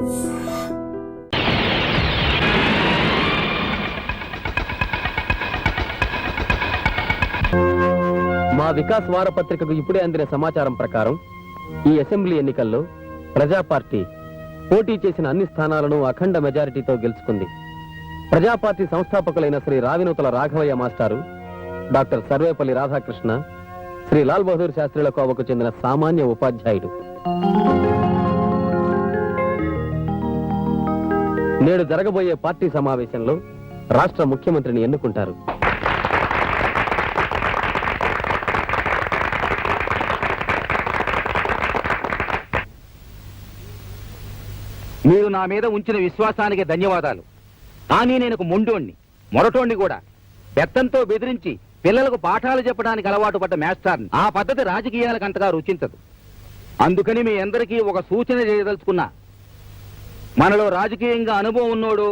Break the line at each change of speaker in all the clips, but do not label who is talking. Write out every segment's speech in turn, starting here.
మా వికాస్ వారపత్రికకు ఇప్పుడే అందిన సమాచారం ప్రకారం ఈ అసెంబ్లీ ఎన్నికల్లో ప్రజా పార్టీ పోటీ చేసిన అన్ని స్థానాలను అఖండ మెజారిటీతో గెలుచుకుంది. ప్రజా పార్టీ సంస్థాపకులైన శ్రీ రావినూతల రాఘవయ్య మాస్టారు, డాక్టర్ సర్వేపల్లి రాధాకృష్ణ, శ్రీ లాల్ బహదూర్ శాస్త్రిల కోవకు చెందిన సామాన్య ఉపాధ్యాయుడు. నేడు జరగబోయే పార్టీ సమావేశంలో రాష్ట్ర ముఖ్యమంత్రిని ఎన్నుకుంటారు.
మీరు నా మీద ఉంచిన విశ్వాసానికి ధన్యవాదాలు. కానీ నేను మొండోణ్ణి, మొరటోణ్ణి కూడా. బెత్తంతో బెదిరించి పిల్లలకు పాఠాలు చెప్పడానికి అలవాటు పడ్డ మాస్టర్ని. ఆ పద్ధతి రాజకీయాలకు అంతగా రుచించదు. అందుకని మీ అందరికీ ఒక సూచన చేయదలుచుకున్నా. మనలో రాజకీయంగా అనుభవం ఉన్నోడు,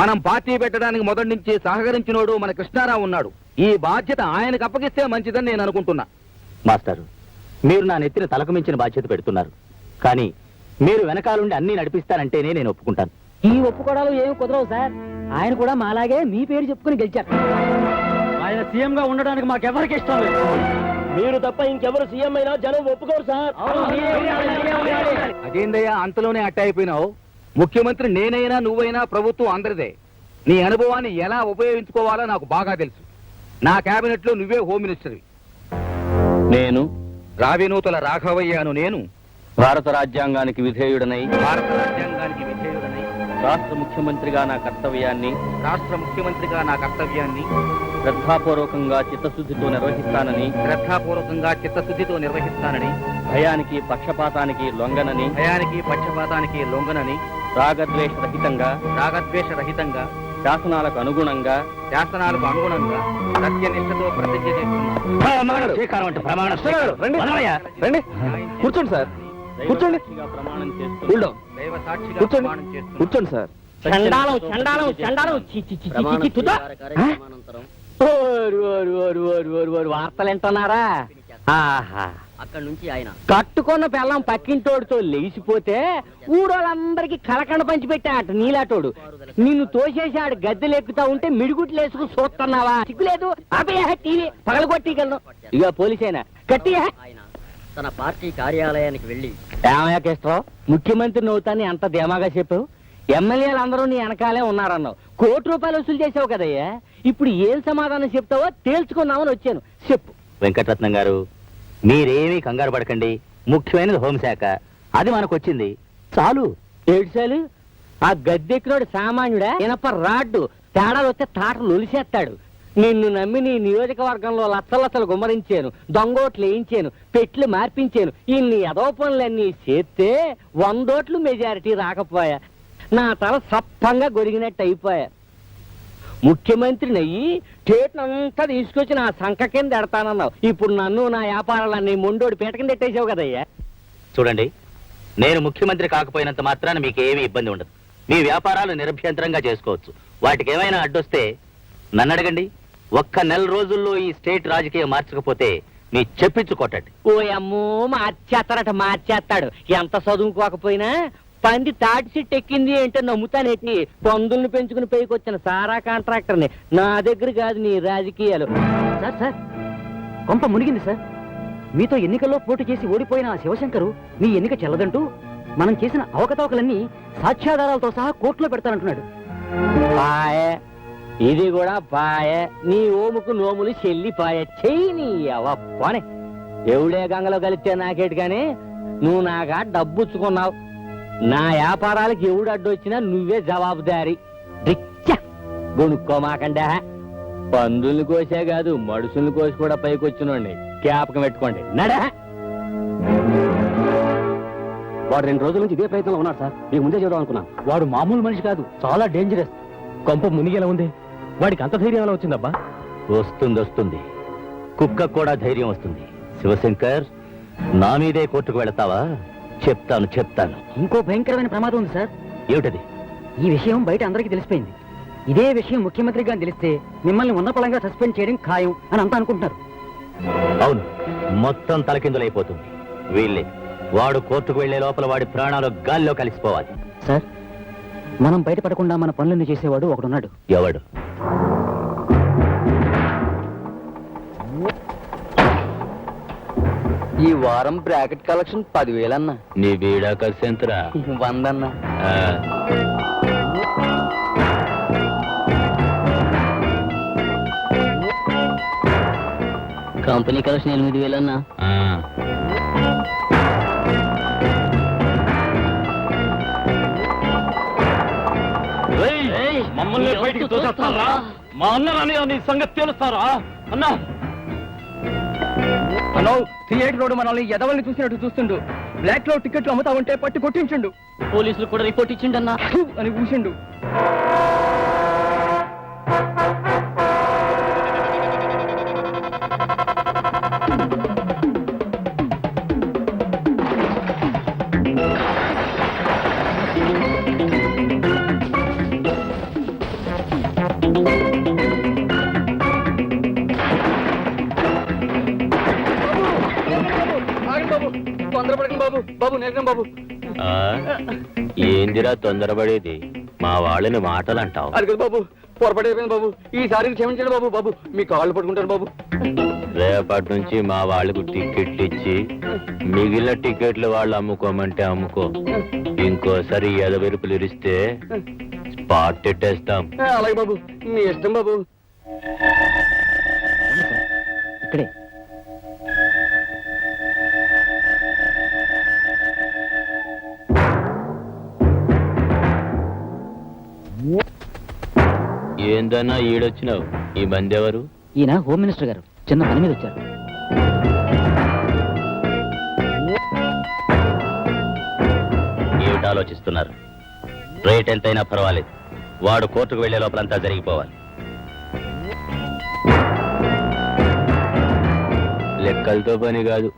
మనం పార్టీ పెట్టడానికి మొదటి నుంచి సహకరించినోడు మన కృష్ణారావు ఉన్నాడు. ఈ బాధ్యత ఆయనకు అప్పగిస్తే మంచిదని నేను అనుకుంటున్నా.
మాస్టారు, మీరు నా నెత్తిన తలకు మించిన బాధ్యత పెడుతున్నారు. కానీ మీరు వెనకాలండి అన్ని నడిపిస్తారంటేనే నేను ఒప్పుకుంటాను.
ఈ ఒప్పుకోవడాలు ఏమి కుదరవు సార్. ఆయన కూడా మాలాగే మీ పేరు చెప్పుకుని గెలిచారు. ఆయన సీఎం గా ఉండడానికి మాకెవరికి ఇష్టం లేదు. మీరు తప్ప ఇంకెవరు సీఎం అయినా జనం ఒప్పుకోరు సార్.
అదేందయ్యా అంతలోనే అట్ట అయిపోయినావు? ముఖ్యమంత్రి నేనైనా నువ్వైనా ప్రభుత్వం అందరిదే. నీ అనుభవాన్ని ఎలా ఉపయోగించుకోవాలో నాకు బాగా తెలుసు. నా కేబినెట్ లో నువ్వే హోమ్ మినిస్టర్వి.
నేను
రావినూతల రాఘవయ్యను. నేను
భారత రాజ్యాంగానికి విధేయుడనై రాష్ట్ర ముఖ్యమంత్రిగా నా కర్తవ్యాన్ని శ్రద్ధాపూర్వకంగా చిత్తశుద్ధితో నిర్వహిస్తానని భయానికి పక్షపాతానికి లొంగనని రాగద్వేషరహితంగా శాసనాలకు అనుగుణంగా
సత్యనిష్టతో ప్రతిజ్ఞ చేస్తున్నాను.
కూర్చోండి సార్, కూర్చోండి.
ప్రమాణం చేస్తూ
కూర్చోండి సార్.
వార్తలు వింటున్నారా? అక్కడి నుంచి ఆయన కట్టుకున్న పిల్లం పక్కింటోడితో లేచిపోతే ఊరోళ్ళందరికీ కలకండ పంచిపెట్టాట. నీలాటోడు నిన్ను తోసేసాడు. గద్దెలు ఎక్కుతా ఉంటే మిడిగుట్లు వేసుకుని చూస్తున్నావా? సిగ్గులేదు? టీవీ పగలగొట్టిగలను. ఇక పోలీసైనా కట్టి తన పార్టీ కార్యాలయానికి వెళ్ళి ఏమయ్యాకేశ్వరరావు, ముఖ్యమంత్రిని అవుతాని అంత ధీమాగా చెప్పావు. ఎమ్మెల్యేలు అందరూ నీ వెనకాలే ఉన్నారన్నావు. ₹1 వసూలు చేసావు కదయ్యా. ఇప్పుడు ఏం సమాధానం చెప్తావో తేల్చుకుందామని వచ్చాను. చెప్పు.
వెంకటరత్నం గారు, మీరేమీ కంగారు పడకండి. ముఖ్యమైనది హోంశాఖ, అది మనకొచ్చింది. చాలు.
ఏడుసాలు ఆ గద్దెక్కినోడు సామాన్యుడా? ఇనప రాడ్డు. తేడాలు వస్తే తాటలు ఒలిసేస్తాడు. నిన్ను నమ్మి నీ నియోజకవర్గంలో లచ్చలచ్చలు గుమ్మరించాను, దొంగోట్లు వేయించాను, పెట్లు మార్పించాను. ఇన్ని ఎదవ పనులన్నీ చేస్తే 100 ఓట్లు మెజారిటీ రాకపోయా. నా తల సప్పంగా గొరిగినట్టు అయిపోయా. ముఖ్యమంత్రిని అయ్యి స్టేట్నంతా తీసుకొచ్చి నా సంఖ కింద ఎడతానన్నావు. ఇప్పుడు నన్ను నా వ్యాపారాలన్నీ మొండోడి పీట కింద ఎట్టేసావు కదయ్యా.
చూడండి, నేను ముఖ్యమంత్రి కాకపోయినంత మాత్రాన మీకు ఏమీ ఇబ్బంది ఉండదు. మీ వ్యాపారాలు నిరభ్యంతరంగా చేసుకోవచ్చు. వాటికి ఏమైనా అడ్డొస్తే నన్ను అడగండి. 1 నెల రోజుల్లో ఈ స్టేట్ రాజకీయం మార్చకపోతే మీ చెప్పించుకోటండి.
ఓ అమ్మో, మార్చేస్తాడు. ఎంత చదువుకోకపోయినా పంది తాటి చెట్టు ఎక్కింది అంటే నమ్ముతానేటి. పందుల్ని పెంచుకుని పైకి వచ్చిన సారా కాంట్రాక్టర్ని. నా దగ్గర కాదు నీ రాజకీయాలు. సార్ కొంప మునిగింది సార్. మీతో ఎన్నికల్లో పోటీ చేసి ఓడిపోయిన శివశంకరు మీ ఎన్నిక చెల్లదంటూ మనం చేసిన అవకతవకలన్నీ సాక్ష్యాధారాలతో సహా కోర్టులో పెడతానంటున్నాడు. ఇది కూడా పాయే. నీ ఓముకు నోములు చెల్లిపాయ. చెయ్యి నీ అవనే. ఎవడే గంగలో కలిస్తే నాకేటి గాని నువ్వు నాగా డబ్బుచ్చుకున్నావు. నా వ్యాపారాలకు ఎవడు అడ్డొచ్చినా నువ్వే జవాబుదారి. గొనుక్కోమాకండా. పందుల్ని కోసే కాదు, మడుసుల్ని కోసి కూడా పైకొచ్చినోండి. జ్ఞాపకం పెట్టుకోండి. నడా. వాడు 2 రోజుల నుంచి ఇదే ప్రయత్నంలో ఉన్నాడు సార్. మీకు ముందే చూద్దాం అనుకున్నాను. వాడు మామూలు మనిషి కాదు, చాలా డేంజరస్.
కొంప మునిగేలా ఉంది. వాడికి అంత ధైర్యం ఎలా వచ్చిందబ్బా?
వస్తుంది. కుక్క కూడా ధైర్యం వస్తుంది. శివశంకర్, నా మీదే కోర్టుకు వెళతావా? చెప్తాను.
ఇంకో భయంకరమైన ప్రమాదం ఉంది సార్.
ఏమిటది?
ఈ విషయం బయట అందరికీ తెలిసిపోయింది. ఇదే విషయం ముఖ్యమంత్రిగా తెలిస్తే మిమ్మల్ని ఉన్నపళంగా సస్పెండ్ చేయడం ఖాయం అని అంతా అనుకుంటున్నారు.
అవును, మొత్తం తలకిందులైపోతుంది. వీళ్ళే వాడు కోర్టుకు వెళ్లే లోపల వాడి ప్రాణాలు గాల్లో కలిసిపోవాలి.
సార్, మనం బయటపడకుండా మన పనులను చేసేవాడు ఒకడున్నాడు.
ఎవడు?
ఈ వారం బ్రాకెట్ కలెక్షన్ 10,000 అన్నా.
నీ బీడా కలిసి ఎంతరా?
100 అన్నా. కంపెనీ కలెక్షన్ 8,000 అన్నా.
మమ్మల్ని బయటికి తోసేస్తారా? మా అన్నని నీ సంగతి తెలుస్తారా? అన్నా
హలో, థియేటర్ రోడ్ మనల్ని ఎదవల్ని చూసినట్టు చూస్తుండు. బ్లాక్ లో టికెట్లు అమ్ముతా ఉంటే పట్టి కొట్టించుండు. పోలీసులు కూడా రిపోర్ట్ ఇచ్చిండన్నా అని ఊసిండు.
ఏందిరా తొందరపడేది? మా వాళ్ళని మాటలు అంటావు.
అది బాబు, పొరపడైపోయింది బాబు. ఈసారి క్షమించండి బాబు. బాబు మీ కాళ్ళు పట్టుకుంటారు బాబు.
రేపటి నుంచి మా వాళ్ళకు టికెట్లు ఇచ్చి మిగిలిన టికెట్లు వాళ్ళు అమ్ముకోమంటే అమ్ముకో. ఇంకోసారి ఎదవెరుపులు ఇరిస్తే స్పాట్ పెట్టేస్తాం.
అలాగే బాబు, మీ ఇష్టం బాబు.
ఇక్కడే
ఏందన్నా ఈడొచ్చినావు? ఈ మంది ఎవరు?
ఈయన హోమ్ మినిస్టర్ గారు చిన్న పని మీద వచ్చారు.
ఏమిటి ఆలోచిస్తున్నారు? రేట్ ఎంతైనా పర్వాలేదు, వాడు కోర్టుకు వెళ్లే లోపలంతా జరిగిపోవాలి. లెక్కలతో పని కాదు,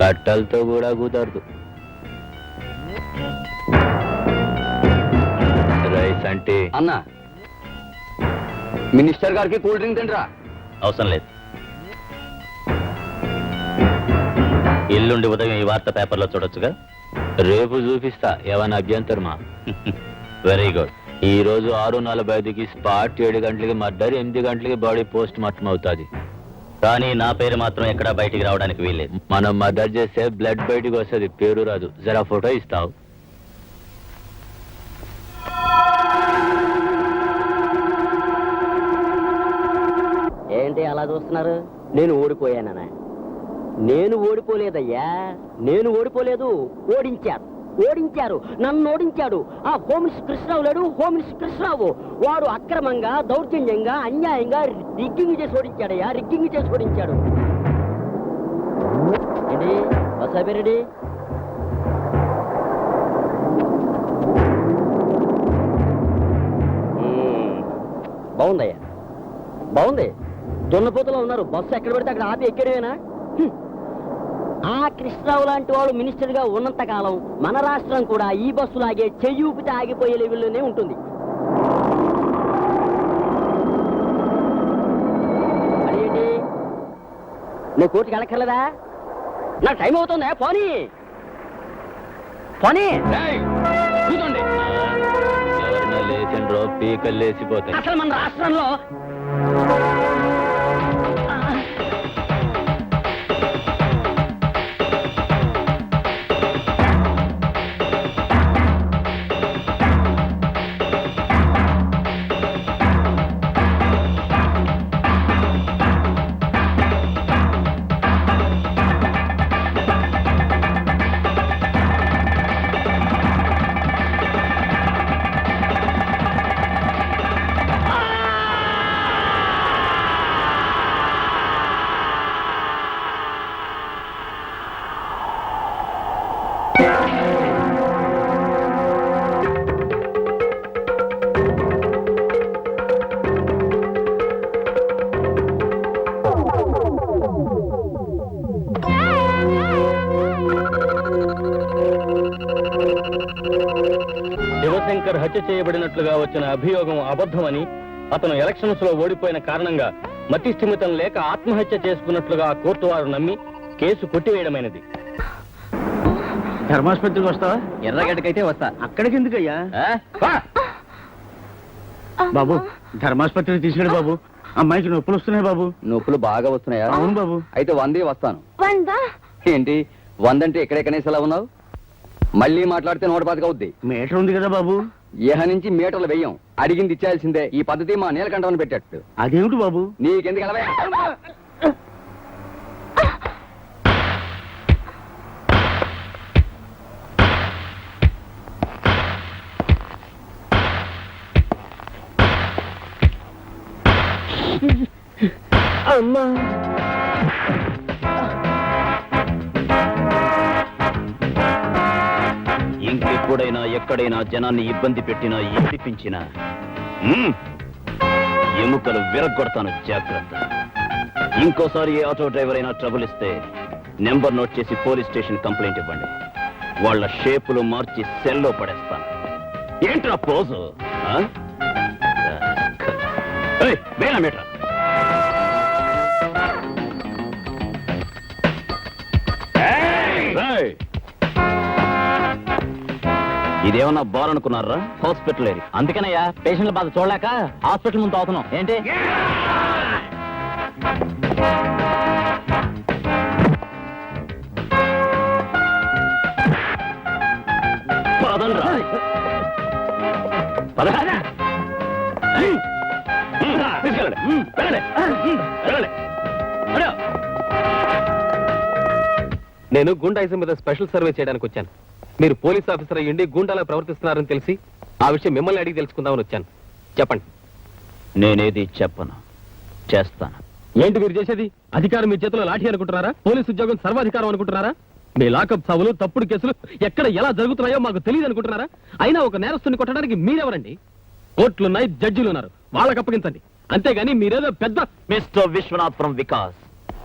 కట్టలతో కూడా కుదరదు. రైస్ అంటే
అన్నా, మినిస్టర్ గారికి కూల్ డ్రింక్ తింటరా?
అవసరం లేదు. ఎల్లుండి ఉదయం ఈ వార్త పేపర్లో చూడొచ్చుగా? రేపు చూపిస్తా, ఏమైనా అభ్యంతరమా? Very good. ఈ రోజు 6:45కి స్పాట్, 7 గంటలకి మర్డర్, 8 గంటలకి బాడీ పోస్ట్ మార్టం అవుతుంది. కానీ నా పేరు మాత్రం ఎక్కడా బయటికి రావడానికి వీల్లేదు. మనం మర్డర్ చేస్తే బ్లడ్ బయటికి వస్తుంది, పేరు రాదు. జరా ఫోటో ఇస్తావు?
ఏంటి అలా చూస్తున్నారు? నేను ఓడిపోయానా? నేను ఓడిపోలేదయ్యా, నేను ఓడిపోలేదు. ఓడించారు, నన్ను ఓడించాడు ఆ హోమ్ మినిస్టర్ కృష్ణరావు లేడు. హోమ్ మినిస్టర్ కృష్ణరావు వాడు అక్రమంగా, దౌర్జన్యంగా, అన్యాయంగా రిగ్గింగ్ చేసి ఓడించాడయ్యా, రిగ్గింగ్ చేసి ఓడించాడు. ఏంటి వసాబిరెడ్డి? బాగుందయ్యా, బాగుంది. దున్నపోతలో ఉన్నారు, బస్సు ఎక్కడ పెడితే అక్కడ ఆపి ఎక్కడేనా? ఆ కృష్ణరావు లాంటి వాడు మినిస్టర్ గా ఉన్నంత కాలం మన రాష్ట్రం కూడా ఈ బస్సులాగే చెయ్యి ఊపితే ఆగిపోయే లెవెల్లోనే ఉంటుంది. అదేంటి, నువ్వు కోర్టుకి వెళ్ళక్కర్లేదా? నాకు టైం అవుతుందా? పోనీ
ఎవరన్నా లేచిండ్రో పీకలు లేచిపోతాయి.
అసలు మన రాష్ట్రంలో
శివశంకర్ హత్య చేయబడినట్లుగా వచ్చిన అభియోగం అబద్ధమని, అతను ఎలక్షన్స్ లో ఓడిపోయిన కారణంగా మతిస్థిమితం లేక ఆత్మహత్య చేసుకున్నట్లుగా కోర్టు వారు నమ్మి కేసు కొట్టివేయడమైనది.
ధర్మాసుపత్రికి వస్తావా? ఎర్రగడ్డకైతే వస్తా. అక్కడికి ఎందుకయ్యా? బాబు ధర్మాసుపత్రికి తీసుకెళ్ళి బాబు. అమ్మాయికి నొప్పులు వస్తున్నాయి బాబు.
నొప్పులు బాగా వస్తున్నాయా?
అవును బాబు.
అయితే 100 వస్తాను. ఏంటి 100 అంటే ఎక్కడే కనీసలా ఉన్నావు? మళ్ళీ మాట్లాడితే 110 అవుద్ది.
మీటర్ ఉంది కదా బాబు.
ఇహ నుంచి మీటర్లు వెయ్యం, అడిగింది ఇచ్చేయాల్సిందే. ఈ పద్ధతి మా నీలకంఠమని పెట్టాడు.
అదేమిటి బాబు?
నీకెందుకు అలవా?
అమ్మా
ఇంకెప్పుడైనా ఎక్కడైనా జనాన్ని ఇబ్బంది పెట్టినా ఏడిపించినా ఎముకలు విరగొడతాను, జాగ్రత్త. ఇంకోసారి ఏ ఆటో డ్రైవర్ అయినా ట్రబుల్ ఇస్తే నెంబర్ నోట్ చేసి పోలీస్ స్టేషన్ కంప్లైంట్ ఇవ్వండి. వాళ్ళ షేపులు మార్చి సెల్లో పడేస్తాను. ఏంట్రా పోజు? వేనా మీటర్ ఇదేమన్నా బార్ అనుకున్నారా? హాస్పిటల్ ఏరి. అందుకనయ్యా పేషెంట్ల బాధ చూడలేక హాస్పిటల్ ముందు అవుతున్నాం. ఏంటి పదండ్రా. పద. తీసుకెళ్ళండి. వెళ్ళండి. వెళ్ళండి. అడు.
నేను గూండాయిజం మీద స్పెషల్ సర్వే చేయడానికి వచ్చాను. మీరు పోలీస్ ఆఫీసర్ అయ్యండి గూండాలా ప్రవర్తిస్తున్నారని తెలిసి ఆ విషయం మిమ్మల్ని అడిగి తెలుసుకుందామని వచ్చాను. చెప్పండి.
నేనేది చెప్పను, చేస్తాను.
ఏంటి మీరు చేసేది? అధికారం మీ చేతిలో లాఠీ అనుకుంటున్నారా? పోలీస్ ఉద్యోగం సర్వాధికారం అనుకుంటున్నారా? మీ లాకప్ చావులు, తప్పుడు కేసులు ఎక్కడ ఎలా జరుగుతున్నాయో మాకు తెలియదు అనుకుంటున్నారా? అయినా ఒక నేరస్తుని కొట్టడానికి మీరెవరండి? కోర్టులున్నాయి, జడ్జిలున్నారు, వాళ్ళకి అప్పగించండి. అంతేగాని మీరేదో పెద్ద
మిస్టర్ విశ్వనాథ్ ఫ్రమ్ వికాస్.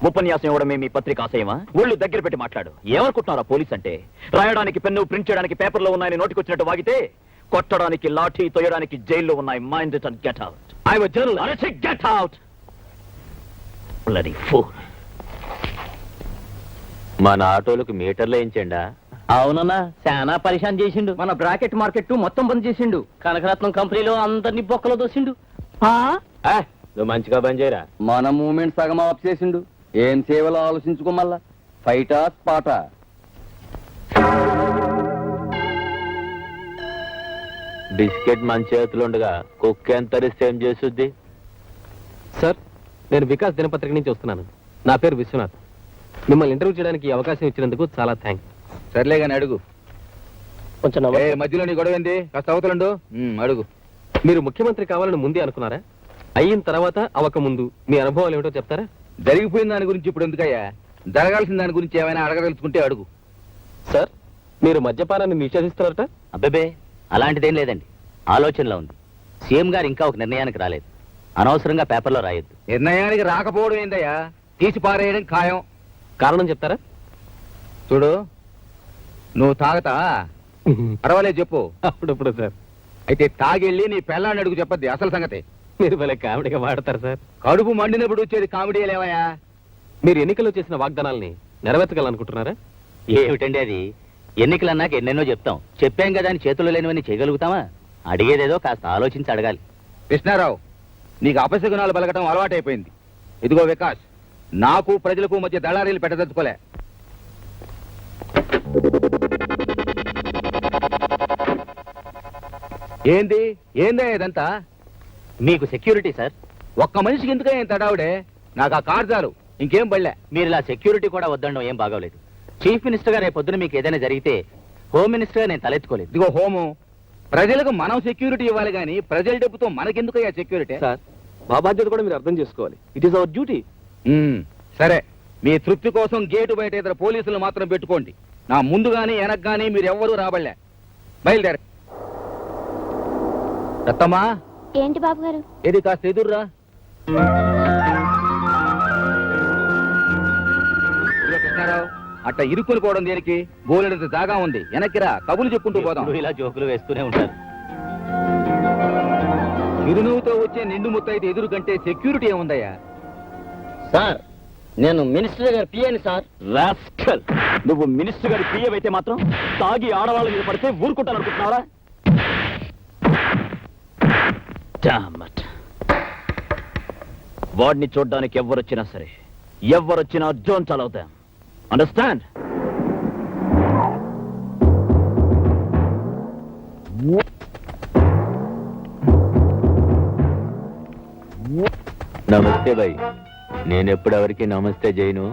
ఉపన్యాసం ఇవ్వడమే మీ పత్రిక ఆశయమా? ఒళ్ళు దగ్గర పెట్టి మాట్లాడు. ఏమనుకుంటున్నారా పోలీస్ అంటే? రాయడానికి పెన్ను, ప్రింట్ చేయడానికి పేపర్లో ఉన్నాయని నోటికొచ్చినట్టు వాగితే, కొట్టడానికి లాఠీ, తొయ్యడానికి జైల్లో ఉన్నాయి. Mind it and get out. I was journalist. Get out. Bloody fool. మన ఆటోలకు మీటర్లు వేయించండా?
అవునన్నా, చాలా పరిశాన్ చేసిండు. మన బ్రాకెట్ మార్కెట్ మొత్తం బంద్ చేసిండు. కనకరత్నం కంపెనీలో అందరినీ బొక్కలో దోసిండు.
నువ్వు మంచిగా బంద్ చేయరా. మన మూమెంట్ సగం ఆఫ్ చేసిండు. ఏం సేవలో ఆలోచించుకోమల్లా. ఫైటా స్పాటా?
బిస్కెట్ మన చేతులుండగా కుక్క ఎంత తరిస్తే ఏం చేస్తుంది?
సార్, నేను వికాస్ దినపత్రిక నుంచి వస్తున్నాను. నా పేరు విశ్వనాథ్. మిమ్మల్ని ఇంటర్వ్యూ చేయడానికి ఈ అవకాశం ఇచ్చినందుకు చాలా థ్యాంక్స్.
సర్లే కానీ అడుగు.
కొంచెం
మధ్యలో నీ గొడవ ఏంది? కాస్త అవతలండు. అడుగు.
మీరు ముఖ్యమంత్రి కావాలని ముందే అనుకున్నారా? అయిన తర్వాత అవక ముందు మీ అనుభవాలు ఏమిటో చెప్తారా?
జరిగిపోయిన దాని గురించి ఇప్పుడు ఎందుకయ్యా? జరగాల్సిన దాని గురించి ఏమైనా అడగదలుచుకుంటే అడుగు.
సార్, మీరు మద్యపానాన్ని నిషేధిస్తున్నారట?
అబ్బే, అలాంటిదేం లేదండి. ఆలోచనలో ఉంది. సీఎం గారు ఇంకా ఒక నిర్ణయానికి రాలేదు. అనవసరంగా పేపర్లో రాయొద్దు.
నిర్ణయానికి రాకపోవడం ఏందయ్యా? తీసి పారేయడం ఖాయం.
కారణం చెప్తారా?
చూడు, నువ్వు తాగతా? పర్వాలేదు చెప్పు.
అప్పుడప్పుడు సార్.
అయితే తాగెళ్ళి నీ పెళ్ళాన్ని అడుగు చెప్పద్ది అసలు సంగతి.
మీరు భలే కామెడీగా వాడతారు సార్.
కడుపు మండినప్పుడు వచ్చేది కామెడీ లేవయ్యా.
మీరు ఎన్నికల్లో చేసిన వాగ్దానాల్ని నెరవేర్చగలనుకుంటున్నారా?
ఏమిటండి అది? ఎన్నికలన్నాక ఎన్నెన్నో చెప్తాం. చెప్పాం కదా అని చేతుల్లో లేనివన్నీ చేయగలుగుతామా? అడిగేదేదో కాస్త ఆలోచించి అడగాలి.
కృష్ణారావు, నీకు అపశకునాలు బలగటం అలవాటైపోయింది. ఇదిగో వికాస్, నాకు ప్రజలకు మధ్య దళారీలు పెట్టదలుచుకోలే. ఏంది ఏందే ఇదంతా?
మీకు సెక్యూరిటీ సార్.
ఒక్క మనిషికి ఎందుకే ఏం తడావుడే? నాకు ఆ కార్ చాలు, ఇంకేం బళ్ళే.
మీరు ఇలా సెక్యూరిటీ కూడా వద్దడం ఏం బాగోలేదు. చీఫ్ మినిస్టర్ గా రేపు పొద్దున మీకు ఏదైనా జరిగితే హోమ్ మినిస్టర్ గా నేను తలెత్తుకోలేదు.
ఇదిగో హోము, ప్రజలకు మనం సెక్యూరిటీ ఇవ్వాలి కానీ ప్రజల డబ్బుతో మనకెందుకయ్యా సెక్యూరిటీ?
సార్, మా బాధ్యత కూడా మీరు అర్థం చేసుకోవాలి. It is our duty.
సరే, మీ తృప్తి కోసం గేటు బయట ఇద్దరు పోలీసులు మాత్రం పెట్టుకోండి. నా ముందు గానీ వెనక్ గానీ మీరు ఎవ్వరూ రాబడలే. బయలుదేర. రత్తమ్మా,
ఏంటి బాబు గారు?
ఏది కాస్త ఎదుర్రా. కృష్ణారావు, అట్ట ఇరుక్కుని పోవడం దేనికి? బోలెడంత జాగా ఉంది, వెనక్కిరా, కబులు చెప్పుకుంటూ పోదాం.
ఎప్పుడూ ఇలా జోకులు వేస్తూనే ఉంటారు.
చిరునవ్వుతో వచ్చే నిండు ముత్తైతే ఎదురు కంటే సెక్యూరిటీ ఏముందయ్యా?
సార్, నేను మినిస్టర్ గారు పియ్యని సార్.
రాస్కల్, నువ్వు మినిస్టర్ గారి పియ్యం అయితే మాత్రం తాగి ఆడవాళ్ళ మీద పడితే ఊరుకుంటాను అనుకుంటున్నావా? వాడిని చూడ్డానికి ఎవరొచ్చినా సరే, ఎవరొచ్చినా జోన్ చలవుతాం. అండర్స్టాండ్?
నమస్తే భయ్. నేనెప్పుడు ఎవరికి నమస్తే చేయను,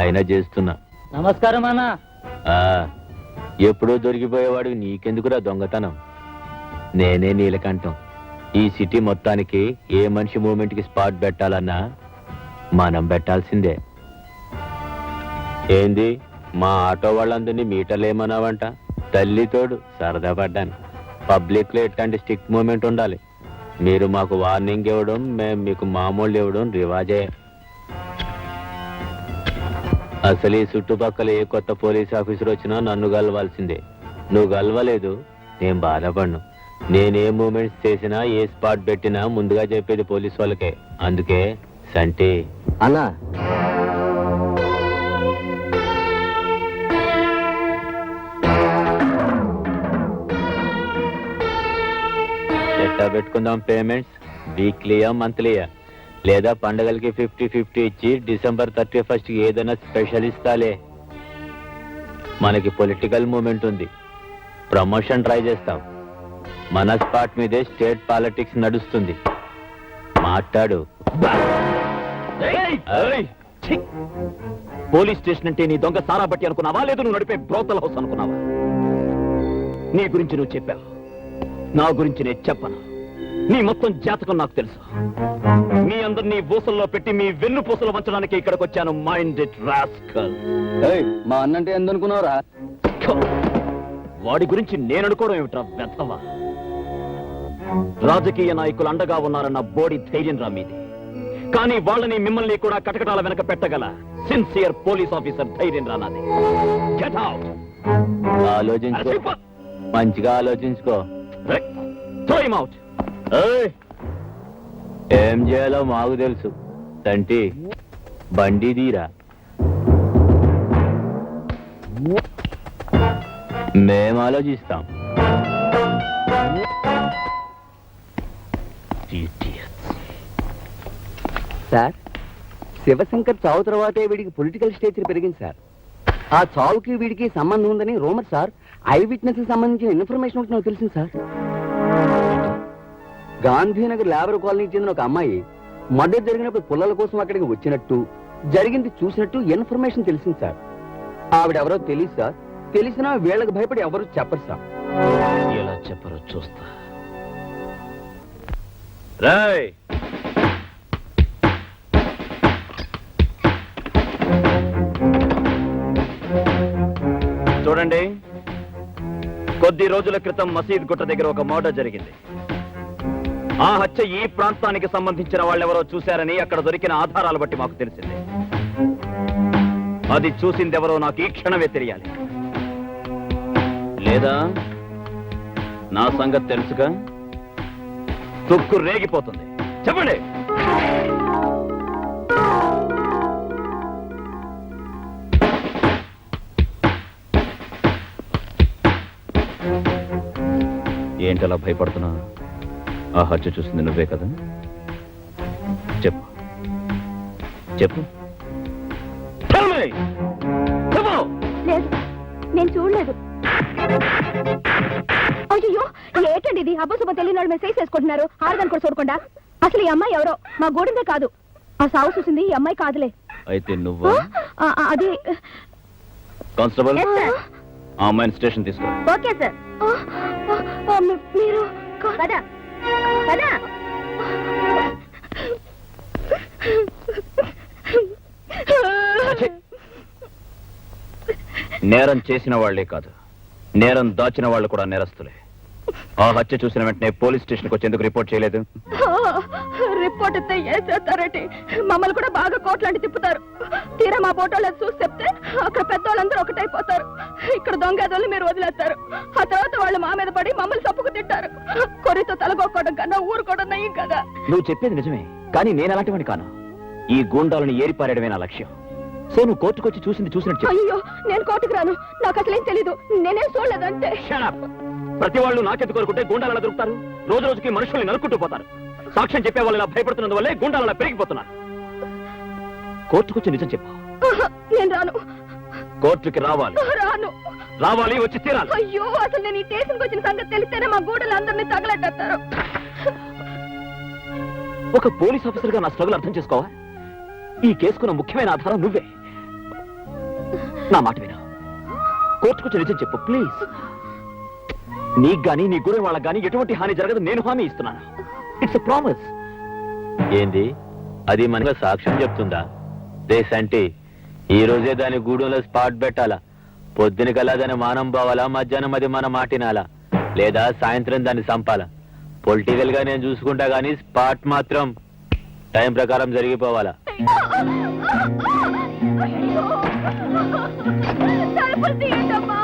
అయినా చేస్తున్నా.
నమస్కారం అన్న.
ఆ, ఎప్పుడో దొరికిపోయేవాడు నీకెందుకురా దొంగతనం? నేనే నీలకంఠం. ఈ సిటీ మొత్తానికి ఏ మనిషి మూమెంట్ కి స్పాట్ పెట్టాలన్నా మనం పెట్టాల్సిందే. ఏంది మా ఆటో వాళ్ళందరినీ మీటర్లేమన్నావంట? తల్లితోడు సరదా పడ్డాను. పబ్లిక్ లో ఎట్లాంటి స్టిక్ మూమెంట్ ఉండాలి. మీరు మాకు వార్నింగ్ ఇవ్వడం, మేము మీకు మామూలు ఇవ్వడం రివాజే. అసలు ఈ చుట్టుపక్కల ఏ కొత్త పోలీస్ ఆఫీసర్ వచ్చినా నన్ను గెలవాల్సిందే. నువ్వు గెలవలేదు, నేను బాధపడను. నేనే మూమెంట్స్ చేసినా, ఏ స్పాట్ పెట్టినా ముందుగా చెప్పేది పోలీస్ వాళ్ళకే. అందుకే సంటి
అన్నా,
ఎట్టా పెట్టుకుందాం పేమెంట్స్? వీక్లీయా, మంత్లీయా? లేదా పండగలకి 50-50 ఇచ్చి December 31st కి ఏదైనా స్పెషల్ ఇస్తాలే. మనకి పొలిటికల్ మూమెంట్ ఉంది, ప్రమోషన్ ట్రై చేస్తాం. మన స్పాట్ మీదే స్టేట్ పాలిటిక్స్ నడుస్తుంది. మాట్లాడు.
పోలీస్ స్టేషన్ అంటే నీ దొంగ సారా బట్టి అనుకున్నావా, లేదు నువ్వు నడిపే బ్రోతల్ హౌస్ అనుకున్నావా? నీ గురించి నువ్వు చెప్పావు, నా గురించి నేను చెప్పను. నీ మొత్తం జాతకం నాకు తెలుసు. మీ అందరినీ ఊసల్లో పెట్టి మీ వెన్ను పూసలు వంచడానికి ఇక్కడికి వచ్చాను. Mind it rascal.
మా అన్నంటే ఎందుకున్నావురా?
వాడి గురించి నేను అనుకోవడం ఏమిట్రా వెధవా? రాజకీయ నాయకులు అండగా ఉన్నారన్న బోడి ధైర్యం రా మీది. కానీ వాళ్ళని మిమ్మల్ని కూడా కటకటాల వెనక పెట్టగల సిన్సియర్ పోలీస్ ఆఫీసర్ ధైర్యం రా నాది. Get out.
ఆలోచించుకో, మంచిగా ఆలోచించుకో.
Throw him out.
ఏం చేయాలో మాకు తెలుసు. తంటి బండి తీరా, మేం ఆలోచిస్తాం.
సార్, శివశంకర్ చావు తర్వాతే వీడికి పొలిటికల్ స్టేచర్ పెరిగింది సార్. ఆ చావుకి వీడికి సంబంధం ఉందని రూమర్ సార్. ఐ విట్నెస్ కి సంబంధించిన ఇన్ఫర్మేషన్ ఒకటి నాకు తెలిసింది సార్. గాంధీనగర్ లేబర్ కాలనీకి చెందిన ఒక అమ్మాయి మర్డర్ జరిగినప్పుడు పుల్లల కోసం అక్కడికి వచ్చినట్టు, జరిగింది చూసినట్టు ఇన్ఫర్మేషన్ తెలిసింది సార్. ఆవిడెవరో తెలియదు సార్. తెలిసినా వీళ్ళకి భయపడి ఎవరు చెప్పరు సార్.
ఎలా చెప్పరో చూస్తా. రాయ్, చూడండి, కొద్ది రోజుల క్రితం మసీద్ గుట్ట దగ్గర ఒక మర్డర్ జరిగింది. ఆ హత్య ఈ ప్రాంతానికి సంబంధించిన వాళ్ళెవరో చూశారని అక్కడ దొరికిన ఆధారాలు బట్టి మాకు తెలిసింది. అది చూసిందెవరో నాకు ఈ క్షణమే తెలియాలి. లేదా నా సంగతి తెలుసుగా, తుక్కు రేగిపోతుంది. చెప్పండి. ఏంటలా భయపడుతున్నా? ఆ హత్య చూసింది నువ్వే కదా? చెప్పు చెప్పు.
లేదు, నేను చూడలేదు. అయ్యో, ఏంటండి ఇది? అబ్బుసుబ్బ తెలియని మెసేజ్ చేసుకుంటున్నారు. ఆరుదాన్ని కూడా చూడకుండా. అసలు ఈ అమ్మాయి ఎవరో మా గూడిందే కాదు. ఆ సాగు చూసింది ఈ అమ్మాయి కాదులే.
అయితే నువ్వు
అది
కానిస్టేబుల్, ఆ అమ్మాయిని స్టేషన్ తీసుకో.
Okay sir. మీరు కదా కదా
నేరం చేసిన వాళ్లే కాదు, నేరం దాచిన వాళ్ళు కూడా నేరస్తులే. ఆ హత్య చూసిన వెంటనే పోలీస్ స్టేషన్కి వచ్చేందుకు రిపోర్ట్ చేయలేదు?
రిపోర్ట్ ఇస్తే ఏం చేస్తారంటే మమ్మల్ని కూడా బాగా కోట్లాంటి తిప్పుతారు. తీరా మా ఫోటోలు చూసి చెప్తే అక్కడ పెద్దవాళ్ళందరూ ఒకటైపోతారు. ఇక్కడ దొంగదోళ్ళు మీరు వదిలేస్తారు. ఆ తర్వాత వాళ్ళు మా మీద పడి మమ్మల్ని తప్పుకు తింటారు. కొరితో తలగొక్కడం కన్నా ఊరుకోవడం నయ్యం కదా.
నువ్వు చెప్పేది నిజమే, కానీ నేను అలాంటివాడిని కాను. ఈ గూండాలను ఏరిపారేయడమే నా లక్ష్యం. సో నువ్వు కోర్టుకు వచ్చి చూసినట్టు చెప్పు.
అయ్యో నేను కోర్టుకు రాను, నాకు అసలేం తెలీదు, నేనేం చూడలేదంటే.
Shut up. ప్రతి వాళ్ళు నాకెందుకు కోరుకుంటే గుండాలు ఎలా దొరుకుతారు? రోజు రోజుకి మనుషుల్ని నరుక్కుంటూ పోతారు. సాక్ష్యం చెప్పే వాళ్ళు ఇలా భయపడుతున్నందువల్లే గుండాలు అలా పెరిగిపోతున్నారు. కోర్టుకు వచ్చి నిజం చెప్పు.
నేను రాను.
కోర్టుకి రావాలి.
రాను.
రావాలి, వచ్చి తీరాలి.
అయ్యో అసలు నేను ఈ స్టేషన్కి వచ్చిన సంగతి తెలిస్తేనే మా గూడలు అందరినీ తగలెట్టారు.
ఒక పోలీస్ ఆఫీసర్ గా నా స్ట్రగుల్ అర్థం చేసుకోవా? ఈ కేసుకున్న ముఖ్యమైన ఆధారం నువ్వే. నా మాట విను, కోర్టుకొచ్చి నిజం చెప్పు ప్లీజ్. నీకు గానీ నీ గురి వాళ్ళకి గానీ ఎటువంటి హాని జరగదు, నేను హామీ ఇస్తున్నాను. It's a promise.
ఏంది అది మనకు సాక్ష్యం చెప్తుందా? దేశంటే ఈ రోజే దాని గూడెంలో స్పాట్ పెట్టాలా? పొద్దున కల్లా దాన్ని మానం పోవాలా? మధ్యాహ్నం అది మన మాటినాలా? లేదా సాయంత్రం దాన్ని చంపాలా? పొలిటికల్ గా నేను చూసుకుంటా గానీ స్పాట్ మాత్రం టైం ప్రకారం జరిగిపోవాలా?
తలుపులు తీయండమ్మా.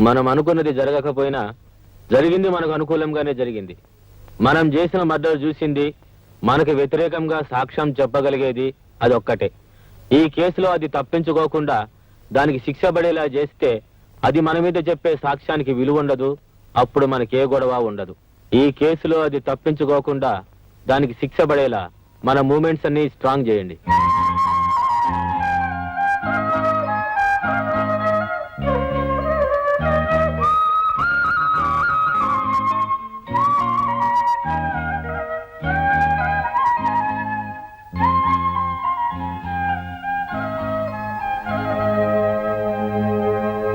మనం అనుకున్నది జరగకపోయినా జరిగింది మనకు అనుకూలంగానే జరిగింది. మనం చేసిన మర్డర్ చూసింది, మనకు వ్యతిరేకంగా సాక్ష్యం చెప్పగలిగేది అదొక్కటే. ఈ కేసులో అది తప్పించుకోకుండా దానికి శిక్ష పడేలా చేస్తే అది మన మీద చెప్పే సాక్ష్యానికి విలువ ఉండదు, అప్పుడు మనకే గొడవ ఉండదు. ఈ కేసులో అది తప్పించుకోకుండా దానికి శిక్ష పడేలా మన మూమెంట్స్ అన్ని స్ట్రాంగ్ చేయండి.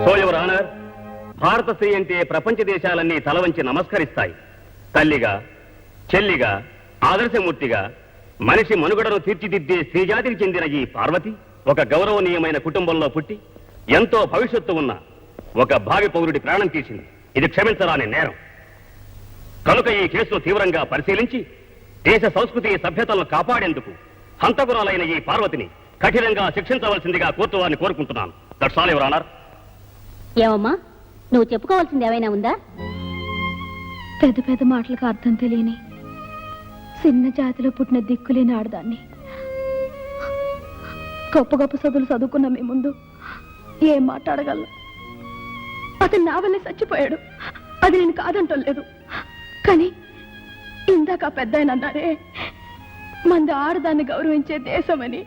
సో యువర్ ఆనర్, భారత స్త్రీ అంటే ప్రపంచ దేశాలన్నీ తలవంచి నమస్కరిస్తాయి. తల్లిగా, చెల్లిగా, ఆదర్శమూర్తిగా మనిషి మనుగడను తీర్చిదిద్దే స్త్రీజాతికి చెందిన ఈ పార్వతి ఒక గౌరవనీయమైన కుటుంబంలో పుట్టి ఎంతో భవిష్యత్తు ఉన్న ఒక భావి పౌరుడి ప్రాణం తీసింది. ఇది క్షమించరాని నేరం. కనుక ఈ కేసును తీవ్రంగా పరిశీలించి దేశ సంస్కృతి సభ్యతలను కాపాడేందుకు హంతకురాలైన ఈ పార్వతిని కఠినంగా శిక్షించవలసిందిగా కోర్టు వారిని కోరుకుంటున్నాను. That's all your honour.
ఏమమ్మా, నువ్వు చెప్పుకోవాల్సింది ఏమైనా ఉందా?
పెద్ద పెద్ద మాటలకు అర్థం తెలియని చిన్న జాతిలో పుట్టిన దిక్కులేని ఆడదాన్ని. గొప్ప గొప్ప చదువులు చదువుకున్న మీ ముందు ఏం మాట్లాడగలను? అతను నా వల్లే చచ్చిపోయాడు. అది నేను కాదంటం లేదు. కానీ ఇందాక ఆ పెద్ద ఆయన అన్నారే, మంది ఆడదాన్ని గౌరవించే దేశమని.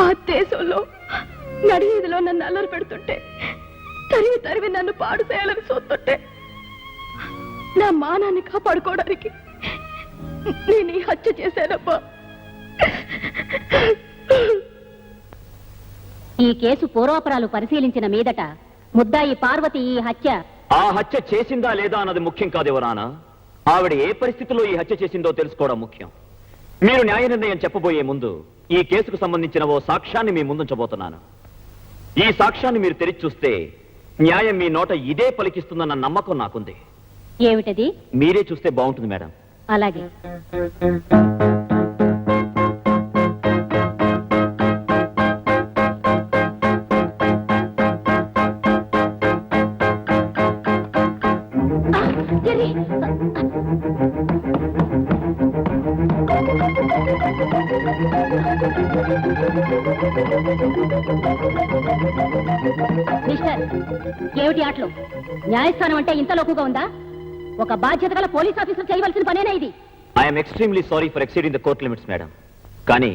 ఆ దేశంలో నడివీధిలో నన్ను అల్లరి పెడుతుంటే, తరివి తరివి నన్ను పాడు చేయాలని చూస్తుంటే, నా మానాన్ని కాపాడుకోవడానికి నేను ఈ హత్య చేశానబ్బా.
ఈ కేసు పూర్వాపరాలు పరిశీలించిన మీదట ముద్దాయి పార్వతి ఈ హత్య
ఆ హత్య చేసిందా లేదా అన్నది ముఖ్యం కాదు ఎవరానా. ఆవిడ ఏ పరిస్థితిలో ఈ హత్య చేసిందో తెలుసుకోవడం ముఖ్యం. మీరు న్యాయ నిర్ణయం చెప్పబోయే ముందు ఈ కేసుకు సంబంధించిన ఓ సాక్ష్యాన్ని మీ ముందుంచబోతున్నాను. ఈ సాక్ష్యాన్ని మీరు తెరిచి చూస్తే న్యాయం మీ నోట ఇదే పలికిస్తుందన్న నమ్మకం నాకుంది.
ఏమిటది?
మీరే చూస్తే బాగుంటుంది మేడం.
అలాగే. మిస్టర్, ఏమిటి ఆటలు? న్యాయస్థానం అంటే ఇంత లోకుగా ఉందా? ఒక బాధ్యత గల పోలీస్ ఆఫీసర్ చేయవలసిన పనేనా ఇది?
I'm extremely sorry for exceeding the court limits madam. కానీ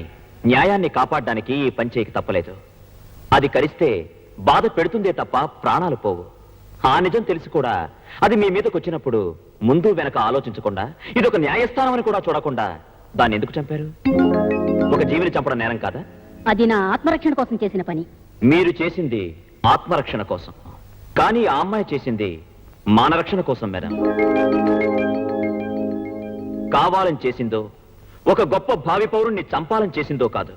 న్యాయాన్ని కాపాడడానికి ఈ పని చేయక తప్పలేదు. అది కరిస్తే బాధ పెడుతుందే తప్ప ప్రాణాలు పోవు. ఆ నిజం తెలిసి కూడా అది మీ మీదకి వచ్చినప్పుడు ముందు వెనక ఆలోచించకుండా, ఇదొక న్యాయస్థానం అని కూడా చూడకుండా దాన్ని ఎందుకు చంపారు? ఒక జీవిని చంపడం నేరం కాదా?
అది నా ఆత్మరక్షణ కోసం చేసిన పని.
మీరు చేసింది ఆత్మరక్షణ కోసం, కానీ ఆ అమ్మాయి చేసింది మానరక్షణ కోసం మేడం. కావాలని చేసిందో, ఒక గొప్ప భావి పౌరుణ్ణి చంపాలని చేసిందో కాదు.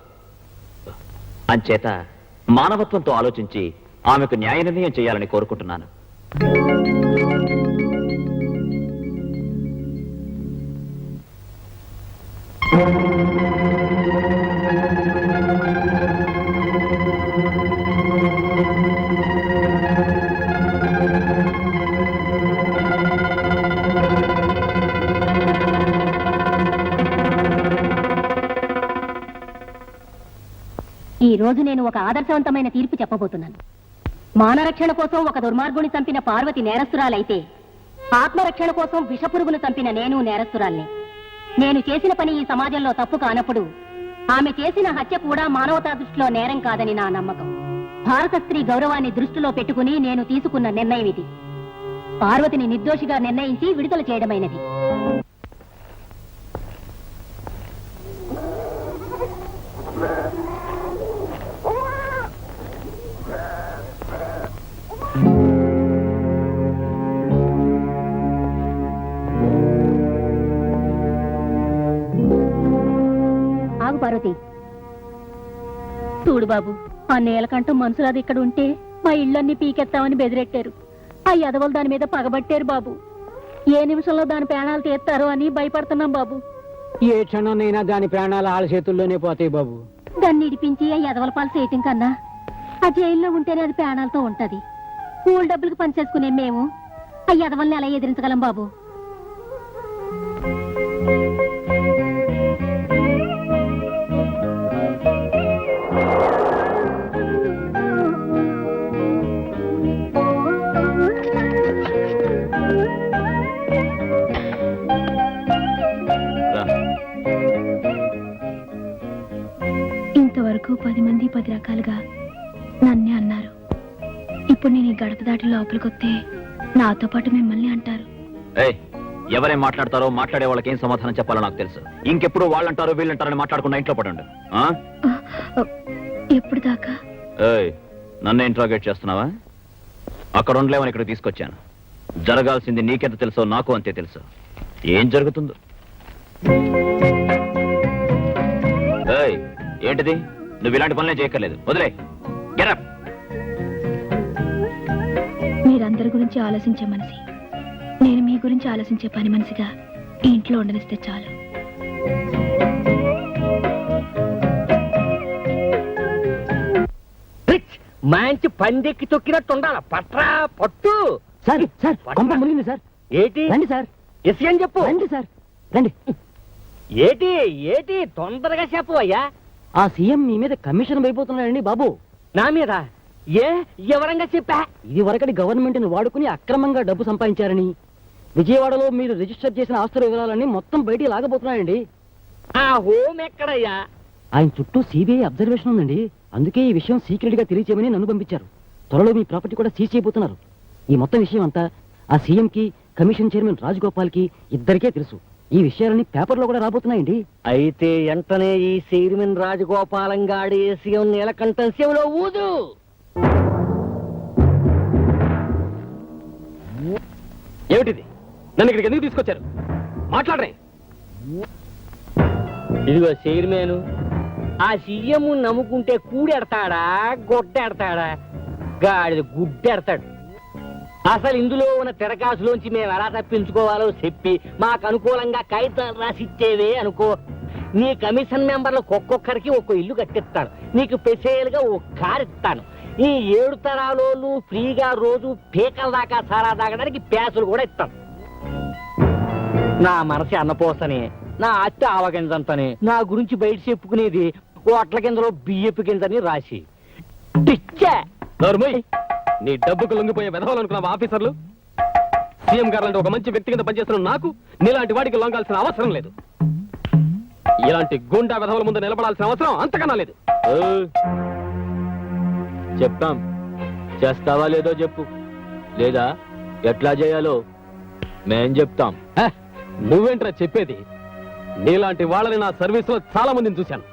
అంచేత మానవత్వంతో ఆలోచించి ఆమెకు న్యాయ నిర్ణయం చేయాలని కోరుకుంటున్నాను.
ఈ రోజు నేను ఒక ఆదర్శవంతమైన తీర్పు చెప్పబోతున్నాను. మానరక్షణ కోసం ఒక దుర్మార్గుని చంపిన పార్వతి నేరస్తురాలైతే, ఆత్మరక్షణ కోసం విషపురుగును చంపిన నేను నేరస్తురాల్ని. నేను చేసిన పని ఈ సమాజంలో తప్పు కానప్పుడు ఆమె చేసిన హత్య కూడా మానవతా దృష్టిలో నేరం కాదని నా నమ్మకం. భారత స్త్రీ గౌరవాన్ని దృష్టిలో పెట్టుకుని నేను తీసుకున్న నిర్ణయం ఇది. పార్వతిని నిర్దోషిగా నిర్ణయించి విడుదల చేయడమైనది. ఆగు పార్వతి. చూడు బాబు, ఆ నేలకంటూ మనుషులది ఇక్కడ ఉంటే మా ఇళ్ళన్నీ పీకెత్తామని బెదిరెట్టారు. ఆ యదవలు దాని మీద పగబట్టారు బాబు. ఏ నిమిషంలో దాని ప్రాణాలు తీస్తారో అని భయపడుతున్నాం బాబు.
ఏ క్షణంనైనా దాని ప్రాణాలు ఆళ్ళ చేతుల్లోనే పోతాయి బాబు.
దాన్ని ఇడిపించి ఆ యదవల పాలు చేయటం కన్నా ఆ జైల్లో ఉంటేనే అది ప్రాణాలతో ఉంటది. కూల్ డబ్బులకు పనిచేసుకునే మేము ఆ యదవల్ని ఎలా ఎదిరించగలం బాబు?
ఇంతవరకు 10 మంది 10 రకాలుగా నన్నే అన్నారు. ఇప్పుడు నేను ఈ గడప దాటి లోపలికొస్తే నాతో పాటు మిమ్మల్ని అంటారు.
ఎవరేం మాట్లాడతారో మాట్లాడే వాళ్ళకి ఏం సమాధానం చెప్పాలో నాకు తెలుసు. ఇంకెప్పుడు వాళ్ళంటారో వీళ్ళంటారని మాట్లాడకుండా ఇంట్లో పడండి.
ఎప్పుడు దాకా?
నన్ను ఇంట్రాగేట్ చేస్తున్నావా? అక్కడ ఉండలేమని ఇక్కడ తీసుకొచ్చాను. జరగాల్సింది నీకెంత తెలుసో నాకు అంతే తెలుసు. ఏం జరుగుతుందో. ఏంటిది? నువ్వు ఇలాంటి పనులే చేయక్కర్లేదు. వదిలే. గెటప్.
మీరందరి గురించి ఆలోచించే మనిషి, నేను మీ గురించి ఆలోచించే పని మనిషిగా ఈ ఇంట్లో ఉండనిస్తే చాలు.
మంచి పందెక్కి తొక్కినట్టు ఉండాల. పట్రా పట్టు.
సార్ సార్ కొంప మునిగింది సార్.
ఏటి
రండి సార్.
ఎస్ అని చెప్పు.
రండి సార్ రండి.
ఏటి ఏటి తొందరగా చెప్పు అయ్యా.
ఆ సీఎం మీ మీద కమిషన్ అయిపోతున్నాడండి బాబు.
నా మీద ఏ ఎవరంగా చెప్పా? ఇది వరకటి గవర్నమెంట్ ని వాడుకుని అక్రమంగా డబ్బు సంపాదించారని విజయవాడలో మీరు రిజిస్టర్ చేసిన ఆస్తుల వివరాలన్నీ మొత్తం బయటికి లాగబోతున్నాయండి. ఆ హోమ్ ఎక్కడయ్యా? ఆయన చుట్టూ సిబిఐ అబ్జర్వేషన్ ఉందండి. అందుకే ఈ విషయం సీక్రెట్ గా తెలియచేయమని నన్ను పంపించారు. త్వరలో మీ ప్రాపర్టీ కూడా సీజ్ చేయబోతున్నారు. ఈ మొత్తం విషయం అంతా ఆ సీఎం కి, కమిషన్ చైర్మన్ రాజగోపాల్ కి ఇద్దరికే తెలుసు. ఈ విషయాలన్నీ పేపర్లో కూడా రాబోతున్నాయండి. అయితే వెంటనే ఈ చైర్మన్ రాజగోపాలం గాడి సీఎం నీలకంఠం శివలో ఊదు.
ఏమిటిది? నన్ను ఇక్కడికి ఎందుకు తీసుకొచ్చారు? మాట్లాడరే.
ఇదిగో చైర్మన్, ఆ సీఎం నమ్ముకుంటే కూడెడతాడా గొడ్డెడతాడా? గాడిద గుడ్డెడతాడు. అసలు ఇందులో ఉన్న తిరకాసులోంచి మేము ఎలా తప్పించుకోవాలో చెప్పి మాకు అనుకూలంగా కాగితాలు రాసిచ్చేవే అనుకో, నీ కమిషన్ మెంబర్లకు ఒక్కొక్కరికి ఒక్కో ఇల్లు కట్టిస్తాను. నీకు స్పెషల్గా ఓ కారు ఇస్తాను. ఈ 7 తరాలు ఫ్రీగా రోజు పీకల దాకా సారా తాగడానికి ప్యాసులు కూడా ఇస్తాను. నా మనసు అన్నపోసని, నా అత్త ఆవగింజంతని, నా గురించి బయట చెప్పుకునేది ఓట్ల కిందలో బియ్యపు కిందని రాసి పిచ్చా.
నోర్మయ్, నీ డబ్బుకు లొంగిపోయే వెధవాలనుకున్నావు ఆఫీసర్లు. సీఎం గారు లాంటి ఒక మంచి వ్యక్తి కింద పనిచేస్తున్న నాకు నీలాంటి వాడికి లొంగాల్సిన అవసరం లేదు. ఇలాంటి గుండా వెధవల ముందు నిలబడాల్సిన అవసరం అంతకన్నా లేదు.
చెప్తాం, చేస్తావా లేదో చెప్పు, లేదా ఎట్లా చేయాలో మేం చెప్తాం.
నువ్వేంట్రా చెప్పేది? నీలాంటి వాళ్ళని నా సర్వీస్ లో చాలా మందిని చూశాను.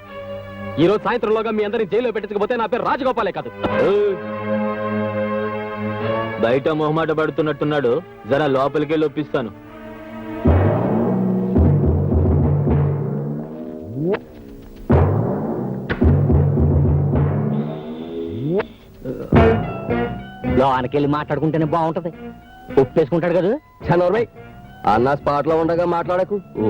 ఈ రోజు సాయంత్రంలోగా మీ అందరిని జైల్లో పెట్టించకపోతే నా పేరు రాజగోపాలే కాదు.
బయట మొహమాట పడుతున్నట్టున్నాడు, జరా లోపలికే ఒప్పిస్తాను.
లోనకెళ్ళి మాట్లాడుకుంటేనే బాగుంటది. ఒప్పేసుకుంటాడు కదా.
చనోర్మై, అన్న స్పాట్ లో ఉండగా మాట్లాడకు.
ఓ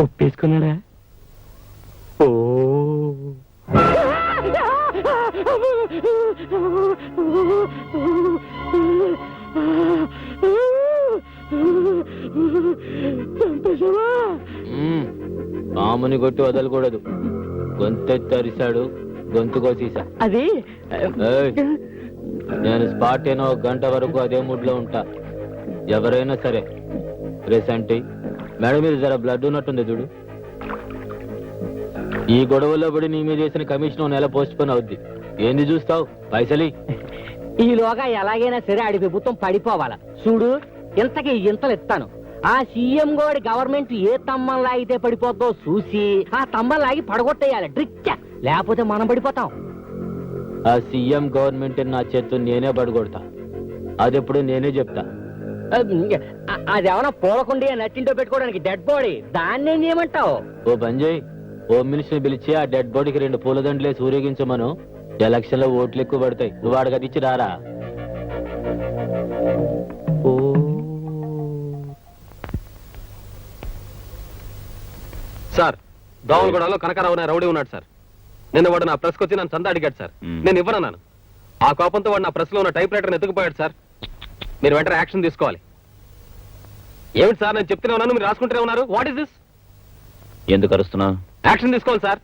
ఒప్పేసుకున్నాడా? ఓ
పాముని కొట్టి వదలకూడదు. గొంతెత్తి అరిశాడు, గొంతు కోసేసా.
అది
నేను స్పాట్ అయినా 1 గంట వరకు అదే మూడ్ లో ఉంటా. ఎవరైనా సరే రేసంటి మేడం మీద జర బ్లడ్ ఉన్నట్టుంది చూడు. ఈ గొడవల్లో పడి నీ మీద చేసిన కమిషన్ 1 నెల పోస్ట్ పోన్ అవుద్ది. ఏంది చూస్తావు? పైసలి
ఈలోగా ఎలాగైనా సరే ఆడి ప్రభుత్వం పడిపోవాలా చూడు. ఇంతకి ఇంతలు ఇస్తాను. ఆ సీఎం గోడి గవర్నమెంట్ ఏ తమ్మం లాగితే పడిపోద్దో చూసి ఆ తమ్మం లాగి పడగొట్టేయాలి డ్రిచ్చ, లేకపోతే మనం పడిపోతాం.
ఆ సీఎం గవర్నమెంట్ నా చేత్తు నేనే పడగొడతా. అదెప్పుడు నేనే చెప్తా.
అదేమన్నా పోలకుండి నచ్చింటో పెట్టుకోవడానికి డెడ్ బాడీ, దాన్ని ఏం చేయమంటావు?
ఓ బంజయ్, హోమ్ మినిస్టర్ పిలిచి ఆ డెడ్ బాడీకి 2 పూలదండలేసి ఊరేగించమను. ఎలక్షన్ లో ఓట్లు ఎక్కువ పడతాయి. నువ్వు వాడికి అది ఇచ్చి రారా.
సార్, దోమలగూడలో కనకరావు అనే రౌడీ ఉన్నాడు సార్. నిన్న వాడు నా ప్రెస్కి వచ్చి నన్ను చందా అడిగాడు సార్. నేను ఇవ్వనన్నాను. ఆ కోపంతో వాడు నా ప్రెస్ లో ఉన్న టైప్ రైటర్ని ఎత్తుకుపోయాడు సార్. మీరు వెంటనే యాక్షన్ తీసుకోవాలి. ఏమిటి సార్, నేను చెప్తూనే ఉన్నాను, మీరు రాసుకుంటూనే ఉన్నారు. What is this?
ఎందుకు అరుస్తున్నా?
యాక్షన్ తీసుకోవాలి సార్.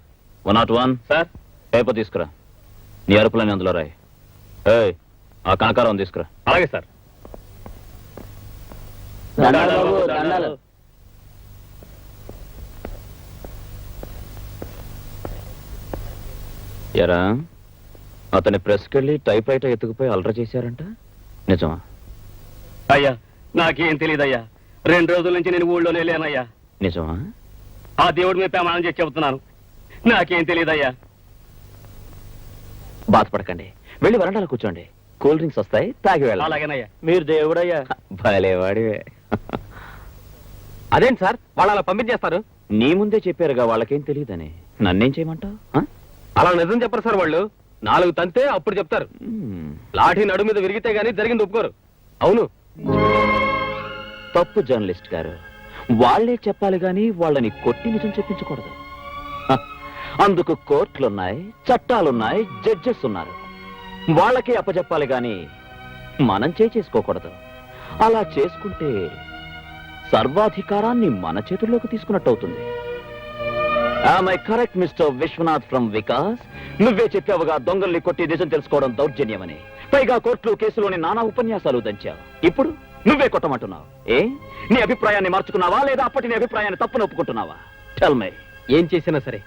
101
సార్,
పేపర్ తీసుకురా. నీ అరుపులని అందులో రాయి. ఏయ్, ఆ కనకారం తీసుకురా.
అలాగే సార్.
ఎరా, అతని ప్రెస్కి వెళ్ళి టైప్ రైటర్ ఎత్తుకుపోయి అలర చేశారంట, నిజమా?
అయ్యా, నాకేం తెలియదయ్యా. 2 రోజుల నుంచి నేను ఊళ్ళోనే లేనయ్యా.
నిజమా?
ఆ దేవుడి మీద ప్రమాణం చేసి చెబుతున్నాను, నాకేం తెలియదయ్యా.
బాధపడకండి, వెళ్ళి వరండాలో కూర్చోండి. కూల్ డ్రింక్స్ వస్తాయి, తాగి వెళ్ళాలి.
అలాగేనయ్యా.
మీరు దేవుడయ్యా. భలేవాడివే.
అదేంటి సార్, వాళ్ళు అలా పంపించేస్తారు?
నీ ముందే చెప్పారుగా వాళ్ళకేం తెలియదని. నన్నేం చేయమంటావు?
అలా నిజం చెప్పరు సార్. వాళ్ళు 4 తంతే అప్పుడు చెప్తారు. లాఠీ నడు మీద విరిగితే గానీ జరిగింది ఒప్పుకోరు. అవును.
తప్పు జర్నలిస్ట్ గారు, వాళ్లే చెప్పాలి గాని వాళ్ళని కొట్టి నిజం చెప్పించకూడదు. అందుకు కోర్టులున్నాయి, చట్టాలున్నాయి, జడ్జెస్ ఉన్నారు. వాళ్ళకే అప్పచెప్పాలి గాని మనం చేసుకోకూడదు. అలా చేసుకుంటే సర్వాధికారాన్ని మన చేతుల్లోకి తీసుకున్నట్టు అవుతుంది. I correct mister Vishwanath from Vikas? నువ్వే చెప్పావుగా దొంగల్ని కొట్టి నిజం తెలుసుకోవడం దౌర్జన్యమని. పైగా కోర్టులు కేసులోని నానా ఉపన్యాసాలు దంచావు. ఇప్పుడు నువ్వే కొట్టమంటున్నావు. నీ అభిప్రాయాన్ని మార్చుకున్నావా లేదా అప్పటి నీ అభిప్రాయాన్ని తప్పును ఒప్పుకుంటున్నావా? Tell me.
ఏం చేసినా సరే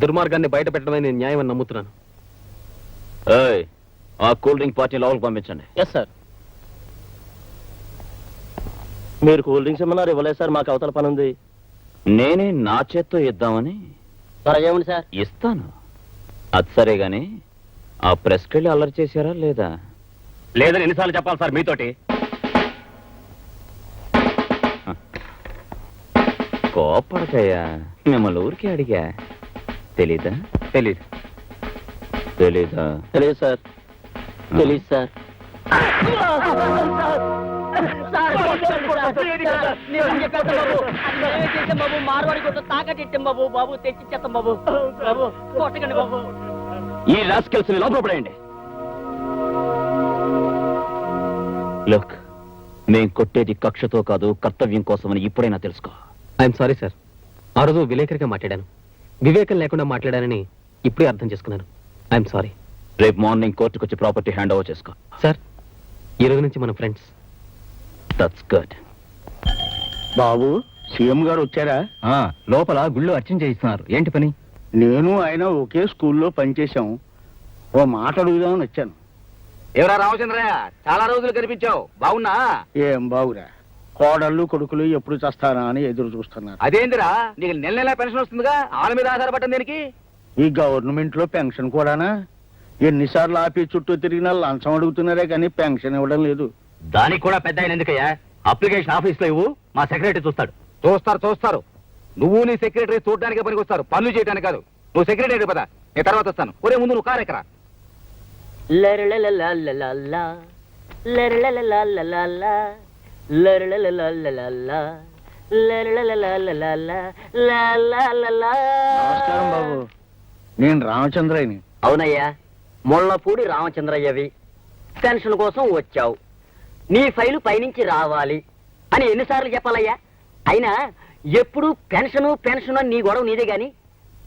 దుర్మార్గాన్ని బయట పెట్టడమే నేను న్యాయం అని నమ్ముతున్నాను.
ఏయ్, ఆ కూల్ డ్రింక్ పార్టీ లోపలికి పంపించండి.
Yes sir. మీరు కూల్ డ్రింక్స్ ఇమ్మన్నారు, ఇవ్వలేదు సార్. మాకు అవతల పని ఉంది.
నేనే నా చేత్తో ఇద్దామని.
త్వరగా ఇవ్వండి సార్.
ఇస్తాను. అది సరే గాని ఆ ప్రెస్కెళ్ళి అల్లరి చేశారా లేదా?
లేదని ఎన్నిసార్లు చెప్పాలి సార్ మీతోటి?
కోపడకయ్యా, మిమ్మల్ని ఊరికే అడిగా. తెలీదా?
తెలీదు.
తెలీదా?
తెలియదు సార్. తెలియదు సార్.
ఈ రాస్కెల్స్ ని లోపల పడేయండి. లుక్, మేం కొట్టేది కక్షతో కాదు, కర్తవ్యం కోసమని ఇప్పుడైనా తెలుసుకో.
I'm sorry sir. ఆ రోజు విలేకరిగా మాట్లాడాను. వివేకం లేకుండా మాట్లాడానని ఇప్పుడే అర్థం చేసుకున్నాను. I'm sorry.
రేపు మార్నింగ్ కోర్టుకు వచ్చి ప్రాపర్టీ హ్యాండ్ ఓవర్ చేసుకో.
సార్, ఈ రోజు నుంచి మన friends.
That's good.
Babu, CM గారు వచ్చారా?
లోపల గుళ్ళు అర్చన చేయిస్తున్నారు. ఏంటి పని?
నేను ఆయన ఒకే స్కూల్లో పనిచేశాం. ఓ మాట అడుగుదామని వచ్చాను.
ఎవరా రామచంద్రయ్య, చాలా రోజులు కనిపించావు. బాగున్నా?
ఏం బాగురా, కోడళ్ళు కొడుకులు ఎప్పుడు చస్తారా అని ఎదురు చూస్తున్నారు.
అదేందిరా, నీకు నెల నెల పెన్షన్ వస్తుందిగా, వాళ్ళ మీద ఆధారపడ్డం దేనికి?
ఈ గవర్నమెంట్ లో పెన్షన్ కూడానా? ఎన్నిసార్లు ఆఫీస్ చుట్టూ తిరిగినా లంచం అడుగుతున్నారే కానీ పెన్షన్ ఇవ్వడం లేదు.
దానికి కూడా పెద్ద ఆయన ఎందుకయ్యా? అప్లికేషన్ ఆఫీస్ లో ఇవ్వు, మా సెక్రటరీ చూస్తాడు.
చూస్తారు. నువ్వు నీ సెక్రటరీ చూడడానికి పనికి వస్తారు, పనులు చేయడానికి కాదు. నువ్వు సెక్రటరీ పదా, నేను తర్వాత వస్తాను. ఒరే ముందు నువ్వు కారెక్కరా.
నమస్కారం బాబు, నేను రామచంద్రయ్యని.
అవునయ్యా, ముళ్ళపూడి రామచంద్రయ్యవి. పెన్షన్ కోసం వచ్చావు. నీ ఫైలు పైనుంచి రావాలి అని ఎన్నిసార్లు చెప్పాలయ్యా? అయినా ఎప్పుడు పెన్షను పెన్షన్ అని నీ గొడవ నీదే గాని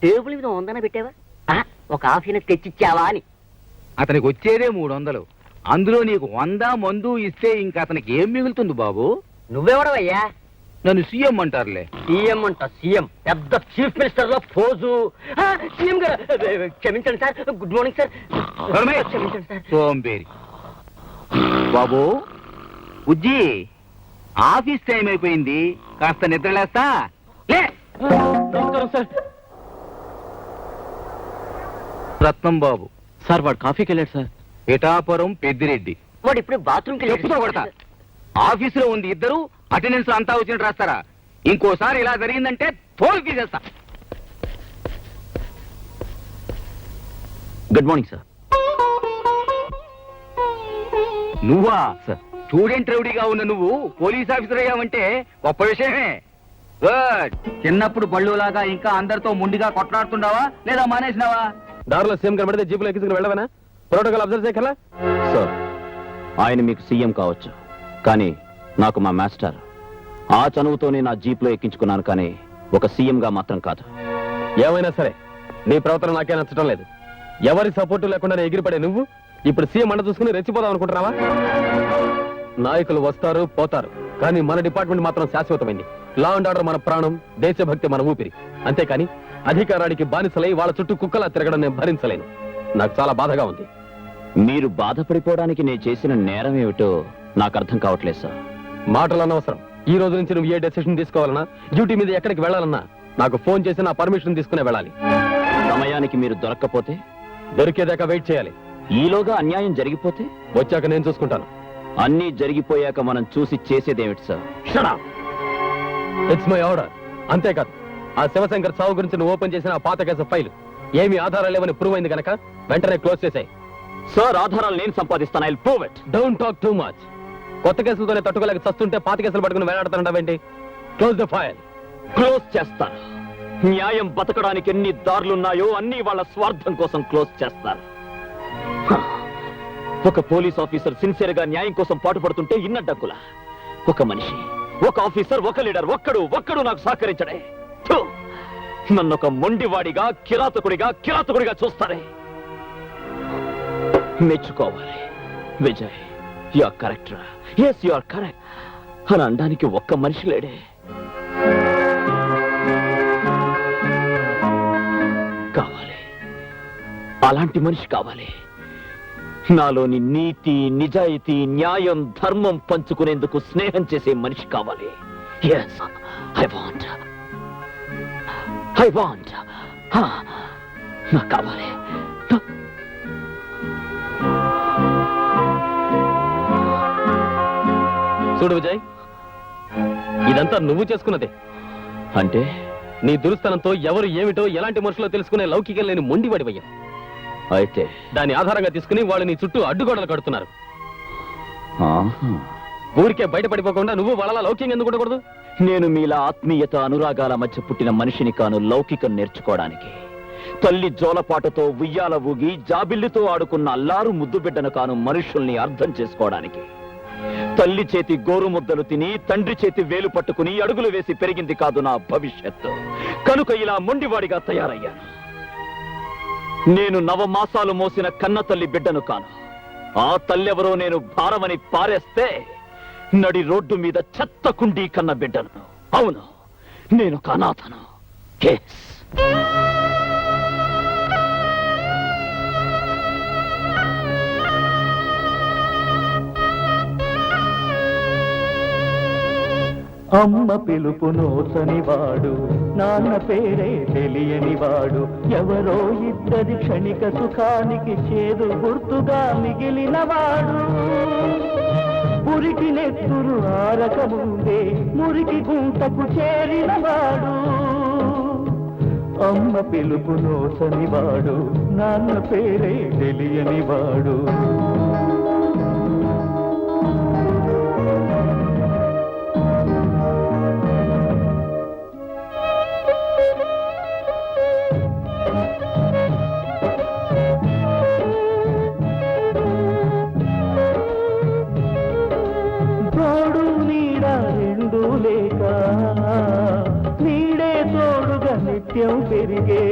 టేబుల్ మీద వందన పెట్టావా? ఒక ఆఫీని తెచ్చిచ్చావా అని.
అతనికి వచ్చేదే 300. అందులో నీకు 100 మందు ఇస్తే ఇంకా అతనికి ఏం మిగులుతుంది బాబు?
నువ్వెవడవయ్యా?
నన్ను సీఎం అంటారులే.
సీఎం అంట, సీఎం పెద్ద చీఫ్ మినిస్టర్ లో పోజు. సీఎం గారు క్షమించండి సార్. Good morning sir. క్షమించండి సార్.
సోంబేరి బాబు. ఉజ్జి, ఆఫీస్ టైం అయిపోయింది, కాస్త నిద్రలేస్తా. లే.
నమస్కారం సార్.
రత్నం బాబు.
సార్, వాడు కాఫీకి వెళ్ళాడు సార్.
పిఠాపురం పెద్దిరెడ్డి.
వాడు ఇప్పుడు బాత్రూమ్కి
చెప్పుతో కొడతా. ఆఫీసులో ఉంది ఇద్దరు, అటెండెన్స్ అంతా వచ్చినట్టు రాస్తారా? ఇంకోసారి ఇలా జరిగిందంటే తోలు తీసేస్తా.
Good morning sir.
నువ్వా సార్? స్టూడెంట్ రౌడీగా ఉన్న నువ్వు పోలీస్ ఆఫీసర్ అయ్యావంటే గొప్ప విషయమే. గుడ్. చిన్నప్పుడు బళ్ళులాగా ఇంకా అందరితో ముందుగా కొట్లాడుతుండవా లేదా మానేసినావా?
దారిలో సీఎం కనబడితే జీపులో ఎక్కించుకుని వెళ్ళవనా? ప్రోటోకాల్ అబ్జర్వ్ చేయగల
సార్, ఆయన మీకు సీఎం కావచ్చు, కానీ నాకు మా మాస్టర్. ఆ చనువుతోనే నా జీప్లో ఎక్కించుకున్నాను, కానీ ఒక సీఎంగా మాత్రం కాదు.
ఏమైనా సరే నీ ప్రవర్తన నాకే నచ్చడం లేదు. ఎవరి సపోర్టు లేకుండా ఎగిరిపడే నువ్వు ఇప్పుడు సీఎం అండ చూసుకుని రెచ్చిపోదాం అనుకుంటున్నావా? నాయకులు వస్తారు పోతారు, కానీ మన డిపార్ట్మెంట్ మాత్రం శాశ్వతమైంది. లా అండ్ ఆర్డర్ మన ప్రాణం, దేశభక్తి మన ఊపిరి. అంతేకాని అధికారానికి బానిసలై వాళ్ళ చుట్టూ కుక్కలా తిరగడం నేను భరించలేను. నాకు చాలా బాధగా ఉంది.
మీరు బాధపడిపోవడానికి నేను చేసిన నేరం ఏమిటో నాకు అర్థం కావట్లేదు సార్.
మాటలు అనవసరం. ఈ రోజు నుంచి నువ్వు ఏ డెసిషన్ తీసుకోవాలన్నా, డ్యూటీ మీద ఎక్కడికి వెళ్ళాలన్నా నాకు ఫోన్ చేసి నా పర్మిషన్ తీసుకునే వెళ్ళాలి.
సమయానికి మీరు దొరక్కపోతే?
దొరికేదాకా వెయిట్ చేయాలి.
ఈలోగా అన్యాయం జరిగిపోతే?
వచ్చాక నేను చూసుకుంటాను.
అన్నీ జరిగిపోయాక మనం చూసి చేసేదేమిటి సార్?
It's my order. అంతేకాదు, ఆ శివశంకర్ సావు గురించి నువ్వు ఓపెన్ చేసిన ఆ పాత కేసు ఫైల్ ఏమీ ఆధారాలు లేవని ప్రూవ్ అయింది కనుక వెంటనే క్లోజ్ చేసాయి.
సార్, ఆధారాలు నేను సంపాదిస్తాను. I will prove it.
Don't talk too much. కొత్త కేసులతోనే తట్టుకోలేక చస్తుంటే పాత కేసులు పట్టుకుని వేలాడుతానంటావేంటి? Close the file.
క్లోజ్ చేస్తాను. న్యాయం బతకడానికి ఎన్ని దారులున్నాయో అన్ని వాళ్ళ స్వార్థం కోసం క్లోజ్ చేస్తారు. హ! ఒక పోలీస్ ఆఫీసర్ సిన్సియర్ గా న్యాయం కోసం పాటుపడుతుంటే ఇన్నడ్డక్కులా ఒక మనిషి, ఒక ఆఫీసర్, ఒక లీడర్ ఒక్కడు నాకు సహకరించడే. థు! నన్నొక మొండివాడిగా కిరాతకుడిగా చూస్తారే. మెచ్చుకోవాలి Vijay, you are correct. Yes, you are correct అని అనడానికి ఒక్క మనిషి లేడే. కావాలి, అలాంటి మనిషి కావాలి. నాలోని నీతి, నిజాయితీ, న్యాయం, ధర్మం పంచుకునేందుకు స్నేహం చేసే మనిషి కావాలి. ఎస్, ఐ వాంట్ నాకు కావాలి.
చూడు విజయ్, ఇదంతా నువ్వు చేసుకున్నదే.
అంటే
నీ దురుస్తనంతో ఎవరు ఏమిటో ఎలాంటి మనుషులో తెలుసుకునే లౌకికం లేని మొండివాడివయ్యా.
అయితే
దాని ఆధారంగా తీసుకుని వాళ్ళు నీ చుట్టూ అడ్డుగోడలు కడుతున్నారు.
ఆహా.
ఊరికే బయటపడిపోకుండా నువ్వు వాళ్ళ లౌక్యం ఎందుకు ఉండకూడదు?
నేను మీలా ఆత్మీయత, అనురాగాల మధ్య పుట్టిన మనిషిని కాను లౌకికం నేర్చుకోవడానికి. తల్లి జోలపాటతో ఉయ్యాల ఊగి జాబిల్లితో ఆడుకున్న అల్లారు ముద్దు బిడ్డను కాను మనుషుల్ని అర్థం చేసుకోవడానికి. తల్లి చేతి గోరు ముద్దలు తిని తండ్రి చేతి వేలు పట్టుకుని అడుగులు వేసి పెరిగింది కాదు నా భవిష్యత్తు. కనుక ఇలా మొండివాడిగా తయారయ్యాను. నేను నవమాసాలు మోసిన కన్న తల్లి బిడ్డను కాను. ఆ తల్లెవరో నేను భారమని పారేస్తే నడి రోడ్డు మీద చెత్త కుండీ కన్న బిడ్డను. అవును, నేను అనాథను.
అమ్మ పిలుపు నోచనివాడు, నాన్న పేరే తెలియనివాడు, ఎవరో ఇద్దరి క్షణిక సుఖానికి చేదు గుర్తుగా మిగిలినవాడు. పురికి నెత్తురు ఆరకముందే మురికి గుంటకు చేరినవాడు. అమ్మ పిలుపు నోచనివాడు, నాన్న పేరే తెలియనివాడు. నిత్యం పెరిగే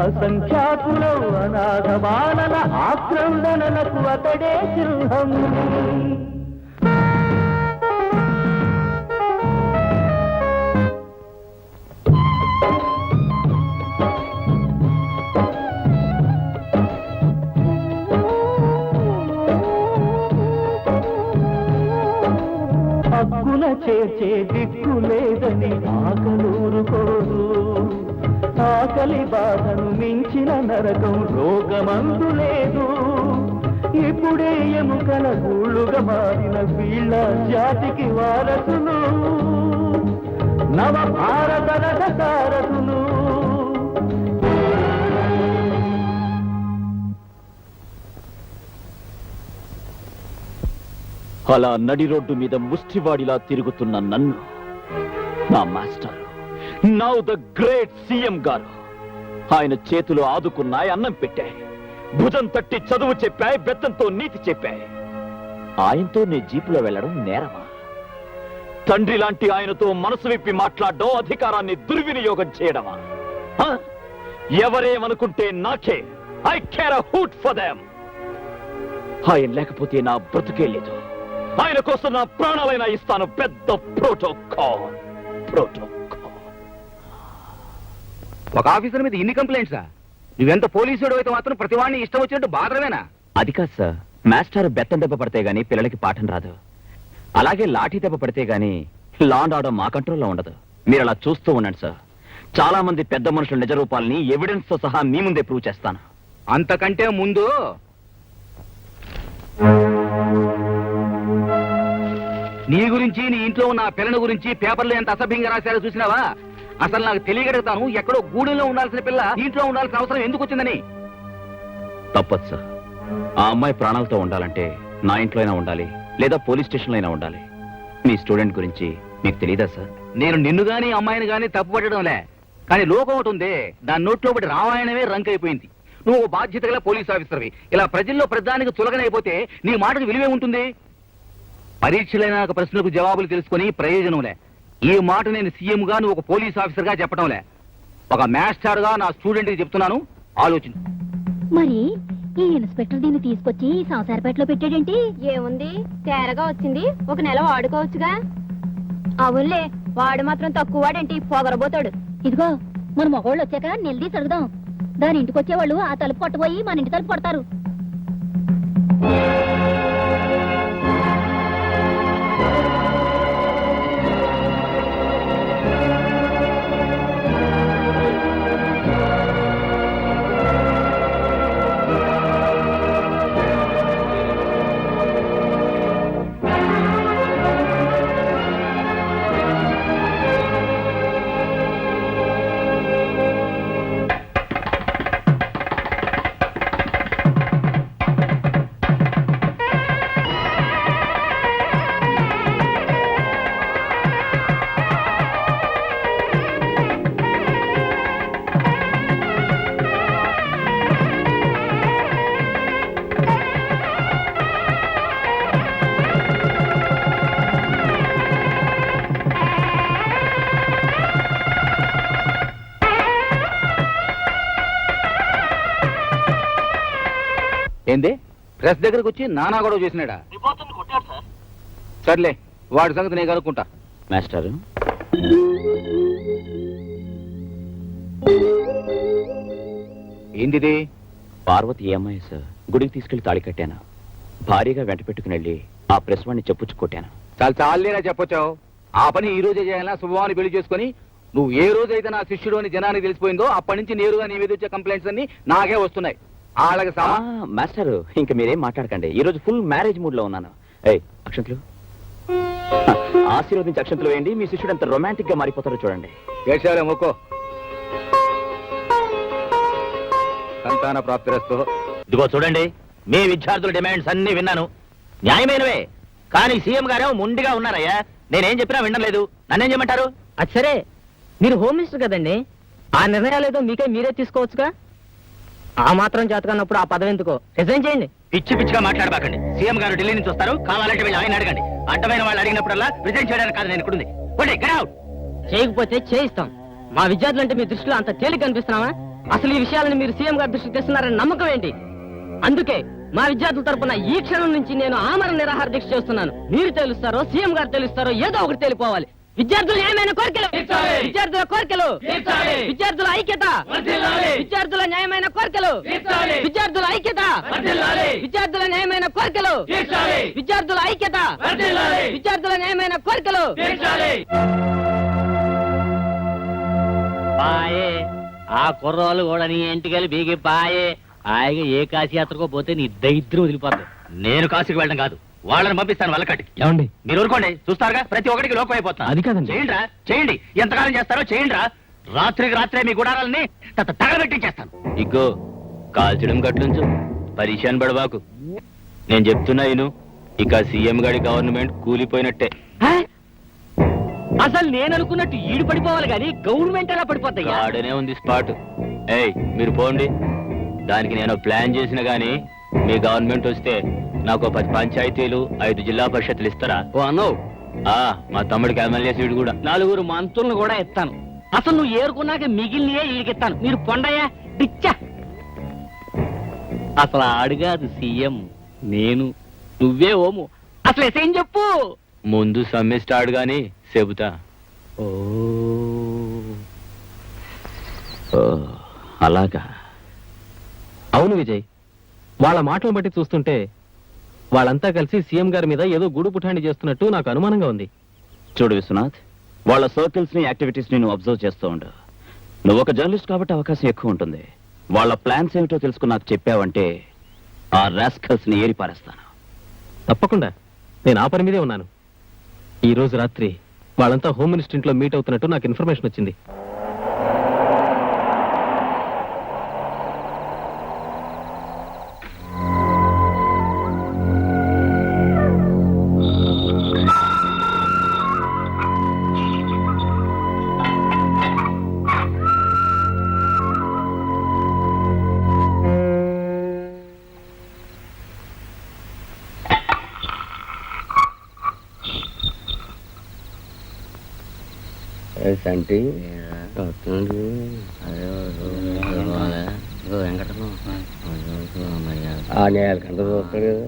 అసంఖ్యాకులు అనాథ బాలల ఆక్రందనలకు అతడే సింహం. హక్కున చేర్చే దిక్కు లేదని ఆకలూరుకోరు. ఆకలి బాధను మించిన నరకం రోగమందు లేదు. ఇప్పుడే ఎముకల గూళ్ళుగా మారిన వీళ్ళ జాతికి వారసులు, నవ భారత రథసారథులు.
అలా నడి రోడ్డు మీద ముష్టివాడిలా తిరుగుతున్న నన్ను నా master, now the great CM గారు, ఆయన చేతులు ఆదుకున్నాయి, అన్నం పెట్టాయి, భుజం తట్టి చదువు చెప్పాయి, బెత్తంతో నీతి చెప్పాయి. ఆయనతో నీ జీపులో వెళ్ళడం నేరమా? తండ్రి లాంటి ఆయనతో మనసు విప్పి మాట్లాడడం, అధికారాన్ని దుర్వినియోగం చేయడమా? ఎవరేమనుకుంటే నాకే, I care a hoot for them. ఆయన లేకపోతే నా బ్రతుకే లేదు. ఆయన కోసం నా ప్రాణాలైనా ఇస్తాను. పెద్ద ప్రోటోకాల్.
ఒక ఆఫీసర్ మీద ఇన్ని కంప్లైంట్సా? నువ్వెంత పోలీసుడు అయితే మాత్రం ప్రతివాడిని ఇష్టం వచ్చినట్టు బాధరమేనా?
అది కాదు సార్, మాస్టర్ బెత్తం దెబ్బ పడితే గానీ పిల్లలకి పాఠం రాదు. అలాగే లాఠీ దెబ్బ పడితే గానీ లా అండ్ ఆర్డర్ మా కంట్రోల్లో ఉండదు. మీరు అలా చూస్తూ ఉండండి సార్. చాలా మంది పెద్ద మనుషుల నిజ రూపాలని ఎవిడెన్స్ తో సహా మీ ముందే ప్రూవ్ చేస్తాను.
అంతకంటే ముందు నీ గురించి, నీ ఇంట్లో ఉన్న పిల్లల గురించి పేపర్లో ఎంత అసభ్యంగా రాశారో చూసినావా? అసలు నాకు తెలియగలుగుతాను, ఎక్కడో గూడెంలో ఉండాల్సిన పిల్ల ఇంట్లో ఉండాల్సిన అవసరం ఎందుకు వచ్చిందని.
తప్పదు సార్. ఆ అమ్మాయి ప్రాణాలతో ఉండాలంటే నా ఇంట్లో అయినా ఉండాలి, లేదా పోలీస్ స్టేషన్లో అయినా ఉండాలి. మీ స్టూడెంట్ గురించి మీకు తెలియదా సార్?
నేను నిన్ను గాని అమ్మాయిని గాని తప్పు పట్టడంలే, కానీ లోకం ఒకటి ఉందే, దాని నోట్లో ఒకటి రామాయణమే రంక్ అయిపోయింది. నువ్వు బాధ్యత గల పోలీస్ ఆఫీసర్వి, ఇలా ప్రజల్లో ప్రధానికి చులకనైపోతే నీ మాటకు విలువే ఉంటుంది? పరీక్షలైన ప్రశ్నలకు జవాబులు తెలుసుకుని ప్రయోజనంలే. ఈ మాట నేను సీఎం గా, నువ్వు ఒక పోలీస్ ఆఫీసర్ గా చెప్పడంలే, ఒక మాస్టర్ గా నా స్టూడెంట్ కి చెప్తున్నాను, ఆలోచించు.
మరి ఈ ఇన్స్పెక్టర్ దీన్ని తీసుకొచ్చి సంసారపేటలో పెట్టాడేంటి?
ఏముంది, తేరగా వచ్చింది, ఒక నెల వాడుకోవచ్చుగా. అవునులే, వాడు మాత్రం తక్కువ వాడేంటి, పొగరబోతాడు.
ఇదిగో మన మగవాళ్ళు వచ్చాక నిలదీసి అడుగుదాం. దాని ఇంటికి వచ్చేవాళ్ళు ఆ తలుపు పట్టుపోయి మన ఇంటి తలుపు కొడతారు.
ఏంది, ప్రెస్ దగ్గరకు వచ్చి నానా గొడవ చేసినాడా? సర్లే, వాడి సంగతి నేను కనుక్కుంటా.
మాస్టర్,
ఏంటిది?
పార్వతి ఏమయ్య సార్, గుడికి తీసుకెళ్లి తాళి కట్టాను. భారీగా వెంట పెట్టుకుని వెళ్ళి ఆ ప్రెస్ వాడిని చెప్పుచ్చు కొట్టాను.
చాలా చాలేనా చెప్పొచ్చావు? ఆ పని ఈ రోజే చేయాలా? శుభవాన్ని పెళ్లి చేసుకుని నువ్వు ఏ రోజైతే నా శిష్యుడు అని జనానికి తెలిసిపోయిందో అప్పటి నుంచి నేరుగా నీ మీద వచ్చే కంప్లైంట్స్ అన్ని నాకే వస్తున్నాయి. వాళ్ళకి
మాస్టర్, ఇంకా మీరేం మాట్లాడకండి, ఈ రోజు ఫుల్ మ్యారేజ్ మూడ్ లో ఉన్నాను. ఏయ్ అక్షంతులు, ఆశీర్వదించి అక్షంతులు వేయండి. మీ శిష్యుడు ఎంత రొమాంటిక్ గా మారిపోతారో చూడండి.
వేషాలే మొక్కో. సంతాన ప్రాప్తిరస్తు.
ఇదిగో చూడండి, మీ విద్యార్థుల డిమాండ్స్ అన్ని విన్నాను, న్యాయమైనవే. కానీ సీఎం గారేమో మొండిగా ఉన్నారయ్యా. నేనేం చెప్పినా వినడం లేదు. నన్నేం చేయమంటారు?
అది సరే, మీరు హోమ్ మినిస్టర్ కదండి, ఆ నిర్ణయాలు ఏదో మీరే తీసుకోవచ్చుగా. ఆ మాత్రం చేతకన్నప్పుడు ఆ పదవి ఎందుకో రిజైన్ చేయండి.
పిచ్చి పిచ్చిగా మాట్లాడబాకండి. సీఎం గారు ఢిల్లీ నుంచి వస్తారు, కావాలంటే వెళ్ళి ఆయన అడగండి. అడ్డమైన వాళ్ళు అడిగినప్పుడల్లా రిజైన్ చేయడానికి కాదు నేను ఇక్కడుంది.
చేయకపోతే చేయిస్తాం. మా విద్యార్థులు అంటే మీ దృష్టిలో అంత తేలిక అనిపిస్తున్నావా? అసలు ఈ విషయాలను మీరు సీఎం గారి దృష్టికి తెస్తున్నారని నమ్మకం ఏంటి? అందుకే మా విద్యార్థుల తరపున ఈ క్షణం నుంచి నేను ఆమరణ నిరాహార దీక్ష చేస్తున్నాను. మీరు తెలుస్తారో సీఎం గారు తెలుస్తారో ఏదో ఒకటి తెలిపోవాలి. విద్యార్థుల న్యాయమైన కోరికలు, విద్యార్థుల కోరికలు, విద్యార్థుల ఐక్యత, విద్యార్థుల న్యాయమైన కోరికలు, విద్యార్థుల ఐక్యత, విద్యార్థుల న్యాయమైన కోరికలు, విద్యార్థుల ఐక్యత, విద్యార్థుల న్యాయమైన కోరికలు.
పాయే ఆ కుర్రోళ్ళు కూడా నీ ఇంటికి బీగి పాయే. హాయిగా ఏ కాశీ యాత్రకో పోతే నీ దరిద్రం వదిలిపోద్దు. నేను కాశీకి వెళ్ళడం కాదు, వాళ్ళని పంపిస్తాను వల్లకట్టికి.
ఏమండి,
మీరు ఊరుకోండి, చూస్తారుగా ప్రతి ఒక్కడికి లోకం అయిపోతున్నా.
అది కాదండి.
చేయండి రా, చేయండి. ఎంతకాలం చేస్తారో చేయండి రా. రాత్రికి రాత్రే మీ గుడారాలని తగలబెట్టించేస్తాను. ఇగ్గో కాల్చడం గట్లుంచు, పరిశాన్ పడబాకు. నేను చెప్తున్నా ఇను, ఇక సీఎం గారి గవర్నమెంట్ కూలిపోయినట్టే.
అసలు నేను అనుకున్నట్టు ఈడు పడిపోవాలి కానీ గవర్నమెంట్ ఎలా పడిపోతాయి?
ఆడనే ఉంది స్పాట్. ఏయ్ మీరు పోండి. దానికి నేను ప్లాన్ చేసిన గానీ మీ గవర్నమెంట్ వస్తే నాకు 10 పంచాయతీలు 5 జిల్లా పరిషత్తులు ఇస్తారా?
ఓ అన్నో,
మా తమ్ముడికి ఎమ్మెల్యే సీటు కూడా.
4 మంత్రులను కూడా ఇస్తాను. అసలు నువ్వు ఏరుకున్నాక మిగిలినయే ఈడికిస్తాను. మీరు పొండయ్యా డిచ్చా. అసలు ఆడుగాదు సీఎం, నేను, నువ్వే ఓము. అసలు ఎసేం చెప్పు.
ముందు సమ్మె స్టార్ట్ గాని చెబుతా.
అలాగా.
అవును విజయ్, వాళ్ళ మాటలు బట్టి చూస్తుంటే వాళ్ళంతా కలిసి సీఎం గారి మీద ఏదో గూడు పుఠాండి చేస్తున్నట్టు నాకు అనుమానంగా ఉంది.
చూడు విశ్వనాథ్, వాళ్ళ సర్కిల్స్ ని యాక్టివిటీస్ ని నువ్వు అబ్జర్వ్ చేస్తూ ఉండు. నువ్వు ఒక జర్నలిస్ట్ కాబట్టి అవకాశం ఎక్కువ ఉంటుంది. వాళ్ళ ప్లాన్స్ ఏమిటో తెలుసుకుని నాకు చెప్పావంటే ఆ రాస్కల్స్ ని ఏరి పారేస్తాను.
తప్పకుండా, నేను ఆ పని మీదే ఉన్నాను. ఈ రోజు రాత్రి వాళ్ళంతా హోమ్ మినిస్టర్ ఇంట్లో మీట్ అవుతున్నట్టు నాకు ఇన్ఫర్మేషన్ వచ్చింది.
సంటి ఆ నేలకంట చూస్తాడు కదా.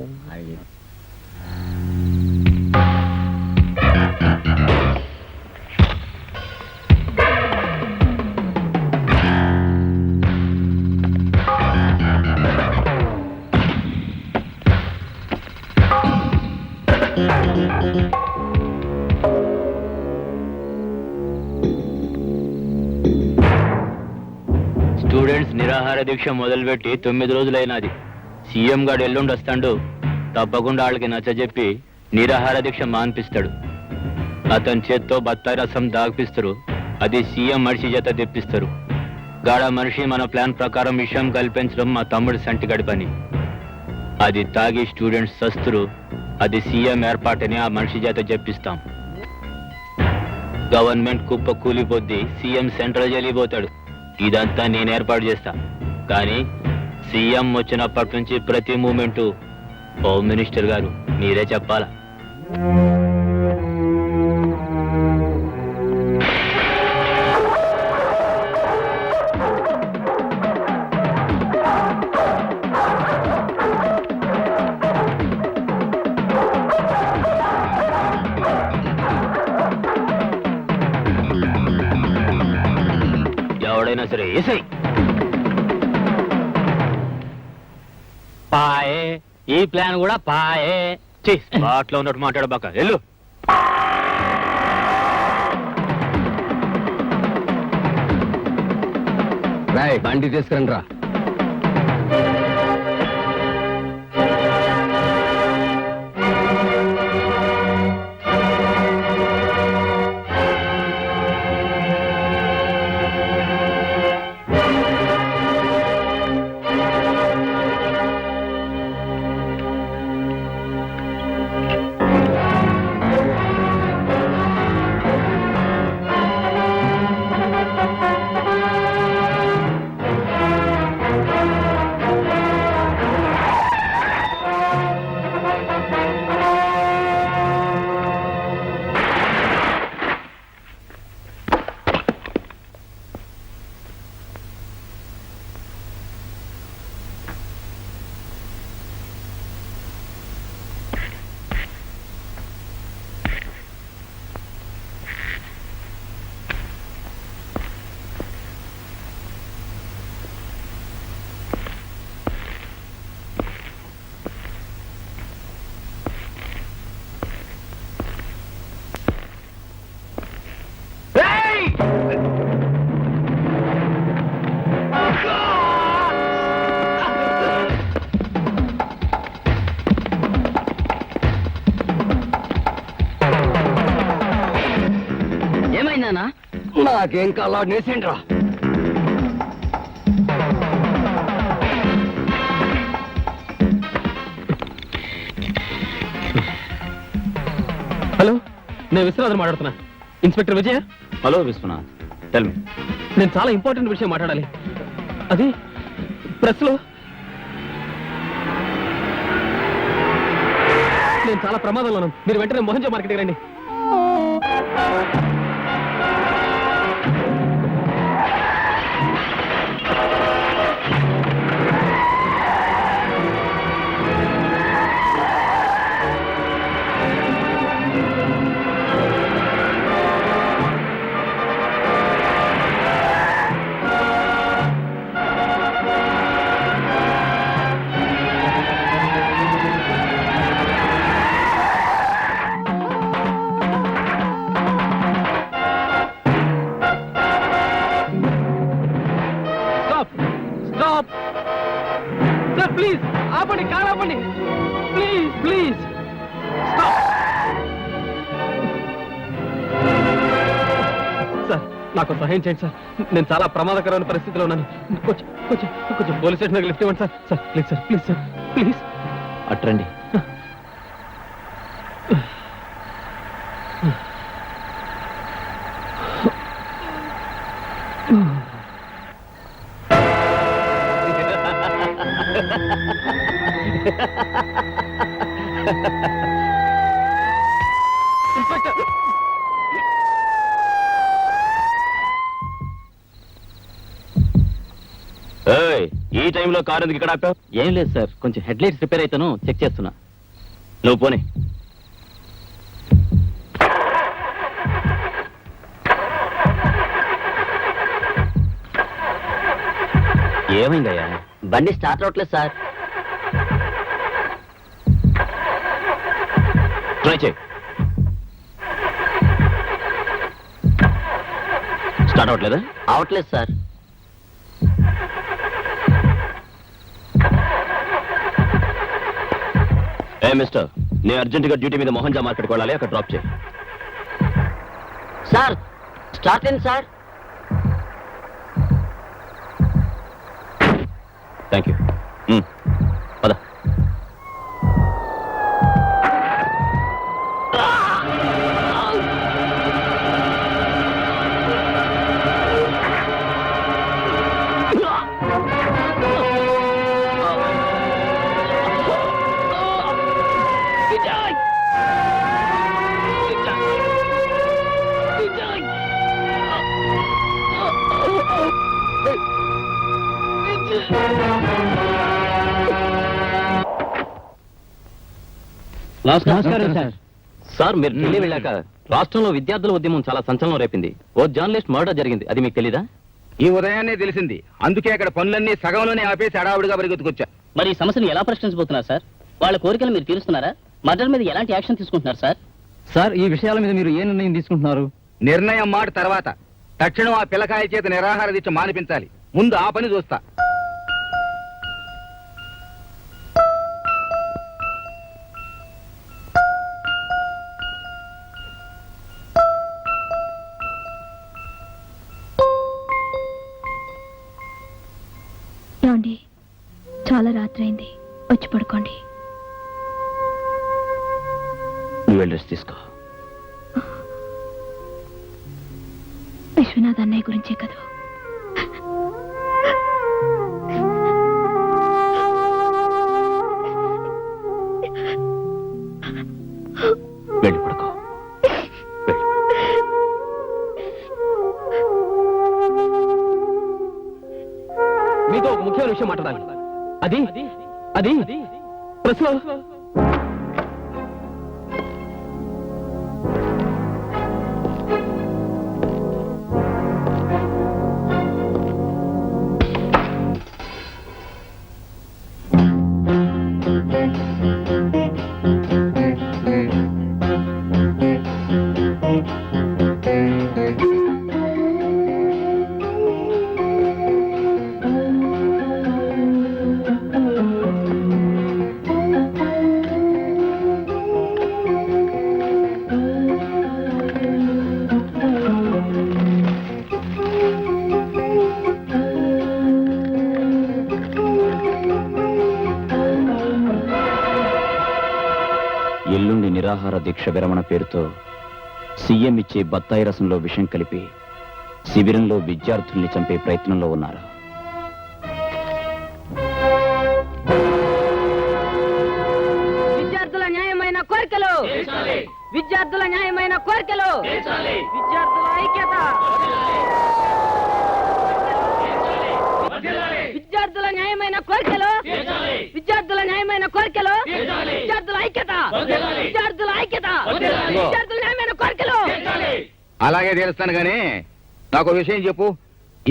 స్టూడెంట్స్ నిరాహార దీక్ష మొదలుపెట్టి 9 రోజులైనది. సీఎం గారు ఎల్లుండి వస్తాడు. తప్పకుండా వాళ్ళకి నచ్చజెప్పి నిరాహార దీక్ష మాన్పిస్తాడు. అతని చేత్తో బత్తాయి రసం దాగిపిస్తారు. అది సీఎం మనిషి చేత తెప్పిస్తారు. గాడ మనిషి మన ప్లాన్ ప్రకారం విషయం కల్పించడం మా తమ్ముడు సంటిగడి పని. అది తాగి స్టూడెంట్స్ సస్తురు. అది సీఎం ఏర్పాటని ఆ మనిషి చేత చెప్పిస్తాం. గవర్నమెంట్ కుప్ప కూలిపోద్ది. సీఎం సెంట్రల్ జైలు పోతాడు. ఇదంతా నేను ఏర్పాటు చేస్తా. కానీ సీఎం వచ్చినప్పటి నుంచి ప్రతి మూమెంటు హోమ్ మినిస్టర్ గారు మీరే చెప్పాలా. ఎవడైనా సరే ఏసై పాయే. ఈ ప్లాన్ కూడా పాయే. స్పాట్లో ఉన్నట్టు మాట్లాడబాక. వెళ్ళు.
రాయ్ బండి తీసుకురండి రా.
ఏమైందా?
నాకేం కల్లా నేసిండ్రా. హలో, నేను విశ్వనాథన్ మాట్లాడుతున్నా. Inspector Vijaya.
Hello Viswanath, tell me.
నేను చాలా ఇంపార్టెంట్ విషయం మాట్లాడాలి. అది ప్రెస్ లో నేను చాలా ప్రమాదంలో ఉన్నాను. మీరు వెంటనే మోహన్జో మార్కెట్కి రండి. సార్ ప్లీజ్ ఆపండి, కార్ ఆపండి. ప్లీజ్ ప్లీజ్ సార్, నాకు సహాయం చేయండి సార్. నేను చాలా ప్రమాదకరమైన పరిస్థితిలో ఉన్నాను. కొంచెం కొంచెం కొంచెం పోలీస్ స్టేషన్ దగ్గర లిఫ్ట్ ఇవ్వండి sir. Sir please sir, please sir, please.
అట్రండి.
ఇన్స్పెక్టర్
ఈ టైంలో కారు ఎందుకు ఇక్కడ ఆపావు?
ఏం లేదు సార్, కొంచెం హెడ్ లైట్స్ రిపేర్ అయితేను చెక్ చేస్తున్నా.
నువ్వు పోనీ.
ఏమైందయ్యా? బండి స్టార్ట్ అవట్లేదు సార్.
ట్రై చేయి. స్టార్ట్ అవ్వట్లేదా?
అవట్లేదు సార్.
మిస్టర్, నేను అర్జెంటుగా డ్యూటీ మీద మోహన్జా మార్కెట్కి వెళ్ళాలి, అక్కడ డ్రాప్ చేయి.
సార్ స్టార్ట్ అయింది సార్.
Thank you. పద.
నమస్కారం సార్.
సార్, మీరు ఢిల్లీ వెళ్ళాక రాష్ట్రంలో విద్యార్థుల ఉద్యమం చాలా సంచలనం రేపింది. ఓ జర్నలిస్ట్ మర్డర్ జరిగింది, అది మీకు తెలీదా?
ఈ ఉదయాన్నే తెలిసింది. అందుకే అక్కడ పనులన్నీ సగంలోనే ఆపేసి హడావుడిగా పరిగెత్తుకొచ్చా.
మరి ఈ సమస్యను ఎలా పరిష్కరించబోతున్నారు సార్? వాళ్ళ కోరికలు మీరు తీరుస్తున్నారా? మర్డర్ మీద ఎలాంటి యాక్షన్ తీసుకుంటున్నారు సార్?
సార్, ఈ విషయాల మీద మీరు ఏ నిర్ణయం తీసుకుంటున్నారు?
నిర్ణయం మాట తర్వాత తక్షణం ఆ పిల్లకాయ చేత నిరాహార దీక్ష మానిపించాలి. ముందు ఆ పని చూస్తా.
ఏమండి, చాలా రాత్రి అయింది, వచ్చి పడుకోండి.
నువ్వు వెళ్ళి రెస్ట్ తీసుకో.
విశ్వనాథ్ అన్నయ్య గురించే కదా.
వెళ్ళి పడుకో. వెళ్ళు.
మీతో ఒక ముఖ్యమైన విషయం మాట్లాడాలి. అది అది ప్రెస్ లో
ఎల్లుండి నిరాహార దీక్ష విరమణ పేరుతో సీఎం ఇచ్చే బత్తాయి రసంలో విషం కలిపి శిబిరంలో విద్యార్థుల్ని చంపే ప్రయత్నంలో ఉన్నారు.
విద్యార్థుల న్యాయమైన కోరికలు, విద్యార్థుల న్యాయమైన కోరికలు, విద్యార్థుల ఐక్యత, విద్యార్థుల న్యాయమైన కోరికలు, విద్యార్థుల న్యాయమైన కోరికలు, విద్యార్థుల ఐక్యత, విద్యార్థుల ఐక్యత, విద్యార్థుల న్యాయమైన కోరికలు.
అలాగే తెలుస్తాను గానీ నాకు విషయం చెప్పు.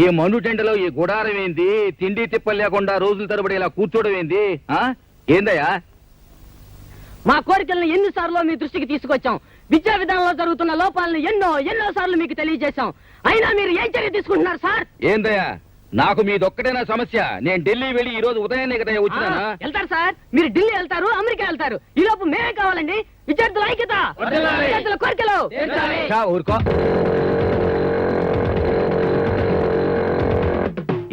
ఈ మండు టెంటలో ఈ గుడారం ఏంది? తిండి తిప్పలు లేకుండా రోజుల తరబడి ఇలా కూర్చోవడం ఏంది? ఏందయ్యా?
మా కోరికలను ఎన్నిసార్లు మీ దృష్టికి తీసుకొచ్చాం. విద్యా విధానంలో జరుగుతున్న లోపాలను ఎన్నో సార్లు మీకు తెలియజేశాం. అయినా మీరు ఏం చర్య తీసుకుంటున్నారు సార్?
ఏందయ్యా, నాకు మీదొక్కటేనా సమస్య? నేను ఢిల్లీ వెళ్ళి ఈ రోజు ఉదయాన్నే కదా వచ్చినానా?
వెళ్తారు సార్, మీరు ఢిల్లీ వెళ్తారు, అమెరికా వెళ్తారు. ఈ లోపు మేమే కావాలండి. విద్యార్థుల ఐక్యత, విద్యార్థుల కోరికలు.
ఊరుకో.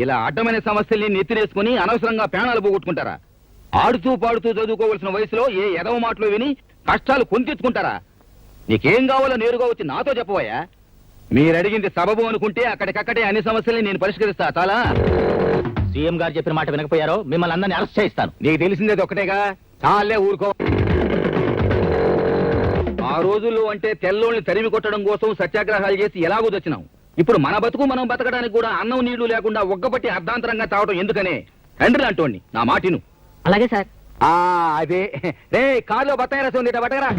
ఇలా అడ్డమైన సమస్యల్ని నెత్తినేసుకుని అనవసరంగా ప్రాణాలు పోగొట్టుకుంటారా? ఆడుతూ పాడుతూ చదువుకోవలసిన వయసులో ఏ ఎదవ మాటలు విని కష్టాలు కొని నీకేం కావాలో నేరుగా వచ్చి నాతో చెప్పవయ్యా. మీరు అడిగింది సబబు అనుకుంటే అక్కడికక్కడే అన్ని సమస్యల్ని నేను పరిష్కరిస్తా. చాలా
సీఎం గారు చెప్పిన మాట వినకపోయారో మిమ్మల్ని అందరినీ అరెస్ట్ చేయిస్తాను.
నీకు తెలిసిందేది ఒక్కటేగా, చాలే ఊరుకో. ఆ రోజుల్లో అంటే తెల్లోళ్ళని తరిమి కొట్టడం కోసం సత్యాగ్రహాలు చేసి ఎలాగో తెచ్చినాం. ఇప్పుడు మన బతుకు మనం బతకడానికి కూడా అన్నం నీళ్లు లేకుండా ఒక్కబట్టి అర్ధాంతరంగా తావటం ఎందుకనే తండ్రి అంటోండి నా మాటిను.
అలాగే సార్.
అదే రే కారులో బత్తాయి రసం ఉంది బట్టగరా.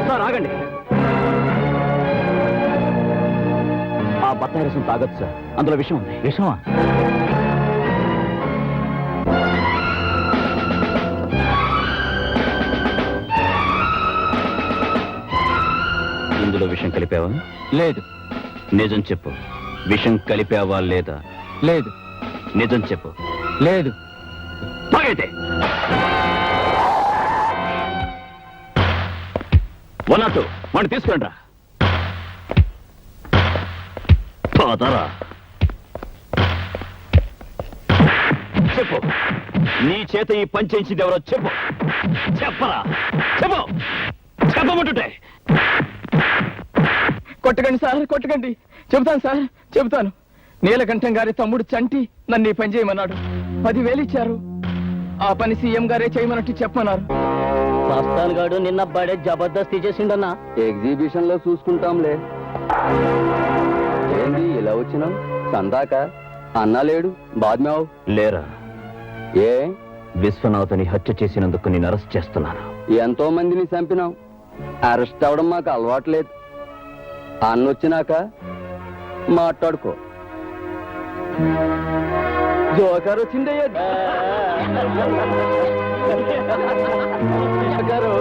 సార్ ఆగండి. ఆ బత్తాయి రసం తాగొచ్చు సార్, అందులో విషం ఉంది.
విషమా?
ఇందులో విషం కలిపావా?
లేదు.
నిజం చెప్పు, విషం కలిపావా లేదా?
లేదు.
నిజం చెప్పు.
లేదు.
తాగైతే 102 వాడిని తీసుకురండి రా. పోతారా? చెప్పు, నీ చేత ఈ పని చేయించింది ఎవరో చెప్పు. చెప్పరా? చెప్పు, చెప్పమంటుంటే.
కొట్టకండి సార్, కొట్టకండి. చెబుతాను సార్, చెబుతాను. నీలకంఠం గారి తమ్ముడు చంటి నన్ను ఈ పని చేయమన్నాడు. 10,000 ఇచ్చారు. ఆ పని సీఎం గారే చేయమన్నట్టు చెప్పమన్నారు.
మస్తాన్ గాడు నిన్న బడే జబర్దస్తి చేసిండన్నా.
ఎగ్జిబిషన్ లో చూసుకుంటాంలే. ఏంది ఇలా వచ్చినావు? సందాక అన్నా లేడు, బాద్మావు
లేరా?
ఏ
విశ్వనాథని హత్య చేసినందుకు నేను అరెస్ట్ చేస్తున్నాను.
ఎంతో మందిని చంపినావు. అరెస్ట్ అవడం మాకు అలవాట్లేదు. అన్నొచ్చినాక మాట్లాడుకో. జోకర్ వచ్చిందయ్యా. Joker.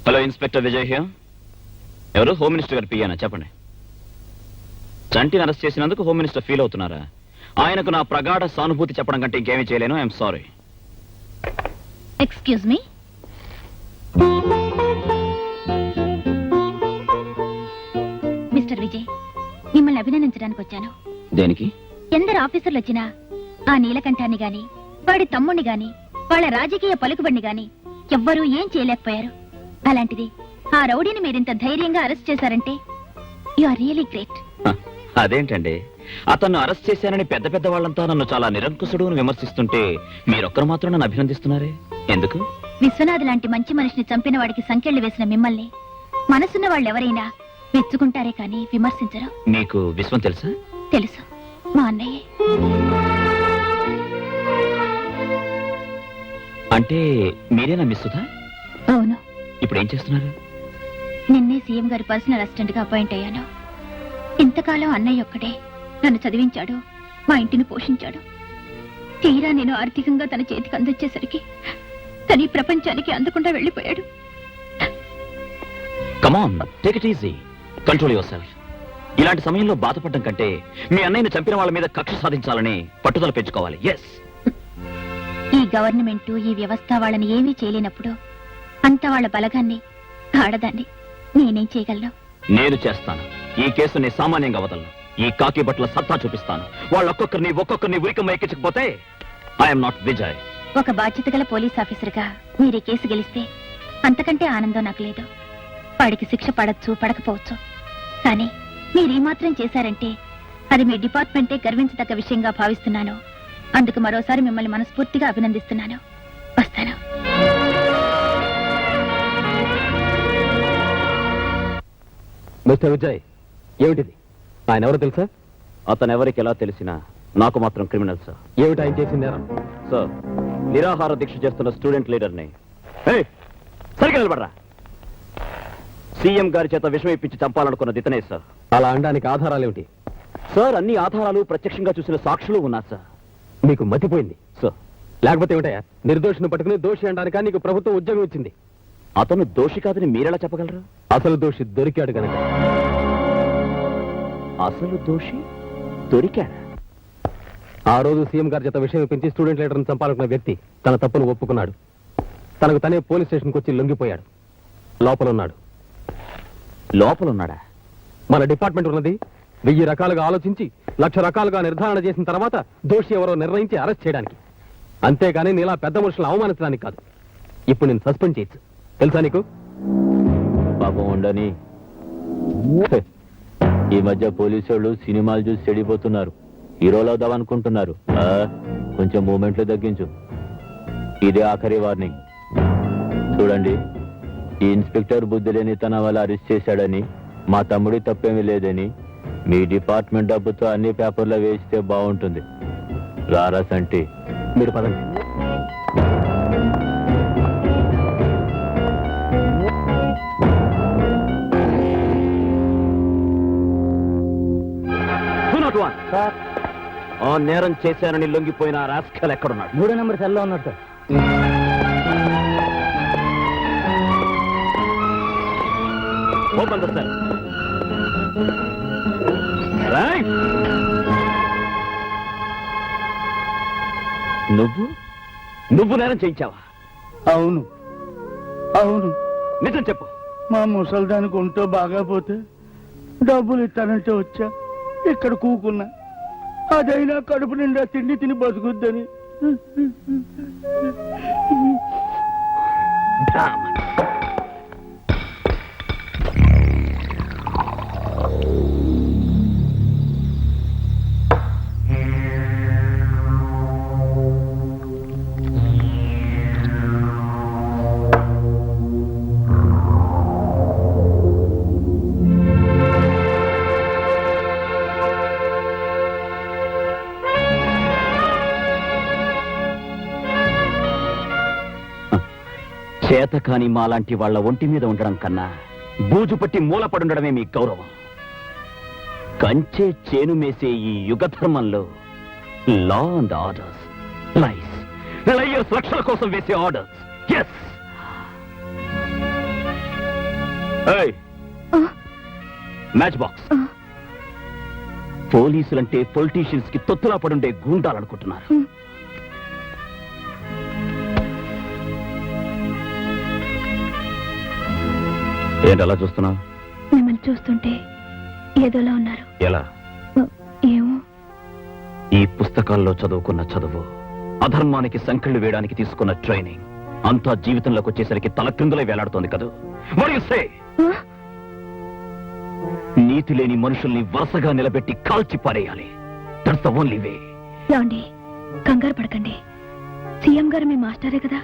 Hello, inspector Vijay here. ఎవరు? హోమ్ మినిస్టర్ గారు పియ్యానా? చెప్పండి. చంటిని అరెస్ట్ చేసినందుకు హోమ్ మినిస్టర్ ఫీల్ అవుతున్నారా? ఆయనకు నా ప్రగాఢ సానుభూతి చెప్పడం కంటే ఇంకేమీ చేయలేను. I'm sorry.
Excuse me. Mister Vijay, మిమ్మల్ని అభినందించడానికి వచ్చాను.
దేనికి?
ఎందరు ఆఫీసర్లు వచ్చినా ఆ నీలకంఠాన్ని గాని, వాడి తమ్ముణ్ణి గాని, వాళ్ళ రాజకీయ పలుకుబడిని గాని ఎవ్వరూ ఏం చేయలేకపోయారు. అలాంటిది ఆ రౌడీని మీరింత ధైర్యంగా అరెస్ట్ చేశారంటే యు ఆర్ రియలీ గ్రేట్.
అదేంటండి, అతన్ని అరెస్ట్ చేశానని పెద్ద పెద్ద వాళ్ళంతా నన్ను చాలా నిరంకుశుడు అని విమర్శిస్తుంటే మీరొక్కరు మాత్రం నన్ను అభినందిస్తున్నారే, ఎందుకు?
విశ్వనాథ్ లాంటి మంచి మనిషిని చంపిన వాడికి సంకెళ్లు వేసిన మిమ్మల్ని మనసున్న వాళ్ళెవరైనా మెచ్చుకుంటారే కానీ విమర్శించరు.
మీకు విశ్వం తెలుసా?
తెలుసు, మా అన్నయ్యే.
అంటే మీరేనా మిస్ సుధా? మీరేం చేస్తున్నారు?
నిన్నే సీఎం గారి పర్సనల్ అసిస్టెంట్ గా అపాయింట్ అయ్యాను. ఇంతకాలం అన్నయ్య ఒక్కడే నన్ను చదివించాడు, మా ఇంటిని పోషించాడు. తీరా నేను ఆర్థికంగా తన చేతికి అందించేసరికి తన ఈ ప్రపంచానికి అందకుండా వెళ్ళిపోయాడు.
Come on, take it easy, control yourself. ఇలాంటి సమయంలో బాధపడడం కంటే మీ అన్నయ్యని చంపిన వాళ్ళ మీద కక్ష సాధించాలని పట్టుదల పెంచుకోవాలి. ఎస్,
ఈ గవర్నమెంట్, ఈ వ్యవస్థ వాళ్ళని ఏమీ చేయలేనప్పుడు అంత వాళ్ళ బలగాన్ని, ఆడదాన్ని నేనేం చేయగలను?
నేను చేస్తాను. ఈ కేసుని సామాన్యంగా వదలను. ఈ కాకి బట్టల సత్తా చూపిస్తాను. ఒక్కొక్కరిని ఉరికమ్మ ఎక్కించకపోతే ఐఎమ్ నాట్ విజయ్.
ఒక బాధ్యత గల పోలీస్ ఆఫీసర్గా మీరు ఈ కేసు గెలిస్తే అంతకంటే ఆనందం నాకు లేదు. వాడికి శిక్ష పడచ్చు, పడకపోవచ్చు. కానీ మీరు ఈ మాత్రం చేశారంటే అది మీ డిపార్ట్మెంటే గర్వించదగ్గ విషయంగా భావిస్తున్నాను. అందుకు మరోసారి మిమ్మల్ని మనస్ఫూర్తిగా అభినందిస్తున్నాను. వస్తాను.
మిస్టర్ విజయ్, ఏమిటిది? ఆయన ఎవరో తెలుసా?
అతను ఎవరికి ఎలా తెలిసినా నాకు మాత్రం క్రిమినల్ సార్.
ఏమిటి ఆయన చేసింది నేరం?
సార్, నిరాహార దీక్ష చేస్తున్న స్టూడెంట్ లీడర్ని సరిగ్గా నిలబడరా, సీఎం గారి చేత విషం ఇప్పించి చంపాలనుకున్నది ఇతనే సార్.
అలా అనడానికి ఆధారాలేమిటి?
సార్, అన్ని ఆధారాలు ప్రత్యక్షంగా చూసిన సాక్షులు ఉన్నారు సార్.
మీకు మతిపోయింది
సార్,
లేకపోతే ఏమిటయా? నిర్దోషిని పట్టుకుని దోషి అనడానిక నీకు ప్రభుత్వం ఉద్యోగం ఇచ్చింది.
అతను దోషి కాదని మీరెలా చెప్పగలరు?
అసలు దోషి దొరికాడు కనుక.
అసలు దోషి దొరికాడా?
ఆ రోజు సీఎం గారి చేత విషయం పెంచి స్టూడెంట్ లీడర్ని చంపాలనుకున్న వ్యక్తి తన తప్పును ఒప్పుకున్నాడు. తనకు తనే పోలీస్ స్టేషన్కి వచ్చి లొంగిపోయాడు. లోపలున్నాడు.
లోపలున్నాడా?
మన డిపార్ట్మెంట్ ఉన్నది 1000 రకాలుగా ఆలోచించి 1,00,000 రకాలుగా నిర్ధారణ చేసిన తర్వాత దోషి ఎవరో నిర్ణయించి అరెస్ట్ చేయడానికి. అంతేగాని నీలా పెద్ద మనుషులను అవమానించడానికి కాదు. ఇప్పుడు నేను సస్పెండ్ చేయొచ్చు, తెలుసా నీకు?
పాపం ఉండని. ఈ మధ్య పోలీసు వాళ్ళు సినిమాలు చూసి చెడిపోతున్నారు. హీరోలు అవుదామనుకుంటున్నారు. కొంచెం మూమెంట్లు తగ్గించు. ఇదే ఆఖరి వార్నింగ్. చూడండి, ఈ ఇన్స్పెక్టర్ బుద్ధి లేని తన వల్ల అరెస్ట్ చేశాడని, మా తమ్ముడి తప్పేమీ లేదని మీ డిపార్ట్మెంట్ డబ్బుతో అన్ని పేపర్లో వేస్తే బాగుంటుంది. రారా సంటి,
మీరు పదండి.
ఆ నేరం చేశానని లొంగిపోయిన రాస్కల్ ఎక్కడున్నాడు?
3వ నంబర్ సెల్లో ఉన్నట్టు.
Open the cell. రైట్. నువ్వు నేరం చేయించావా?
అవును అవును,
నిజం చెప్పు.
మా ముసల్దానికి ఒంటో బాగా పోతే డబ్బులు ఇస్తానంటే వచ్చా. ఇక్కడ కూకున్నా. అదైనా కడుపు నిండా తిండి తిని బతుకుద్దని.
చేతకాని మాలాంటి వాళ్ళ ఒంటి మీద ఉండడం కన్నా బూజు పట్టి మూలపడుండడమే మీ గౌరవం. కంచే చేను మేసే ఈ యుగ ధర్మంలో లా అండ్ ఆర్డర్స్, లయర్స్ రక్షణ కోసం వేసే ఆర్డర్స్. ఎస్. Matchbox. పోలీసులంటే పొలిటీషియన్స్ కి తొత్తులా పడుండే గూండాలనుకుంటున్నారు. ఏంటి అలా చూస్తున్నావు?
మిమ్మల్ని చూస్తుంటే ఏదోలా ఉన్నారు.
ఎలా?
ఏమో.
ఈ పుస్తకాల్లో చదువుకున్న చదువు, అధర్మానికి సంకెళ్ళు వేయడానికి తీసుకున్న ట్రైనింగ్ అంతా జీవితంలోకి వచ్చేసరికి తల క్రిందులే వేలాడుతోంది కదా. నీతి లేని మనుషుల్ని వరుసగా నిలబెట్టి కాల్చి పారేయాలి. That's the only way.
ఏమండి, కంగారు పడకండి. సీఎం గారు మీ మాస్టరే కదా,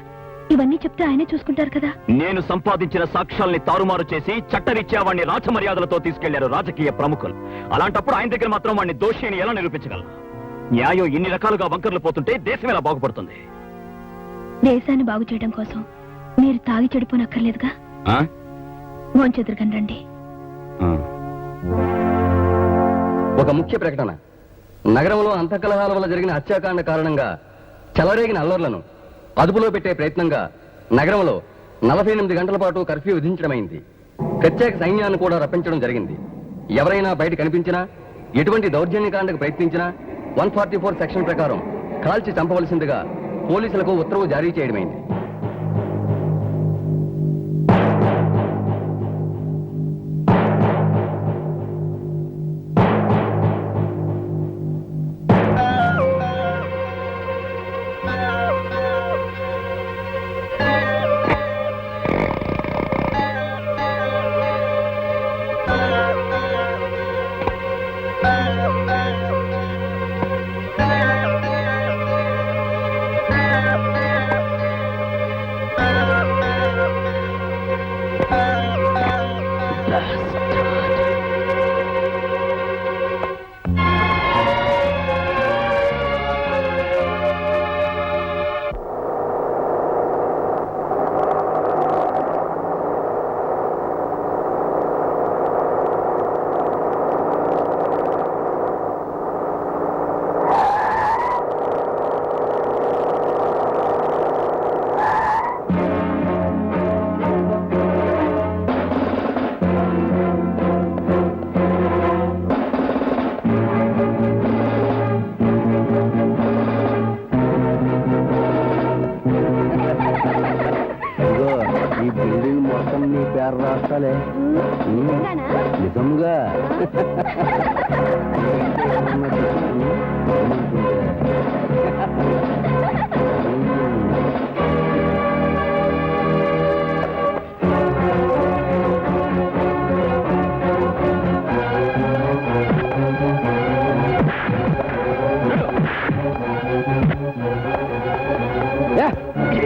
ఇవన్నీ చెప్తే ఆయనే చూసుకుంటారు కదా.
నేను సంపాదించిన సాక్ష్యాల్ని తారుమారు చేసి చట్టరీత్యా వాడిని రాజమర్యాదలతో తీసుకెళ్లారు రాజకీయ ప్రముఖులు. అలాంటప్పుడు ఆయన దగ్గర మాత్రం వాడిని దోషి అని ఎలా నిరూపించగలరు? న్యాయం ఇన్ని రకాలుగా వంకర్లు పోతుంటే దేశం ఎలా బాగుపడుతుంది?
దేశాన్ని బాగు చేయడం కోసం మీరు తాగి చెడిపోనక్కర్లేదుగా.
ఆ?
భోంచెదురుగాని రండి.
ఆ.
ఒక ముఖ్య ప్రకటన. నగరంలో అంతఃకలహాల వల్ల జరిగిన హత్యాకాండ కారణంగా చెలరేగిన అల్లర్లను అదుపులో పెట్టే ప్రయత్నంగా నగరంలో 48 గంటల పాటు కర్ఫ్యూ విధించడమైంది. ప్రత్యేక సైన్యాన్ని కూడా రప్పించడం జరిగింది. ఎవరైనా బయట కనిపించినా, ఎటువంటి దౌర్జన్యకాండకు ప్రయత్నించినా 144 సెక్షన్ ప్రకారం కాల్చి చంపవలసిందిగా పోలీసులకు ఉత్తర్వు జారీ చేయడమైంది. ఈ బిల్డింగ్ మొత్తం నీ పేరు రాస్తాలే. నిజంగా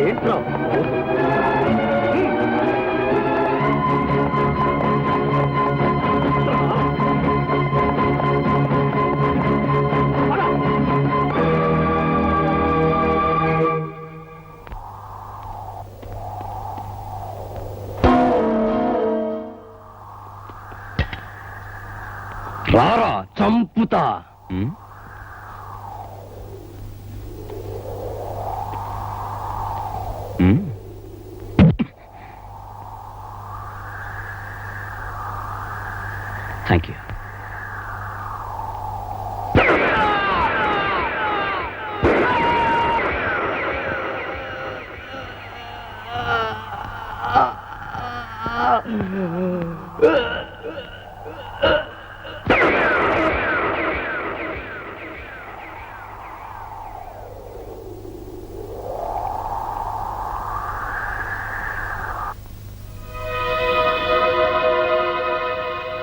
ఏంట్రా రారా చంపుతా.
Thank you.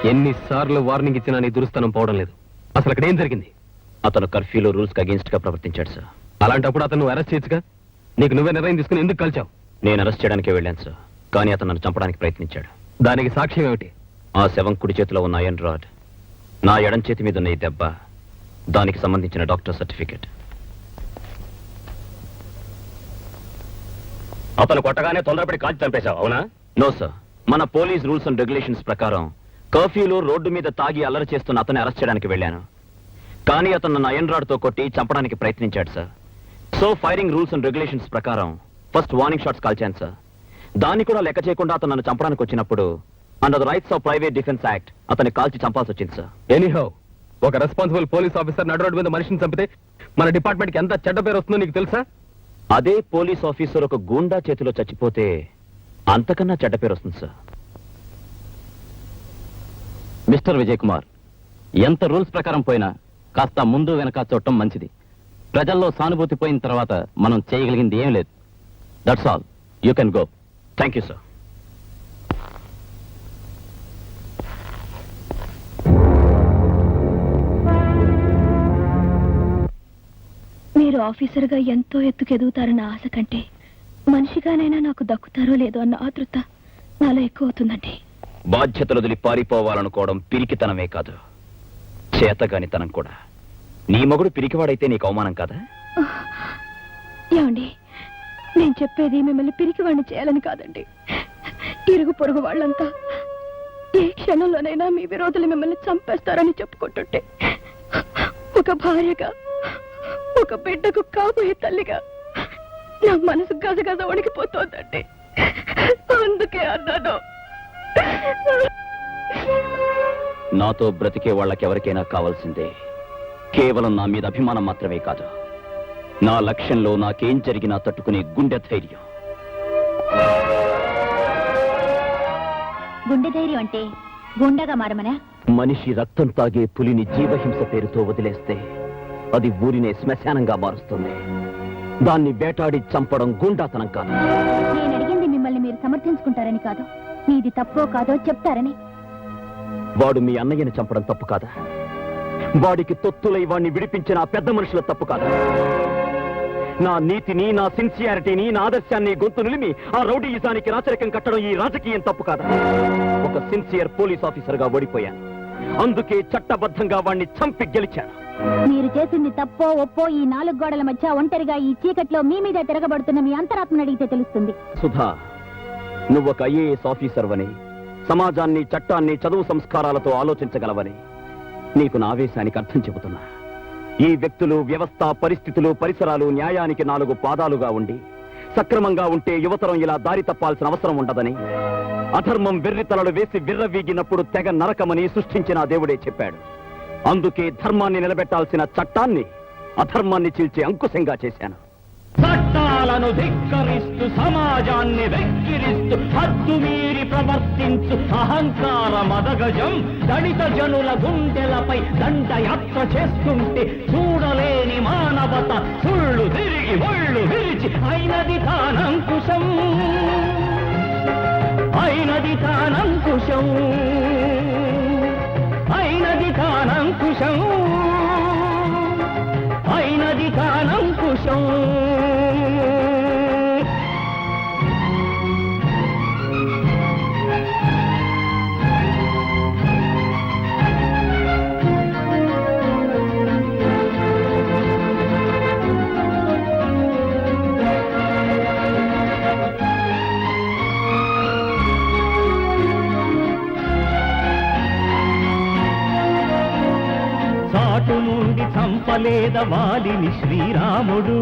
ఎన్నిసార్లు వార్నింగ్ ఇచ్చినా నీ దురుస్తనం పోవడం లేదు. అసలు అక్కడ ఏం జరిగింది?
అతను కర్ఫ్యూలో రూల్స్ కి అగేన్స్ట్ గా ప్రవర్తించాడు సార్.
అలాంటప్పుడు అతను అరెస్ట్ చేయొచ్చుగా. నీకు నువ్వే నిర్ణయం తీసుకుని ఎందుకు కలిచావు?
నేను అరెస్ట్ చేయడానికి వెళ్ళాను సార్, కానీ అతను నన్ను చంపడానికి ప్రయత్నించాడు.
దానికి సాక్ష్యం ఏమిటి?
ఆ శవం కుడి చేతిలో ఉన్న ఐరన్ రాడ్, నా ఎడం చేతి మీద ఉన్న ఈ దెబ్బ, దానికి సంబంధించిన డాక్టర్ సర్టిఫికెట్.
అతను కొట్టగానే తొందరపడి కాల్చి చంపేశావు, అవునా?
నో సార్, మన పోలీస్ రూల్స్ అండ్ రెగ్యులేషన్స్ ప్రకారం కర్ఫ్యూలో రోడ్డు మీద తాగి అల్లరి చేస్తున్న అతన్ని అరెస్ట్ చేయడానికి వెళ్ళాను. కానీ అతను నన్ను ఐరన్ రాడ్ తో కొట్టి చంపడానికి ప్రయత్నించాడు sir. So firing rules and regulations ప్రకారం ఫస్ట్ వార్నింగ్ షాట్స్ కాల్చాను సార్. దాన్ని కూడా లెక్క చేయకుండా అతను నన్ను చంపడానికి వచ్చినప్పుడు under the rights of private defence act అతన్ని కాల్చి చంపాల్సి వచ్చింది సార్.
ఎనీహౌ, ఒక రెస్పాన్సిబుల్ పోలీస్ ఆఫీసర్ నడు రోడ్డు మీద మనిషిని చంపితే మన డిపార్ట్మెంట్ కి ఎంత చెడ్డ పేరు వస్తుందో నీకు తెలుసా?
అదే పోలీస్ ఆఫీసర్ ఒక గూండా చేతిలో చచ్చిపోతే అంతకన్నా చెడ్డ పేరు వస్తుంది సార్.
మిస్టర్ విజయ్ కుమార్, ఎంత రూల్స్ ప్రకారం పోయినా కాస్త ముందు వెనక చూడటం మంచిది. ప్రజల్లో సానుభూతి పోయిన తర్వాత మనం చేయగలిగింది ఏం లేదు. That's all, you can go.
Thank you sir.
మీరు ఆఫీసర్గా ఎంతో ఎత్తుకెదుగుతారన్న ఆశ కంటే మనిషిగానైనా నాకు దక్కుతారో లేదో అన్న ఆతృత నాలో ఎక్కువ అవుతుందండి.
బాధ్యతలు వదిలి పారిపోవాలనుకోవడం పిరికితనమే కాదు, చేతగానితనం కూడా. నీ మగుడు పిరికివాడైతే నీకు అవమానం కాదా?
ఏమండి, నేను చెప్పేది మిమ్మల్ని పిరికివాడిని చేయాలని కాదండి. ఇరుగు పొరుగు వాళ్ళంతా ఏ క్షణంలోనైనా మీ విరోధులు మిమ్మల్ని చంపేస్తారని చెప్పుకుంటుంటే ఒక భార్యగా, ఒక బిడ్డకు కాబోయే తల్లిగా నా మనసు గజగజ వణికిపోతోందండి. అందుకే అన్నాను.
నాతో బ్రతికే వాళ్ళకెవరికైనా కావాల్సిందే కేవలం నా మీద అభిమానం మాత్రమే కాదు, నా లక్ష్యంలో నాకేం జరిగినా తట్టుకునే గుండె ధైర్యం.
గుండె ధైర్యం అంటే గుండెగా మారమనా?
మనిషి రక్తం తాగే పులిని జీవహింస పేరుతో వదిలేస్తే అది ఊరినే శ్మశానంగా మారుస్తుంది. దాన్ని వేటాడి చంపడం గుండాతనం కాదు.
నేను అడిగింది మిమ్మల్ని మీరు సమర్థించుకుంటారని కాదు, మీది తప్పో కాదో చెప్తారని.
వాడు మీ అన్నయ్యని చంపడం తప్పు కాదా? వాడికి తొత్తులై వాడిని విడిపించిన ఆ పెద్ద మనుషుల తప్పు కాదా? నా నీతిని, నా సిన్సియారిటీని, నా ఆదర్శాన్ని గొంతు నిలిమి ఆ రౌడీయిజానికి రాచరికం కట్టడం ఈ రాజకీయం తప్పు కాదా? ఒక సిన్సియర్ పోలీస్ ఆఫీసర్ గా ఓడిపోయాను, అందుకే చట్టబద్ధంగా వాణ్ణి చంపి గెలిచాను.
మీరు చేసింది తప్పో ఒప్పో ఈ 4 గోడల మధ్య ఒంటరిగా ఈ చీకట్లో మీ మీద తిరగబడుతున్న మీ అంతరాత్మను అడిగితే తెలుస్తుంది.
సుధా, నువ్వొక ఐఏఎస్ ఆఫీసర్ వని, సమాజాన్ని, చట్టాన్ని, చదువు సంస్కారాలతో ఆలోచించగలవని నీకు నా ఆవేశానికి అర్థం చెబుతున్నా. ఈ వ్యక్తులు, వ్యవస్థ, పరిస్థితులు, పరిసరాలు న్యాయానికి 4 పాదాలుగా ఉండి సక్రమంగా ఉంటే యువతరం ఇలా దారి తప్పాల్సిన అవసరం ఉండదని, అధర్మం వెర్రితలలు వేసి విర్రవీగినప్పుడు తెగ నరకమని సృష్టించిన దేవుడే చెప్పాడు. అందుకే ధర్మాన్ని నిలబెట్టాల్సిన చట్టాన్ని అధర్మాన్ని చీల్చే అంకుశంగా చేశాను.
చట్టాలను ధిక్కరిస్తూ, సమాజాన్ని వెక్కిరిస్తూ, హద్దు మీరి ప్రవర్తించు అహంకార మదగజం దళిత జనుల గుండెలపై దండయాత్ర చేస్తుంటే చూడలేని మానవత సుళ్ళు తిరిగి ఒళ్ళు విరిచి అయినది తానంకుశం, అయినది తానంకుశం, అయినది తానంకుశం, అయినది తానంకుశం. చాటు నుండి చంపలేద వాలిని శ్రీరాముడు,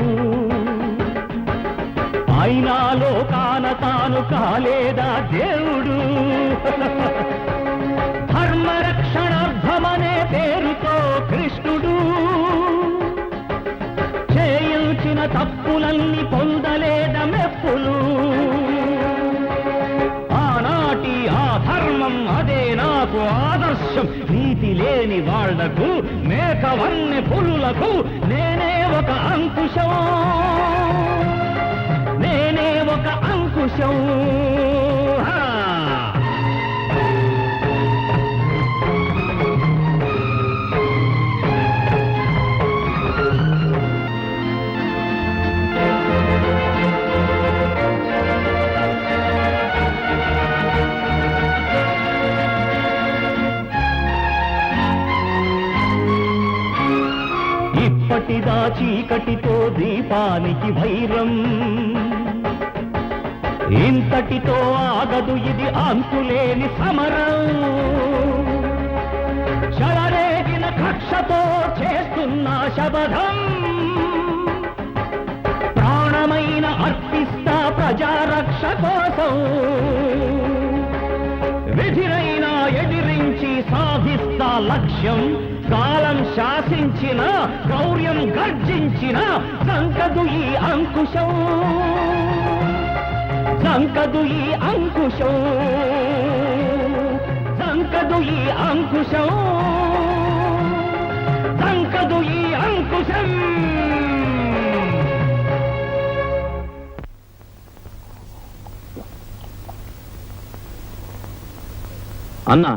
అయినా లోకాన తాను కాలేదా దేవుడు. ధర్మరక్షణార్థమనే పేరుతో కృష్ణుడు చేయించిన తప్పులన్నీ పొందలేద మెప్పులు. ఆనాటి ఆ ధర్మం అదే నాకు ఆదర్శం. నీతి లేని వాళ్లకు, మేకవన్ని పులులకు నేనే ఒక అంకుశం, నేనే ఒక అంకుశం. ఇప్పటిదా చీకటితో దీపానికి వైరం, ఇంతటితో ఆగదు ఇది అంతులేని సమరం. చెలరేగిన కక్షతో చేస్తున్న శబదం, ప్రాణమైన అర్పిస్తా ప్రజారక్ష కోసం. విధినైనా ఎదిరించి సాధిస్తా లక్ష్యం. కాలం శాసించిన, గౌర్యం గర్జించిన సంకదు ఈ అంకుశం, సంకదు ఈ అంకుశం, సంకదు ఈ అంకుశం, సంకదు ఈ అంకుశం.
అన్నా,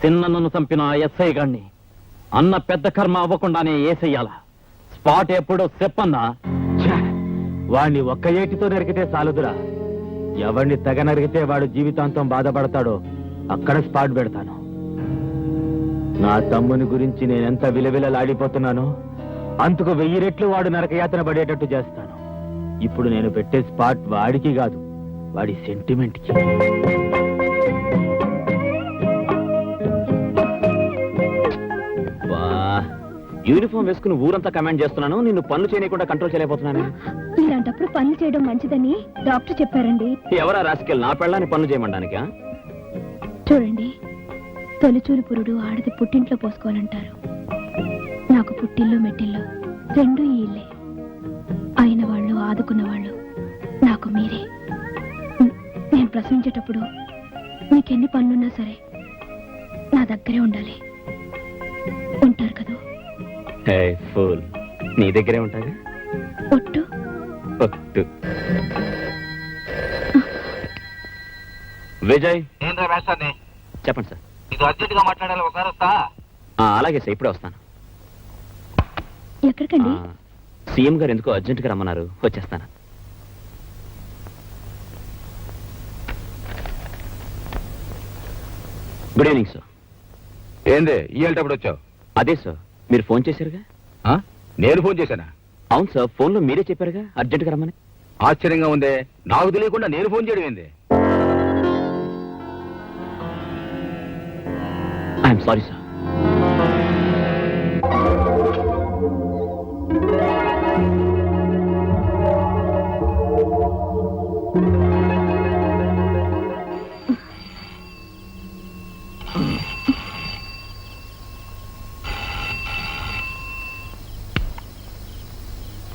చిన్నను చంపిన ఎస్ఐ గాన్ని అన్న పెద్ద కర్మ అవ్వకుండానే ఏసెయ్యాల. స్పాట్ ఎప్పుడో చెప్పన్నా. వాణ్ణి ఒక్క ఏటితో నరికితే చాలుదురా. ఎవరిని తెగ నరికితే వాడు జీవితాంతం బాధపడతాడో అక్కడ స్పాట్ పెడతాను. నా తమ్ముని గురించి నేనెంత విలవిలలాడిపోతున్నానో అంతకు 1000 రెట్లు వాడు నరకయాతన పడేటట్టు చేస్తాను. ఇప్పుడు నేను పెట్టే స్పాట్ వాడికి కాదు,
వాడి సెంటిమెంట్ కి. యూనిఫామ్ వేసుకుని ఊరంతా కమాండ్ చేస్తున్నాను, నిన్ను పనులు చేయకుండా కంట్రోల్ చేయలేకపోతున్నాను.
ఇలాంటప్పుడు పనులు చేయడం మంచిదని డాక్టర్ చెప్పారండి.
ఎవరా రాసుకెళ్ళి నా పెళ్ళాన్ని పనులు చేయమంటానికా?
చూడండి, తొలిచూలు పురుడు ఆడది పుట్టింట్లో పోసుకోవాలంటారు. నాకు పుట్టిల్లు మెట్టిల్లు రెండు ఈ ఇల్లే. అయిన వాళ్ళు ఆదుకున్న వాళ్ళు నాకు మీరే. నేను ప్రసవించేటప్పుడు మీకెన్ని పనులున్నా సరే నా దగ్గరే ఉండాలి. ఉంటారు కదా?
ఫూల్, నీ దగ్గరే ఉంటాగా.
ఒట్టు.
ఒట్టు. విజయ్, చెప్పండి సార్.
ఇది అర్జెంట్ గా మాట్లాడాలి, ఒకసారి వస్తా.
అలాగే సార్, ఇప్పుడే వస్తాను.
ఎక్కడికండి?
సీఎం గారు ఎందుకో అర్జెంటుగా రమ్మన్నారు, వచ్చేస్తాను. Good evening sir.
ఏంది ఇయ్యేటప్పుడు వచ్చావు?
అదే సార్, మీరు ఫోన్ చేశారుగా.
నేను ఫోన్ చేశానా?
అవును సార్, ఫోన్లో మీరే చెప్పారుగా అర్జెంటుగా రమ్మని.
ఆశ్చర్యంగా ఉందే, నాకు తెలియకుండా నేను ఫోన్ చేయడం ఏంది?
I'm sorry sir.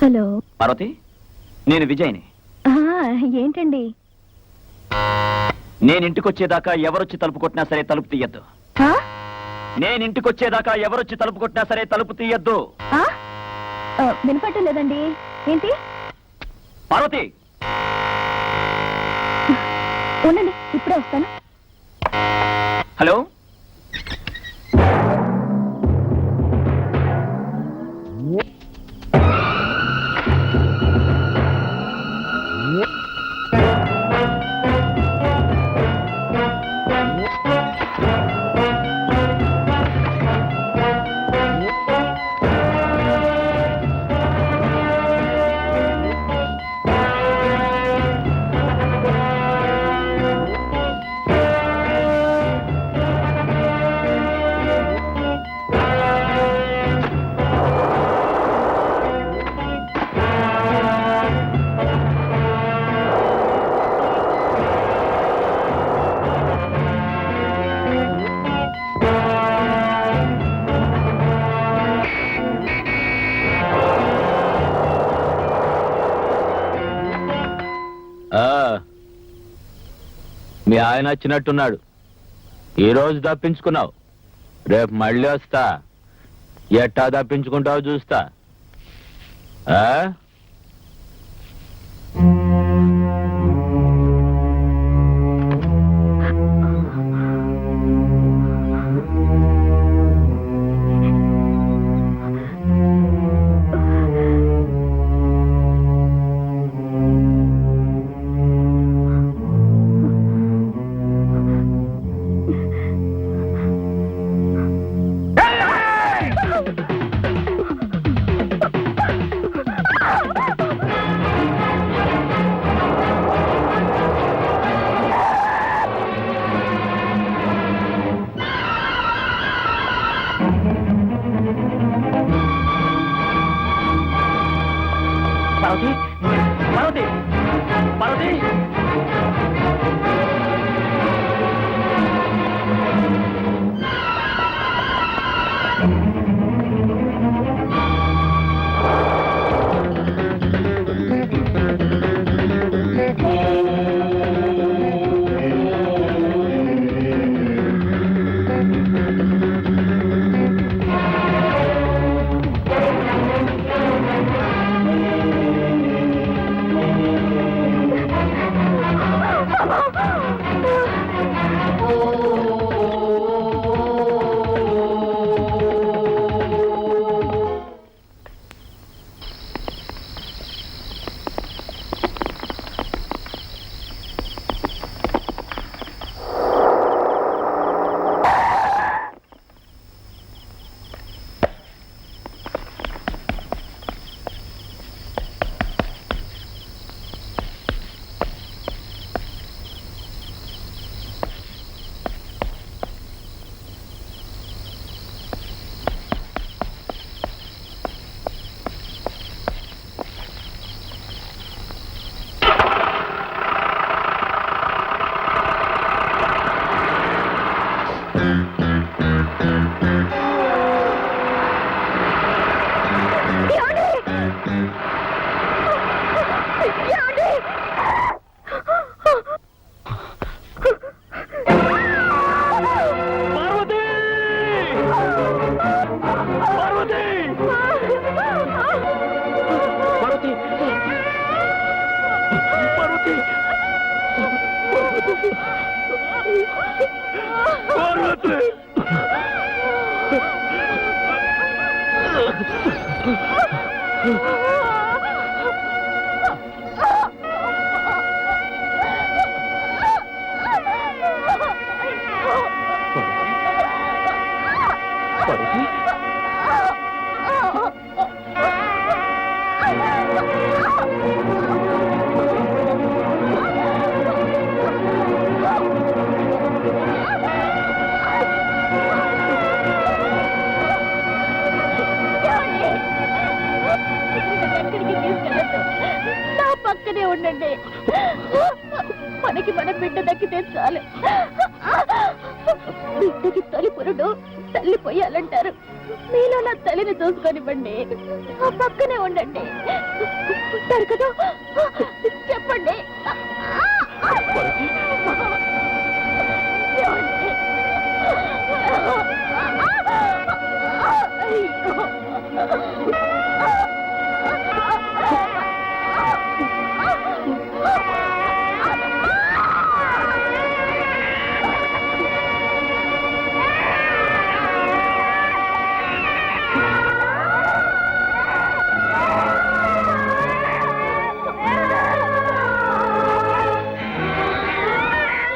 Hello
Parvathi, నేను విజయ్ని.
ఏంటండి?
నేను ఇంటికి వచ్చేదాకా ఎవరొచ్చి తలుపు కొట్టినా సరే తలుపు తీయద్దు. నేను ఇంటికి వచ్చేదాకా ఎవరొచ్చి తలుపు కొట్టినా సరే తలుపు తీయద్దు.
వినపట్టం లేదండి. ఏంటి?
పార్వతి,
ఉండండి, ఇప్పుడే వస్తాను.
హలో.
మీ ఆయన వచ్చినట్టున్నాడు. ఈ రోజు తప్పించుకున్నావు, రేపు మళ్ళీ వస్తా. ఎట్టా తప్పించుకుంటావు చూస్తా.
పార్వతి
నా పక్కనే ఉండండి. మనకి మన బిడ్డ దక్కితే చాలు. బిడ్డకి తొలి పురుడు తల్లి పోయాలంటారు. మీలో నా తల్లిని చూసుకొనివ్వండి. ఆ పక్కనే ఉండండి. ఉంటారు కదా, చెప్పండి.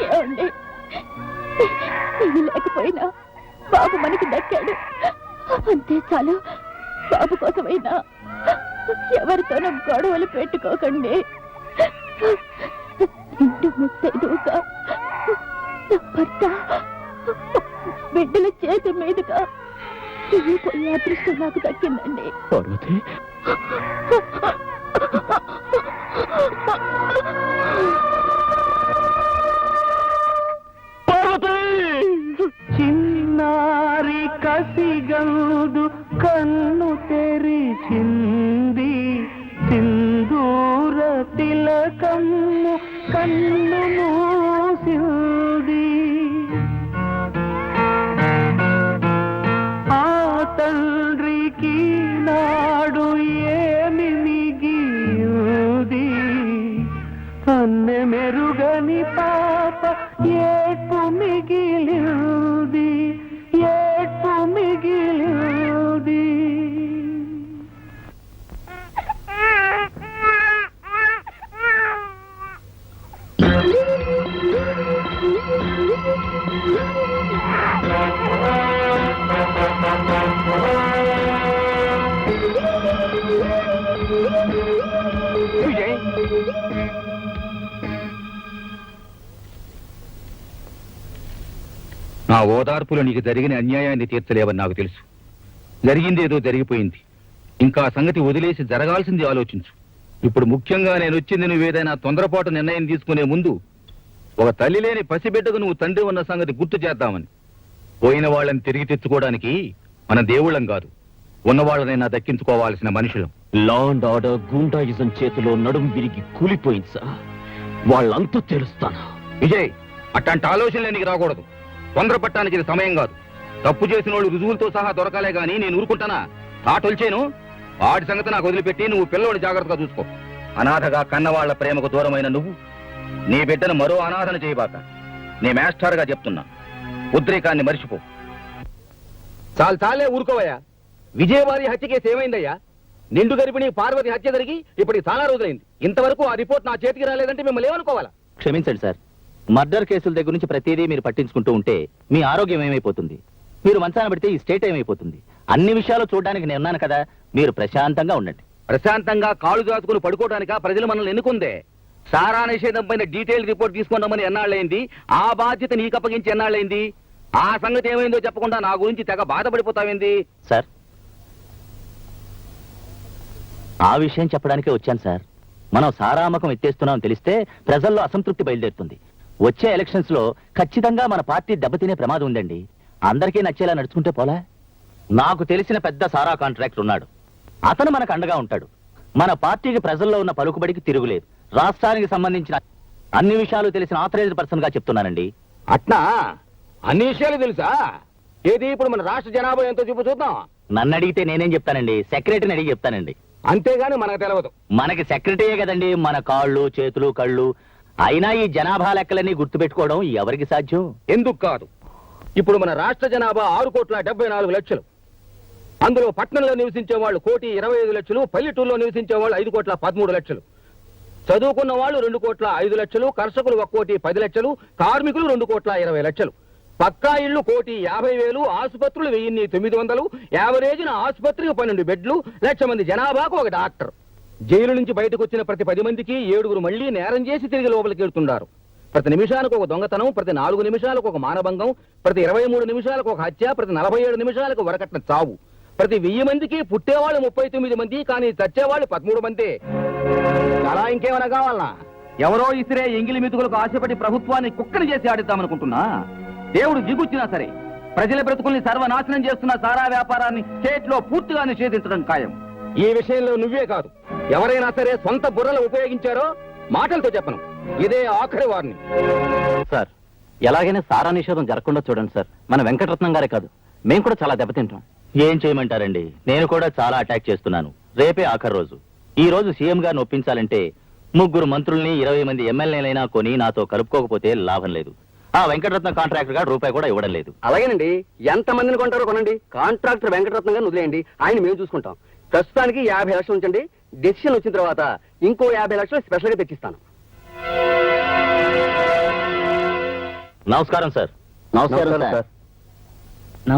ఏమండి, నేను లేకపోయినా బాబు మనకి దక్కాడు. అంతే చాలు. బాబు కోసమైనా ఎవరితోనూ గొడవలు పెట్టుకోకండి. ఇంటి ముత్తైదుగా నా భర్త బిడ్డల చేతి మీదుగా పోయే అదృష్టం నాకు దక్కిందండి.
పార్వతి
చిన్నారి కసిగందు కన్ను తెరిచింది, సింధూర తిలకమ్ము కన్ను మూసింది. ఆ తండ్రికి నాడు ఏమి మిగిలింది, అన్నె మెరుగని పాప ఏడ్పు మిగిలింది, ఏడ్పు మిగిలింది.
విజయ్, నా ఓదార్పులో నీకు జరిగిన అన్యాయాన్ని తీర్చలేవని నాకు తెలుసు. జరిగింది ఏదో జరిగిపోయింది. ఇంకా ఆ సంగతి వదిలేసి జరగాల్సింది ఆలోచించు. ఇప్పుడు ముఖ్యంగా నేను వచ్చింది నువ్వేదైనా తొందరపాటు నిర్ణయం తీసుకునే ముందు ఒక తల్లి లేని పసిబిడ్డకు నువ్వు తండ్రి ఉన్న సంగతి గుర్తు చేద్దామని. పోయిన వాళ్ళని తిరిగి తెచ్చుకోవడానికి మన దేవుళ్ళం కాదు, ఉన్నవాళ్ళనైనా దక్కించుకోవాల్సిన మనుషులం.
లా అండ్ ఆర్డర్ గూండాయిజం చేతిలో నడుం విరిగి కూలిపోయింది సార్. వాళ్ళంతా తెలుస్తాను.
విజయ్, అట్లాంటి ఆలోచనలే నీకు రాకూడదు. తొందరపట్టడానికి ఇది సమయం కాదు. తప్పు చేసిన వాళ్ళు రుజువులతో సహా దొరకాలే గాని నేను ఊరుకుంటానా? తాటొల్చేను. వాడి సంగతి నాకు వదిలిపెట్టి నువ్వు పిల్లోని జాగ్రత్తగా చూసుకో. అనాథగా కన్నవాళ్ల ప్రేమకు దూరమైన నువ్వు నీ బిడ్డను మరో అనాథన చేయబాక. నీ మాస్టర్గా చెప్తున్నా, ఉద్రేకాన్ని మరిచిపో. చాలే ఊరుకోవయ్యా. విజయవారి హత్య కేసు ఏమైందయ్యా? నిండు గర్భిణి పార్వతి హత్య జరిగి ఇప్పటికి చాలా రోజులైంది. ఇంతవరకు ఆ రిపోర్ట్ నా చేతికి రాలేదంటే మిమ్మల్ని ఏమనుకోవాలా?
క్షమించండి సార్, మర్డర్ కేసుల దగ్గర నుంచి ప్రతిదీ మీరు పట్టించుకుంటూ ఉంటే మీ ఆరోగ్యం ఏమైపోతుంది? మీరు మంచాన పెడితే ఈ స్టేట్ ఏమైపోతుంది? అన్ని విషయాలు చూడడానికి నేను ఉన్నాను కదా, మీరు ప్రశాంతంగా ఉండండి.
ప్రశాంతంగా కాళ్ళు దాచుకుని పడుకోవడానిక ప్రజలు మనల్ని ఎన్నుకుందే? సారా నిషేధం పైన డీటెయిల్ రిపోర్ట్ తీసుకున్నామని ఎన్నాళ్ళైంది? ఆ బాధ్యత నీకు అప్పగించి ఎన్నాళ్ళైంది? ఆ సంగతి ఏమైందో చెప్పకుండా నా గురించి తెగ బాధపడిపోతావేంది?
సార్, ఆ విషయం చెప్పడానికే వచ్చాను సార్. మనం సారామకం ఎత్తేస్తున్నామని తెలిస్తే ప్రజల్లో అసంతృప్తి బయలుదేరుతుంది. వచ్చే ఎలక్షన్స్ లో ఖచ్చితంగా మన పార్టీ దెబ్బతినే ప్రమాదం ఉందండి. అందరికీ నచ్చేలా నడుచుకుంటే పోలా? నాకు తెలిసిన పెద్ద సారా కాంట్రాక్టర్ ఉన్నాడు. అతను మనకు అండగా ఉంటాడు. మన పార్టీకి ప్రజల్లో ఉన్న పలుకుబడికి తిరుగులేదు. రాష్ట్రానికి సంబంధించిన అన్ని విషయాలు తెలిసిన ఆథరైజ్డ్ పర్సన్ గా చెప్తున్నానండి.
అట్నా? అన్ని విషయాలు తెలుసా? ఏది ఇప్పుడు మన రాష్ట్ర జనాభా ఎంతో చూపు చూద్దాం.
నన్ను అడిగితే నేనేం చెప్తానండి? సెక్రటరీని అడిగి చెప్తానండి.
అంతేగాని మనకు తెలియదు.
మనకి సెక్రటరీయే కదండి మన కాళ్ళు చేతులు కళ్ళు. అయినా ఈ జనాభా లెక్కలన్నీ గుర్తుపెట్టుకోవడం ఎవరికి సాధ్యం?
ఎందుకు కాదు? ఇప్పుడు మన రాష్ట్ర జనాభా 6,74,00,000. అందులో పట్టణంలో నివసించే వాళ్ళు 1,25,00,000, పల్లెటూరులో నివసించే వాళ్ళు 5,13,00,000. చదువుకున్న వాళ్ళు 2,05,00,000, కర్షకులు 1,10,00,000, కార్మికులు 2,20,00,000. పక్కా ఇళ్లు 1,50,000, ఆసుపత్రులు 1,900, యావరేజ్న ఆసుపత్రికి 12 బెడ్లు, 1,00,000 మంది జనాభాకు ఒక డాక్టర్. జైలు నుంచి బయటకు వచ్చిన ప్రతి 10 మందికి 7 మళ్లీ నేరం చేసి తిరిగి లోపలికి వెళ్తున్నారు. ప్రతి నిమిషానికి ఒక దొంగతనం, ప్రతి 4 నిమిషాలకు ఒక మానభంగం, ప్రతి 23 నిమిషాలకు ఒక హత్య, ప్రతి 47 నిమిషాలకు వరకట్న చావు. ప్రతి 1000 మందికి పుట్టేవాళ్ళు 39 మంది, కానీ చచ్చేవాళ్ళు 13 మంది. అలా ఇంకేమైనా కావాలనా? ఎవరో ఇసిరే ఎంగిలి మెతుకులకు ఆశపడి ప్రభుత్వాన్ని కుక్కని చేసి ఆడిద్దామనుకుంటున్నా? దేవుడు దిగుచ్చినా సరే ప్రజల బ్రతుకుల్ని సర్వనాశనం చేస్తున్న సారా వ్యాపారాన్ని స్టేట్ లో పూర్తిగా నిషేధించడం ఖాయం. ఈ విషయంలో నువ్వే కాదు, ఎవరైనా సరే సొంత బుర్రలు ఉపయోగించారో మాటలతో చెప్పను. ఇదే ఆఖరి వారిని.
సార్, ఎలాగైనా సారా నిషేధం జరగకుండా చూడండి సార్. మన వెంకటరత్నం గారే కాదు, మేము కూడా చాలా దెబ్బతింటాం. ఏం చేయమంటారండి, నేను కూడా చాలా అటాక్ చేస్తున్నాను. రేపే ఆఖరి రోజు. ఈ రోజు సీఎం గారిని ఒప్పించాలంటే 3 మంత్రుల్ని 20 మంది ఎమ్మెల్యేలైనా కొని నాతో కలుపుకోకపోతే లాభం లేదు. ఆ వెంకటరత్నం కాంట్రాక్టర్ గారు రూపాయి కూడా ఇవ్వడం లేదు.
అలాగేనండి, ఎంత మందిని కొంటారో కొనండి. కాంట్రాక్టర్ వెంకటరత్నం గారిని వదిలేయండి, ఆయన మేము చూసుకుంటాం. ప్రస్తుతానికి 50 లక్షలు ఉంచండి. డెసిషన్ వచ్చిన తర్వాత ఇంకో 50 లక్షలు స్పెషల్ గా తెచ్చిస్తాను.
నమస్కారం సార్.
నమస్కారం సార్.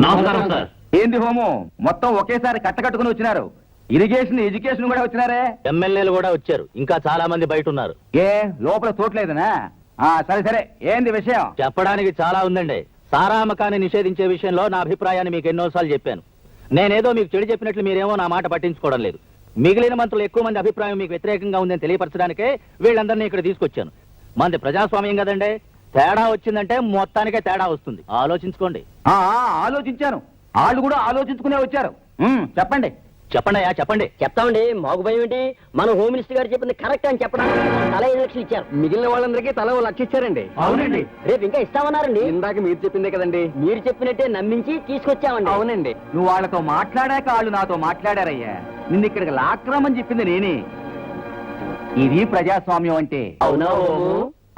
నమస్కారం సార్.
ఏంది హోమో, మొత్తం ఒకేసారి కట్టకట్టుకుని వచ్చినారు. ఇరిగేషన్, ఎడ్యుకేషన్ కూడా వచ్చినారే.
ఎమ్మెల్యేలు కూడా వచ్చారు, ఇంకా చాలా మంది బయట ఉన్నారు.
ఏ లోపల చోట్లేదనా? సరే సరే, ఏంది విషయం?
చెప్పడానికి చాలా ఉందండి. సారా అమ్మకాన్ని నిషేధించే విషయంలో నా అభిప్రాయాన్ని మీకు ఎన్నోసార్లు చెప్పాను. నేనేదో మీకు చెడు చెప్పినట్లు మీరేమో నా మాట పట్టించుకోవడం లేదు. మిగిలిన మంత్రులు ఎక్కువ మంది అభిప్రాయం మీకు వ్యతిరేకంగా ఉందని తెలియపరచడానికే వీళ్ళందరినీ ఇక్కడ తీసుకొచ్చాను. మంది ప్రజాస్వామ్యం కదండి, తేడా వచ్చిందంటే మొత్తానికే తేడా వస్తుంది. ఆలోచించుకోండి.
ఆలోచించాను, వాళ్ళు కూడా ఆలోచించుకునే వచ్చారు. చెప్పండి
చెప్పండి అయ్యా, చెప్పండి.
చెప్తామండి, మాకు భయం ఏంటి? మన హోమ్ మినిస్టర్ గారు చెప్పింది కరెక్ట్ అని చెప్పడానికి తల 5 లక్షలు ఇచ్చారు.
మిగిలిన వాళ్ళందరికీ తల 1 లక్ష ఇచ్చారండి.
అవునండి.
రేపు ఇంకా ఇస్తామన్నారండి.
ఇందాక మీరు చెప్పిందే కదండి.
మీరు చెప్పినట్టే నమ్మించి తీసుకొచ్చామండి.
అవునండి.
నువ్వు వాళ్ళతో మాట్లాడాక వాళ్ళు నాతో మాట్లాడారయ్యా. నిన్ను ఇక్కడికి లాక్రమని చెప్పింది నేనే. ఇది ప్రజాస్వామ్యం అంటే.
అవునా?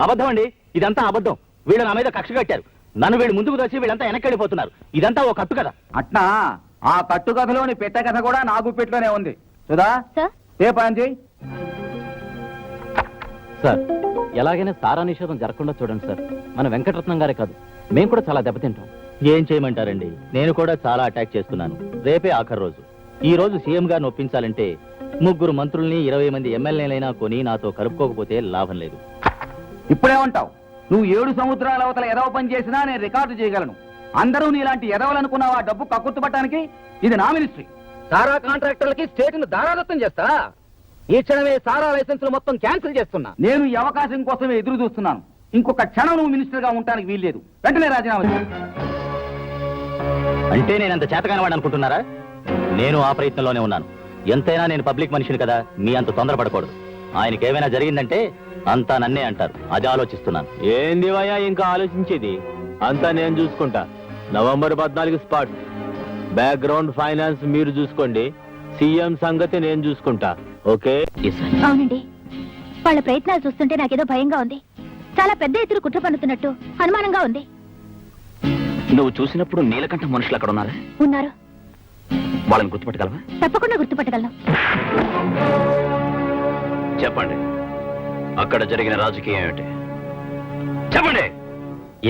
అబద్ధం అండి, ఇదంతా అబద్ధం. వీళ్ళు నా మీద కక్ష కట్టారు. నన్ను వీళ్ళు ముందుకు తెచ్చి వీళ్ళంతా వెనక్కిపోతున్నారు. ఇదంతా ఓ కట్టు కదా.
అట్నా? ఆ కట్టు కథలోని పెట్ట కథ కూడా నా గుప్పెట్లోనే ఉంది. సుధా, ఏ పని చేయి.
సార్, ఎలాగైనా సారా నిషేధం జరగకుండా చూడండి సార్. మన వెంకటరత్నం గారే కాదు, మేము కూడా చాలా దెబ్బతింటాం. ఏం చేయమంటారండి, నేను కూడా చాలా అటాక్ చేస్తున్నాను. రేపే ఆఖరి రోజు. ఈ రోజు సీఎం గారిని ఒప్పించాలంటే 3 మంత్రుల్ని 20 మంది ఎమ్మెల్యేలైనా కొని నాతో కలుపుకోకపోతే లాభం లేదు.
ఇప్పుడేమంటావు? నువ్వు 7 సముద్రాల అవతల ఎదవ పని చేసినా నేను రికార్డు చేయగలను. అందరూ నీలాంటి ఎదవలనుకున్నావా డబ్బు కక్కుర్తుపట్టడానికి? ఇది నా మినిస్ట్రీ.
సారా కాంట్రాక్టర్లకి స్టేట్ ను దారాదత్తం చేస్తా. ఈ క్షణమే సారా లైసెన్సులు మొత్తం క్యాన్సిల్ చేస్తున్నా.
నేను ఈ అవకాశం కోసమే ఎదురు చూస్తున్నాను. ఇంకొక క్షణం నువ్వు మినిస్టర్ గా ఉండడానికి వీల్లేదు. వెంటనే రాజీనామా చేయి.
అంటే నేనంత చేతగాని వాడు అనుకుంటున్నారా? నేను ఆ ప్రయత్నంలోనే ఉన్నాను. ఎంతైనా నేను పబ్లిక్ మనిషిని కదా, మీ అంత తొందరపడకూడదు. ఆయనకి ఏమైనా జరిగిందంటే అంతా నన్నే అంటారు. అది ఆలోచిస్తున్నాను.
ఏంది వయ్యా ఇంకా ఆలోచించేది? అంతా నేను చూసుకుంటా. November 14 spot. బ్యాక్గ్రౌండ్ ఫైనాన్స్ మీరు చూసుకోండి. సీఎం సంగతి నేను చూసుకుంటా. ఓకే?
అవునండి, వాళ్ళ ప్రయత్నాలు చూస్తుంటే నాకేదో భయంగా ఉంది. చాలా పెద్ద ఎత్తున కుట్ర పన్నుతున్నట్టు అనుమానంగా ఉంది.
నువ్వు చూసినప్పుడు నీలకంఠ మనుషులు అక్కడ ఉన్నారా?
ఉన్నారు.
వాళ్ళని గుర్తుపట్టగలవా?
తప్పకుండా గుర్తుపట్టగలను.
చెప్పండి, అక్కడ జరిగిన రాజకీయం ఏమిటి? చెప్పండి.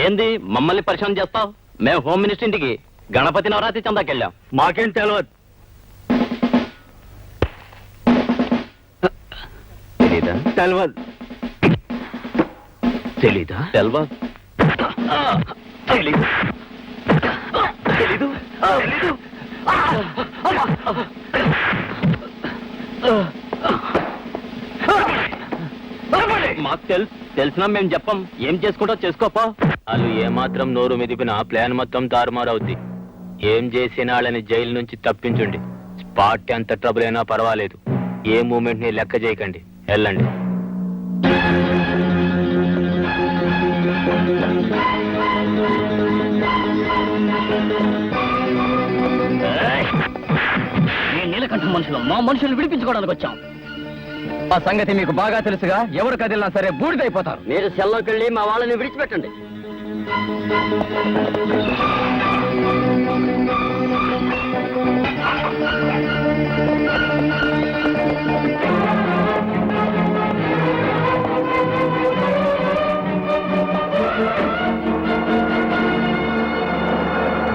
ఏంది మమ్మల్ని పరిచయం చేస్తావు? మేము హోమ్ మినిస్టర్ ఇంటికి గణపతి నవరాత్రి చందాకెళ్ళాం. మాకేం తెలియదు. తెలీదా? తెలీదా? తెలీదు. తెలీదు. తెలీదు. మాకు తెలిసినా మేము చెప్పం. ఏం చేసుకుంటా చేసుకోపో. వాళ్ళు ఏమాత్రం నోరు మెదిపినా ప్లాన్ మొత్తం తారుమారవుద్ది. ఏం చేసిన వాళ్ళని జైలు నుంచి తప్పించండి. స్పాట్ ఎంత ట్రబుల్ అయినా పర్వాలేదు. ఏ మూమెంట్ ని లెక్క చేయకండి. వెళ్ళండి. నీలకంఠ మనుషులు మా మనుషులు విడిపించుకోవడానికి వచ్చాం.
ఆ సంగతి మీకు బాగా తెలుసుగా. ఎవరు కదిలినా సరే బూడిదైపోతారు.
మీరు సెల్లోకి వెళ్ళి మా వాళ్ళని విడిచిపెట్టండి.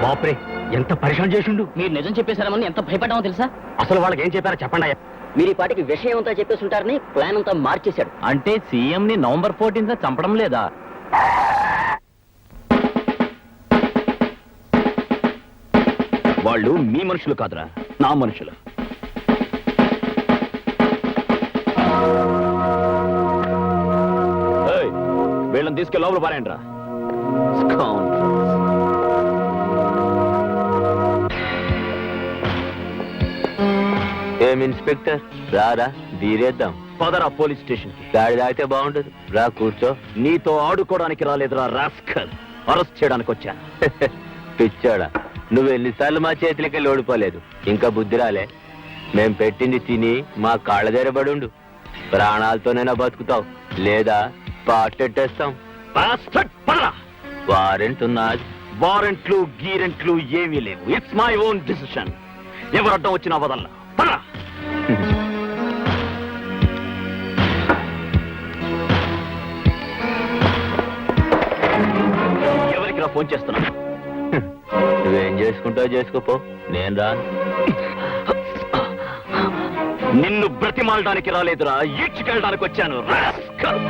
బాప్రే, ఎంత పరిశ్రమ చేసిండు.
మీరు నిజం చెప్పేశారమని ఎంత భయపడ్డామో తెలుసా?
అసలు వాళ్ళకి ఏం చెప్పారో చెప్పండి.
మీరు ఈ పాటికి విషయం అంతా చెప్పేస్తుంటారని ప్లాన్ అంతా మార్చేశాడు.
అంటే సీఎం ని నవంబర్ 14th చంపడం లేదా?
వాళ్ళు మీ మనుషులు కాదురా, నా మనుషులు. ఏయ్, వీళ్ళని తీసుకెళ్ళి లోపల పారేయండి రా.
ఏం ఇన్స్పెక్టర్, రారా తీరేద్దాం.
పదరా పోలీస్ స్టేషన్ కి.
గాడి తాగితే బాగుంటది. రా కూర్చో.
నీతో ఆడుకోవడానికి రాలేదురా రాస్కల్, అరెస్ట్ చేయడానికి వచ్చాను.
పిచ్చాడా, నువ్వు ఎన్నిసార్లు మా చేతులకి వెళ్ళి ఓడిపోలేదు. ఇంకా బుద్ధి రాలే. మేం పెట్టింది తిని మా కాళ్ళ దగ్గర పడుండు. ప్రాణాలతోనైనా బతుకుతావు, లేదా పాటెట్టేస్తాం.
బాస్టర్డ్, పదరా.
వారెంట్ ఉన్నది.
వారెంట్లు గీరెంట్లు ఏమీ లేవు. It's my own decision. ఎవరు అడ్డం వచ్చినా వదల్లా. పదరా. ఎవరికి రా ఫోన్ చేస్తున్నా?
నువ్వేం చేసుకుంటావు చేసుకోపో, నేను రాను.
నిన్ను బ్రతిమాలడానికి రాలేదురా, ఈడ్చుకెళ్ళడానికి వచ్చాను. రాస్కల్.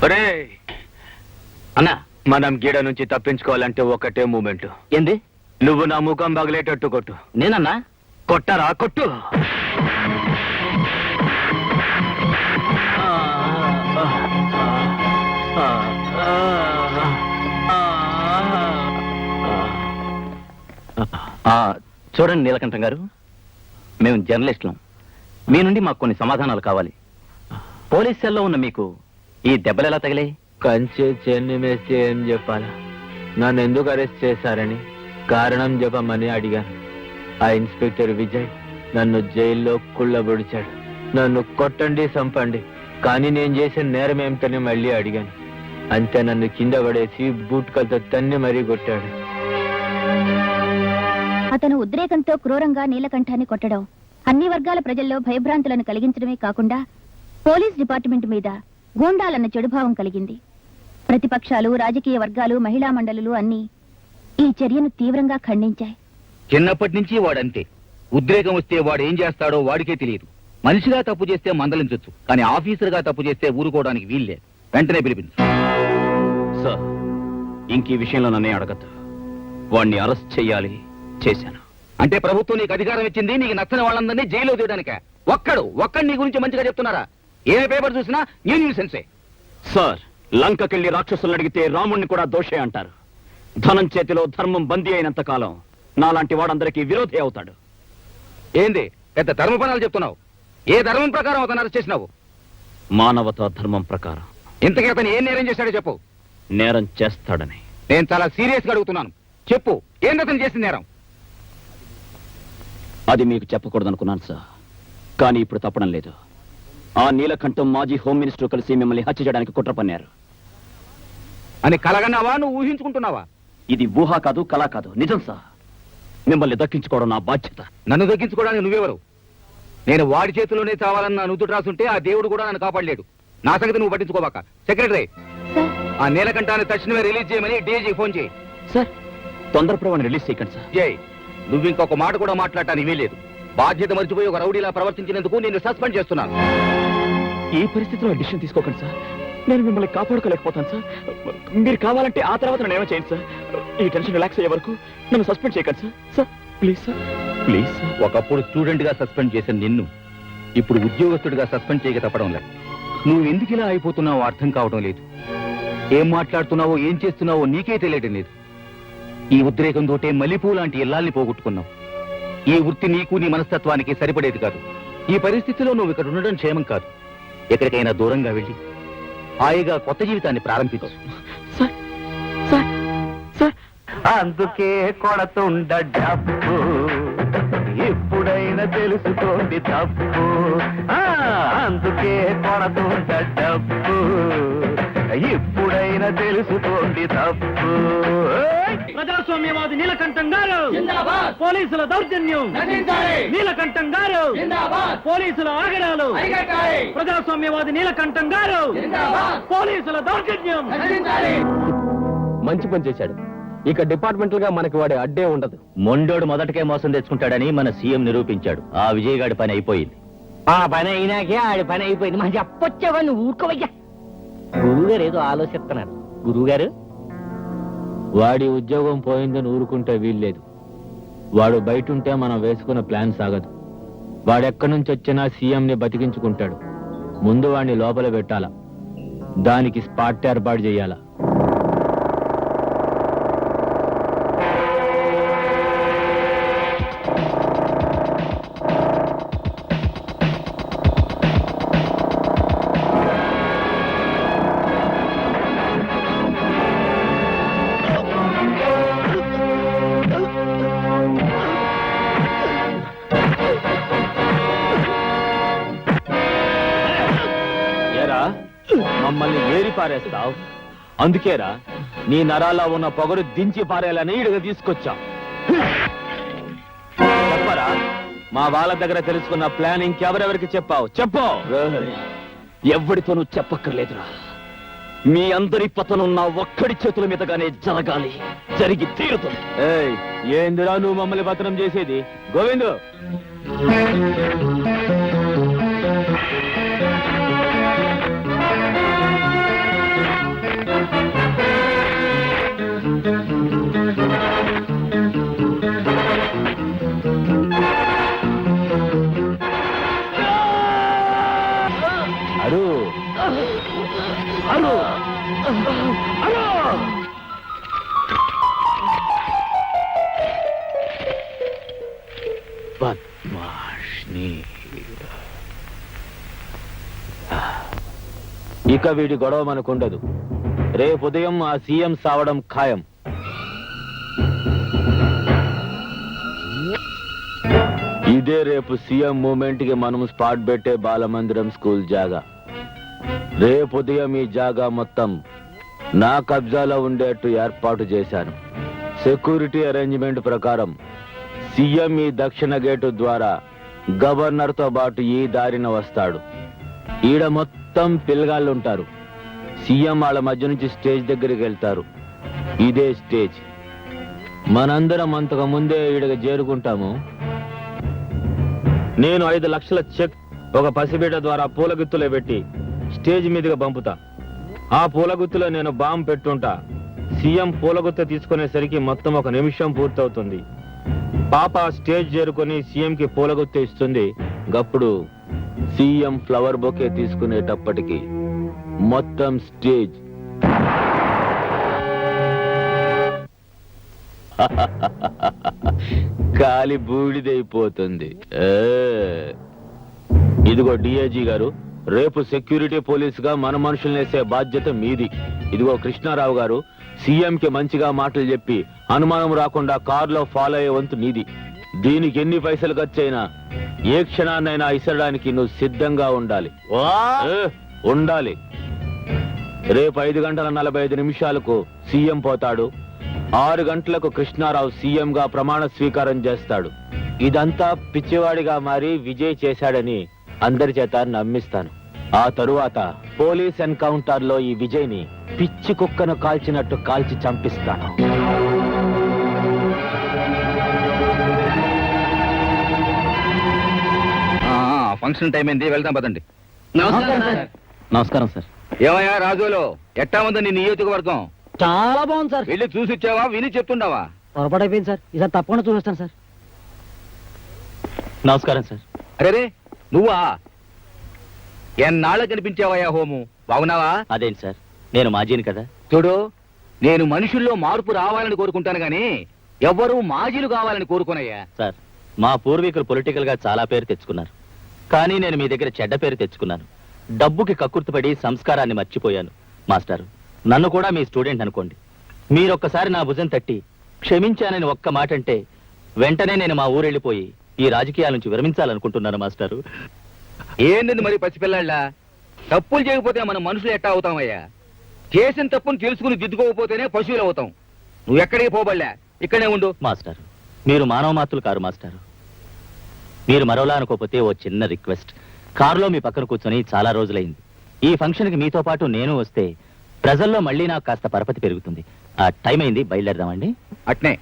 పద.
అన్నా, మనం గీడ నుంచి తప్పించుకోవాలంటే ఒకటే మూమెంట్.
ఏంది?
నువ్వు నా ముఖం పగిలేటట్టు కొట్టు.
నేనన్నా?
కొట్టరా, కొట్టు.
చూడండి నీలకంఠం గారు, మేము జర్నలిస్టులం. మీ నుండి మాకు కొన్ని సమాధానాలు కావాలి. పోలీస్ సెల్లో ఉన్న మీకు ఈ దెబ్బలు ఎలా తగిలాయి?
కంచె చెన్ని మేస్తే ఏం చెప్పాలా? నన్ను ఎందుకు అరెస్ట్ చేశారని కారణం చెప్పమని అడిగాను. ఆ ఇన్స్పెక్టర్ విజయ్ నన్ను జైల్లో కుళ్ళబొడిచాడు. నన్ను కొట్టండి, చంపండి, కానీ నేను చేసిన నేరం ఏమిటని మళ్ళీ అడిగాను. అంతే, నన్ను కింద పడేసి బూట్కలతో తన్ని మరీ కొట్టాడు.
అతను ఉద్రేకంతో క్రూరంగా నీలకంఠాన్ని కొట్టడం అన్ని వర్గాల ప్రజల్లో భయభ్రాంతులను కలిగించడమే కాకుండా పోలీస్ డిపార్ట్మెంట్ మీద గూండాలన్న చెడుభావం కలిగింది. ప్రతిపక్షాలు, రాజకీయ వర్గాలు, మహిళా మండలులు అన్నీ ఈ చర్యను తీవ్రంగా ఖండించాయి.
చిన్నప్పటి నుంచి వాడంతే. ఉద్రేకం వస్తే వాడు ఏం చేస్తాడో వాడికే తెలియదు. మనిషిగా తప్పు చేస్తే మందలించొచ్చు, కానీ ఆఫీసర్గా తప్పు చేస్తే ఊరుకోవడానికి వీల్లే. వెంటనే పిలిపించు.
సార్, ఇంక ఈ విషయంలో నన్నే అడగద్దు. వాణ్ణి అరెస్ట్ చెయ్యాలి, చేశాను.
అంటే ప్రభుత్వం నీకు అధికారం ఇచ్చింది నీకు నచ్చని వాళ్ళందరినీ జైల్లో తీయడానిక? ఒక్కడు నీ గురించి మంచిగా చెప్తున్నారా? ఏ పేపర్ చూసినా న్యూ సెన్సే.
సార్, లంకకెళ్లి రాక్షసులను అడిగితే రాముణ్ణి కూడా దోషే అంటారు. ధనం చేతిలో ధర్మం బందీ అయినంత కాలం నాలాంటి వాడందరికీ విరోధి అవుతాడు.
ఏంది పెద్ద ధర్మపణాలు చెప్తున్నావు? ఏ ధర్మం ప్రకారం అతను అరెస్ట్ చేసినావు?
మానవతా ధర్మం ప్రకారం.
ఇంతకీ అతను ఏం నేరం చేశాడో చెప్పు.
నేరం చేస్తాడని.
నేను చాలా సీరియస్ గా అడుగుతున్నాను, చెప్పు. ఏంది అతను చేసిన నేరం?
అది మీకు చెప్పకూడదనుకున్నాను సార్, కానీ ఇప్పుడు తప్పడం లేదు. ఆ నీలకంఠం మాజీ హోమ్ మినిస్టర్ కలిసి మిమ్మల్ని హత్య చేయడానికి కుట్ర పన్నారు.
అని కలగన్నావా, నువ్వు ఊహించుకుంటున్నావా?
ఇది ఊహ కాదు, కళ కాదు, నిజం సార్. మిమ్మల్ని దక్కించుకోవడం నా బాధ్యత.
నన్ను దక్కించుకోవడానికి నువ్వెవరు? నేను వాడి చేతిలోనే చావాలన్న నుదుట రాసుంటే ఆ దేవుడు కూడా నన్ను కాపాడలేడు. నా సంగతి నువ్వు పట్టించుకోబాక. సెక్రటరీ, ఆ నీలకంఠాన్ని తక్షణమే రిలీజ్ చేయమని డీజీ ఫోన్ చేయి.
సార్, తొందరపడవని రిలీజ్ చేయకండి సార్.
జై, నువ్వు ఇంకొక మాట కూడా మాట్లాడటానికి వీలేదు. బాధ్యత మర్చిపోయి ఒక రౌడీలా ప్రవర్తించినందుకు నేను సస్పెండ్ చేస్తున్నాను.
ఈ పరిస్థితిలో డిసిషన్ తీసుకోకండి సార్. నేను మిమ్మల్ని కాపాడుకోలేకపోతాను సార్. మీరు కావాలంటే ఆ తర్వాత నన్ను ఏమో చేయండి సార్. ఈ టెన్షన్ రిలాక్స్ అయ్యే వరకు నన్ను సస్పెండ్ చేయకండి sir. Sir please sir, please sir.
ఒకప్పుడు స్టూడెంట్ గా సస్పెండ్ చేసిన నిన్ను ఇప్పుడు ఉద్యోగస్తుడిగా సస్పెండ్ చేయక తప్పడం లేదు. నువ్వు ఎందుకు ఇలా అయిపోతున్నావో అర్థం కావడం లేదు. ఏం మాట్లాడుతున్నావో ఏం చేస్తున్నావో నీకే తెలియడం లేదు. ఈ ఉద్రేకంతోటే మల్లెపూ లాంటి ఇల్లాల్ని పోగొట్టుకున్నావు. ఈ వృత్తి నీకు నీ మనస్తత్వానికి సరిపడేది కాదు. ఈ పరిస్థితిలో నువ్వు ఇక్కడ ఉండడం క్షేమం కాదు. ఎక్కడికైనా దూరంగా వెళ్ళి హాయిగా కొత్త జీవితాన్ని ప్రారంభించు. అందుకే కొడతుండ డబ్బు, ఎప్పుడైనా తెలుసుకోండి తప్పు. అందుకే కొడతుండ డబ్బు, ఎప్పుడైనా తెలుసుకోండి తప్పు.
ప్రజాస్వామ్యవాది నీలకంఠం గారు పోలీసుల దౌర్జన్యం, నీలకంఠం గారు పోలీసుల ఆగడాలు, ప్రజాస్వామ్యవాది నీలకంఠం గారు పోలీసుల దౌర్జన్యం.
మంచి పని చేశాడు. ఇక డిపార్ట్మెంటల్ గా మనకి వాడి అడ్డే ఉండదు.
మొండోడు మొదటకే మోసం తెచ్చుకుంటాడని మన సీఎం నిరూపించాడు. ఆ విజయగాడి పని అయిపోయింది.
ఆ పని అయినాకే ఆడి పని అయిపోయింది. మనం చెప్పొచ్చావా, నువ్వు ఊరుకోవయ్యా. గురువుగారు ఏదో ఆలోచిస్తున్నారు. గురువుగారు,
వాడి ఉద్యోగం పోయిందని ఊరుకుంటే వీల్లేదు. వాడు బయట ఉంటే మనం వేసుకున్న ప్లాన్ సాగదు. వాడెక్కడి నుంచి వచ్చినా సీఎంని బతికించుకుంటాడు. ముందు వాడిని లోపల పెట్టాలా, దానికి స్పాట్ ఏర్పాటు చేయాలా. మమ్మల్ని ఏరి పారేస్తావు. అందుకేరా నీ నరాల్లో ఉన్న పొగరు దించి పారేయాలని ఇడిగా తీసుకొచ్చా. చెప్పరా, మా వాళ్ళ దగ్గర తెలుసుకున్న ప్లాన్ ఇంకెవరెవరికి చెప్పావు? చెప్పు.
ఎవరితోనూ చెప్పక్కర్లేదురా. మీ అందరి పతనం నా ఒక్కడి చేతుల మీదగానే జరగాలి, జరిగి తీరుతుంది.
ఏందిరా నువ్వు మమ్మల్ని పత్రం చేసేది? గోవిందు, అరు అరు అరు. ఇక వీడి గొడవ మనకుండదు. రేపు ఉదయం ఆ సీఎం సావడం ఖాయం. ఇదే రేపు సీఎం మూమెంట్ కి మనం స్పాట్ పెట్టే బాలమందిరం స్కూల్ జాగా. రేపు ఉదయం ఈ జాగా మొత్తం నా కబ్జాలో ఉండేట్టు ఏర్పాటు చేశాను. సెక్యూరిటీ అరేంజ్మెంట్ ప్రకారం సీఎం ఈ దక్షిణ గేటు ద్వారా గవర్నర్ తో పాటు ఈ దారిన వస్తాడు. ఈడ మొత్తం పిల్లగాళ్ళుంటారు. సీఎం వాళ్ళ మధ్య నుంచి స్టేజ్ దగ్గరికి వెళ్తారు. ఇదే స్టేజ్. మనందరం అంతకు ముందే ఈడగా చేరుకుంటాము. నేను 5 లక్షల చెక్ ఒక పసిబిడ్డ ద్వారా పూలగుత్తులో పెట్టి స్టేజ్ మీదుగా పంపుతా. ఆ పూలగుత్తులో నేను బాంబు పెట్టుంటా. సీఎం పూలగుత్త తీసుకునేసరికి మొత్తం 1 నిమిషం పూర్తవుతుంది. పాప స్టేజ్ చేరుకొని సీఎం కి పూలగుత్త ఇస్తుంది. గప్పుడు సీఎం ఫ్లవర్ బొకే తీసుకునేటప్పటికి మొత్తం స్టేజ్ కాలి బూడిదైపోతుంది. ఇదిగో డిఐజీ గారు, రేపు సెక్యూరిటీ పోలీస్ గా మన మనుషుల్ని వేసే బాధ్యత మీది. ఇదిగో కృష్ణారావు గారు, సీఎం కి మంచిగా మాటలు చెప్పి అనుమానం రాకుండా కారులో ఫాలో అయ్యే వంతు నీది. దీనికి ఎన్ని పైసలు ఖర్చైనా ఏ క్షణాన్నైనా ఇసరడానికి నువ్వు సిద్ధంగా ఉండాలి. ఉండాలి. రేపు 5:45 సీఎం పోతాడు. 6 గంటలకు కృష్ణారావు సీఎం గా ప్రమాణ స్వీకారం చేస్తాడు. ఇదంతా పిచ్చివాడిగా మారి విజయ్ చేశాడని అందరి చేత నమ్మిస్తాను. ఆ తరువాత పోలీస్ ఎన్కౌంటర్ లో ఈ విజయ్ ని పిచ్చి కుక్కను కాల్చినట్టు కాల్చి చంపిస్తాను.
ఫంక్షన్ టైం అయింది, వెళ్దాం పదండి.
నమస్కారం సార్.
ఏమయ్యా రాజులో, ఎట్టా ఉందో నీ నియోజకవర్గం?
చాలా బాగుంది సార్.
వెళ్ళి చూసి వచ్చావా, విని చెప్తుండవా?
పొరపాటు అయిపోయింది సార్. ఈసారి తప్పకుండా చూపిస్తాను సార్.
నమస్కారం సార్.
అరే నువ్వా? ఎన్నాళ్ళ కనిపించావయ్యా హోము, బాగున్నావా?
అదేంటి సార్, నేను మాజీని కదా.
చూడు, నేను మనుషుల్లో మార్పు రావాలని కోరుకుంటాను గానీ ఎవ్వరూ మాజీలు కావాలని కోరుకోనయ్యా.
సార్, మా పూర్వీకులు పొలిటికల్ గా చాలా పేరు తెచ్చుకున్నారు, కానీ నేను మీ దగ్గర చెడ్డ పేరు తెచ్చుకున్నాను. డబ్బుకి కక్కుర్తిపడి సంస్కారాన్ని మర్చిపోయాను. మాస్టర్, నన్ను కూడా మీ స్టూడెంట్ అనుకోండి. మీరొక్కసారి నా భుజం తట్టి క్షమించానని ఒక్క మాట అంటే వెంటనే నేను మా ఊరెళ్ళిపోయి ఈ రాజకీయాల నుంచి విరమించాలనుకుంటున్నాను మాస్టారు.
ఏంది మరి పసిపిల్లాళ్ళ? తప్పులు చేయకపోతే మనం మనుషులు ఎట్టా అవుతామయ్యా? చేసిన తప్పును తెలుసుకుని దిద్దుకోకపోతేనే పశువులు అవుతాం. నువ్వు ఎక్కడికి పోబడలే, ఇక్కడే ఉండు.
మాస్టర్, మీరు మానవ మాత్రులు కారు మాస్టారు. మీరు మరోలా అనుకోకపోతే ఓ చిన్న రిక్వెస్ట్. కారులో మీ పక్కన కూర్చొని చాలా రోజులైంది. ఈ ఫంక్షన్కి మీతో పాటు నేను వస్తే ప్రజల్లో మళ్ళీ నాకు కాస్త పరపతి పెరుగుతుంది. ఆ టైం అయింది, బయలుదేరదామండి.
అట్నే.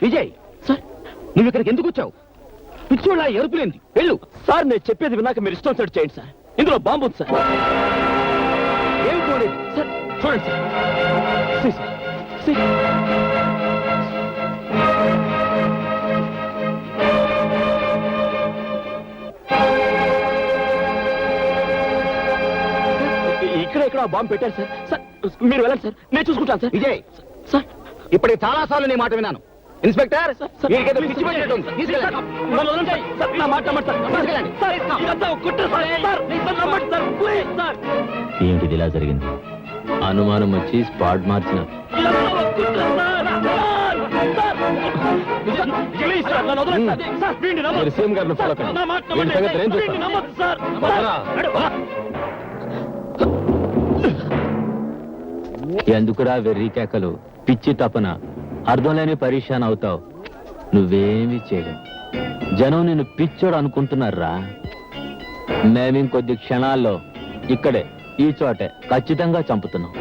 విజయ్, సార్ నువ్వు ఇక్కడికి ఎందుకు వచ్చావు? పిచ్చోళ్ళ ఎరుపులేంది, వెళ్ళు.
సార్, నేను చెప్పేది విన్నాక మీరు ఇష్టం సెట్ చేయండి సార్. ఇందులో బాంబు ఉంది సార్.
ఏం చూడలేదు
సార్, చూడండి సార్. See, sir. See. ఇక్కడ బాంబు పెట్టారు సార్. సార్ మీరు వెళ్ళండి సార్, నేను చూసుకుంటాను సార్.
విజయ్,
సార్
ఇప్పటికి చాలా సార్లు నీ మాట విన్నాను. ఇన్స్పెక్టర్,
సార్,
వీడికేదో పిచ్చి పట్టినట్టుంది. తీసుకెళ్ళండి.
నన్ను వదలండి సార్, నా మాట నమ్మండి సార్.
తీసుకెళ్ళండి.
సార్, ఇదంతా ఒక కుట్ర సార్. సార్, నన్ను నమ్మండి సార్, ప్లీజ్ సార్.
ఏమిటిది ఇలా జరిగింది? అనుమానం వచ్చి స్పాట్ మార్చిన
ఇదంతా ఒక కుట్ర sir. Sir, sir, please sir, నన్ను వదలండి సార్. సార్, వీడిని నమ్మొద్దు.
మీరు సీఎం గారిని ఫాలో
సార్,
కండి.
నా మాట
వీడి
నమ్మండి.
సంగతి నేను చూస్తాను.
వీడిని నమ్మొద్దు సార్.
పదరా. ఎందుకురా వెర్రి కేకలు, పిచ్చి తపన, అర్థం లేని పరీక్షాన్ అవుతావు. నువ్వేమీ చేయలేవు. జనం నిన్ను పిచ్చోడు అనుకుంటున్నారా? మేమింకొద్ది క్షణాల్లో ఇక్కడే ఈ చోటే ఖచ్చితంగా చంపుతున్నాం.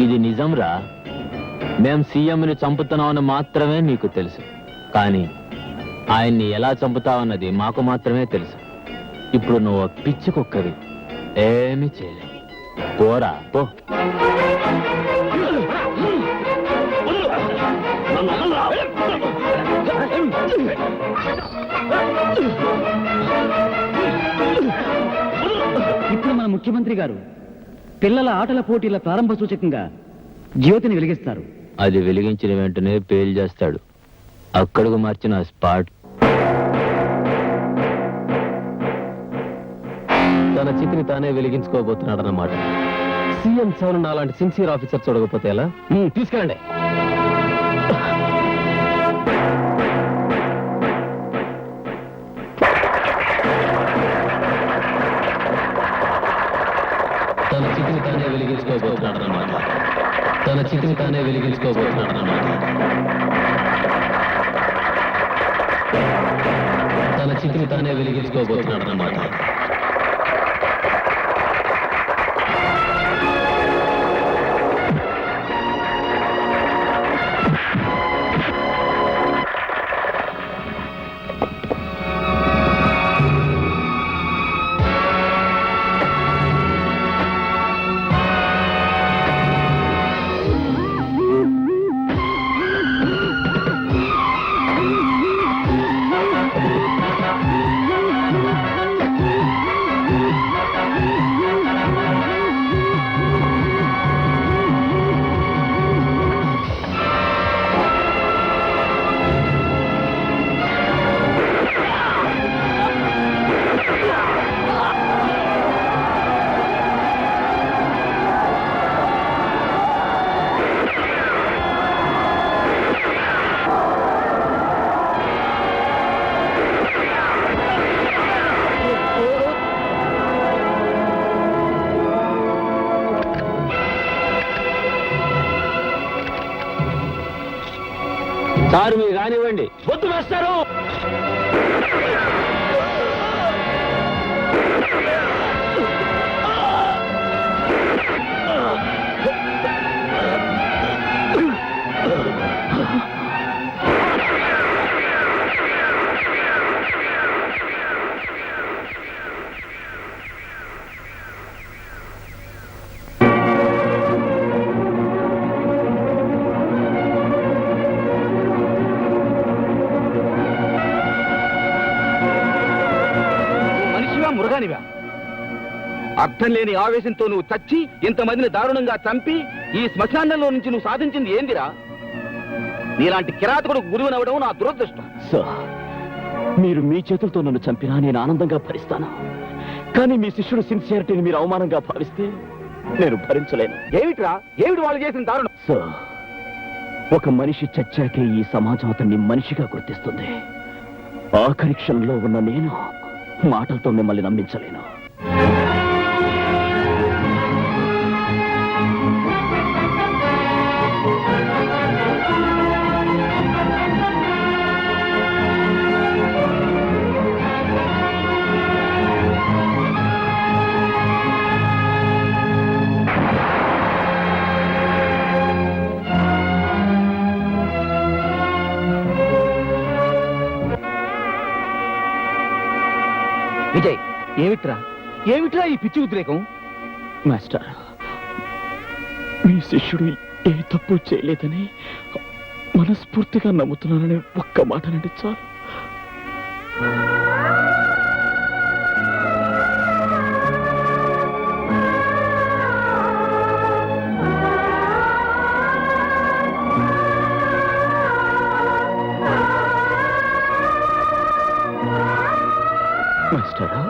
ఇది నిజంరా. మేం సీఎంని చంపుతున్నామని మాత్రమే నీకు తెలుసు, కానీ ఆయన్ని ఎలా చంపుతావన్నది మాకు మాత్రమే తెలుసు. ఇప్పుడు నువ్వు పిచ్చి కుక్కవి, ఏమీ చేయలేవు. పోరా పో.
ఇప్పుడు మన ముఖ్యమంత్రి గారు పిల్లల ఆటల పోటీల ప్రారంభ సూచకంగా జ్యోతిని వెలిగిస్తారు.
అది వెలిగించిన వెంటనే పేల్ చేస్తాడు. అక్కడకు మార్చిన స్పాట్. తన చితిని తానే వెలిగించుకోబోతున్నాడు అన్నమాట. సీఎం చాలు నాలాంటి సిన్సియర్ ఆఫీసర్ చూడకపోతే ఎలా? తీసుకెళ్ళండి. తన చితి వెలిగించుకోబోతున్నాడన్నమాట. తన చితిని తానే వెలిగించుకోబోతున్నాడన్నమాట. తన చితిని తానే వెలిగించుకోబోతున్నాడన్నమాట. సార్ మీరు కానివ్వండి.
వద్దు వేస్తారు.
మనిషివా మురగానివా? అర్థం లేని ఆవేశంతో నువ్వు చచ్చి ఇంతమందిని దారుణంగా చంపి ఈ శ్మశానంలో నుంచి నువ్వు సాధించింది ఏందిరా? నీలాంటి కిరాతకుడు గురువునవడం నా దురదృష్టం.
సార్, మీరు మీ చేతులతో నన్ను చంపినా నేను ఆనందంగా భరిస్తాను. కానీ మీ శిష్యుడు సిన్సియారిటీని మీరు అవమానంగా భావిస్తే నేను భరించలేను.
ఏమిట్రా? ఏమిటి వాళ్ళు చేసిన దారుణం?
సార్, ఒక మనిషి చచ్చాకే ఈ సమాజం అతన్ని మనిషిగా గుర్తిస్తుంది. ఆఖరి క్షణంలో ఉన్న నేను మాటలతో మిమ్మల్ని నమ్మించలేను.
విజయ్, ఏమిట్రా ఏమిట్రా ఈ పిచ్చి ఉద్రేకం?
మాస్టర్, మీ శిష్యుడు ఏ తప్పు చేయలేదని మనస్ఫూర్తిగా నమ్ముతున్నానని ఒక్క మాట నండి చాలు. మాస్టరా,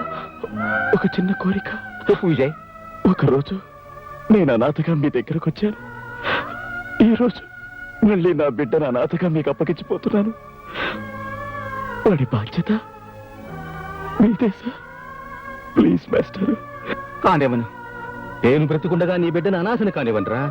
ఒక చిన్న కోరిక.
చెప్పు విజయ్.
ఒకరోజు నేను అనాథగా మీ దగ్గరకు వచ్చాను. ఈ రోజు మళ్ళీ నా బిడ్డను అనాథగా మీకు అప్పగించిపోతున్నాను. వాడి బాధ్యత మీదే సార్. Please master.
కానివ్వను. నేను బ్రతికుండగా నీ బిడ్డను అనాశను కానివ్వనరా.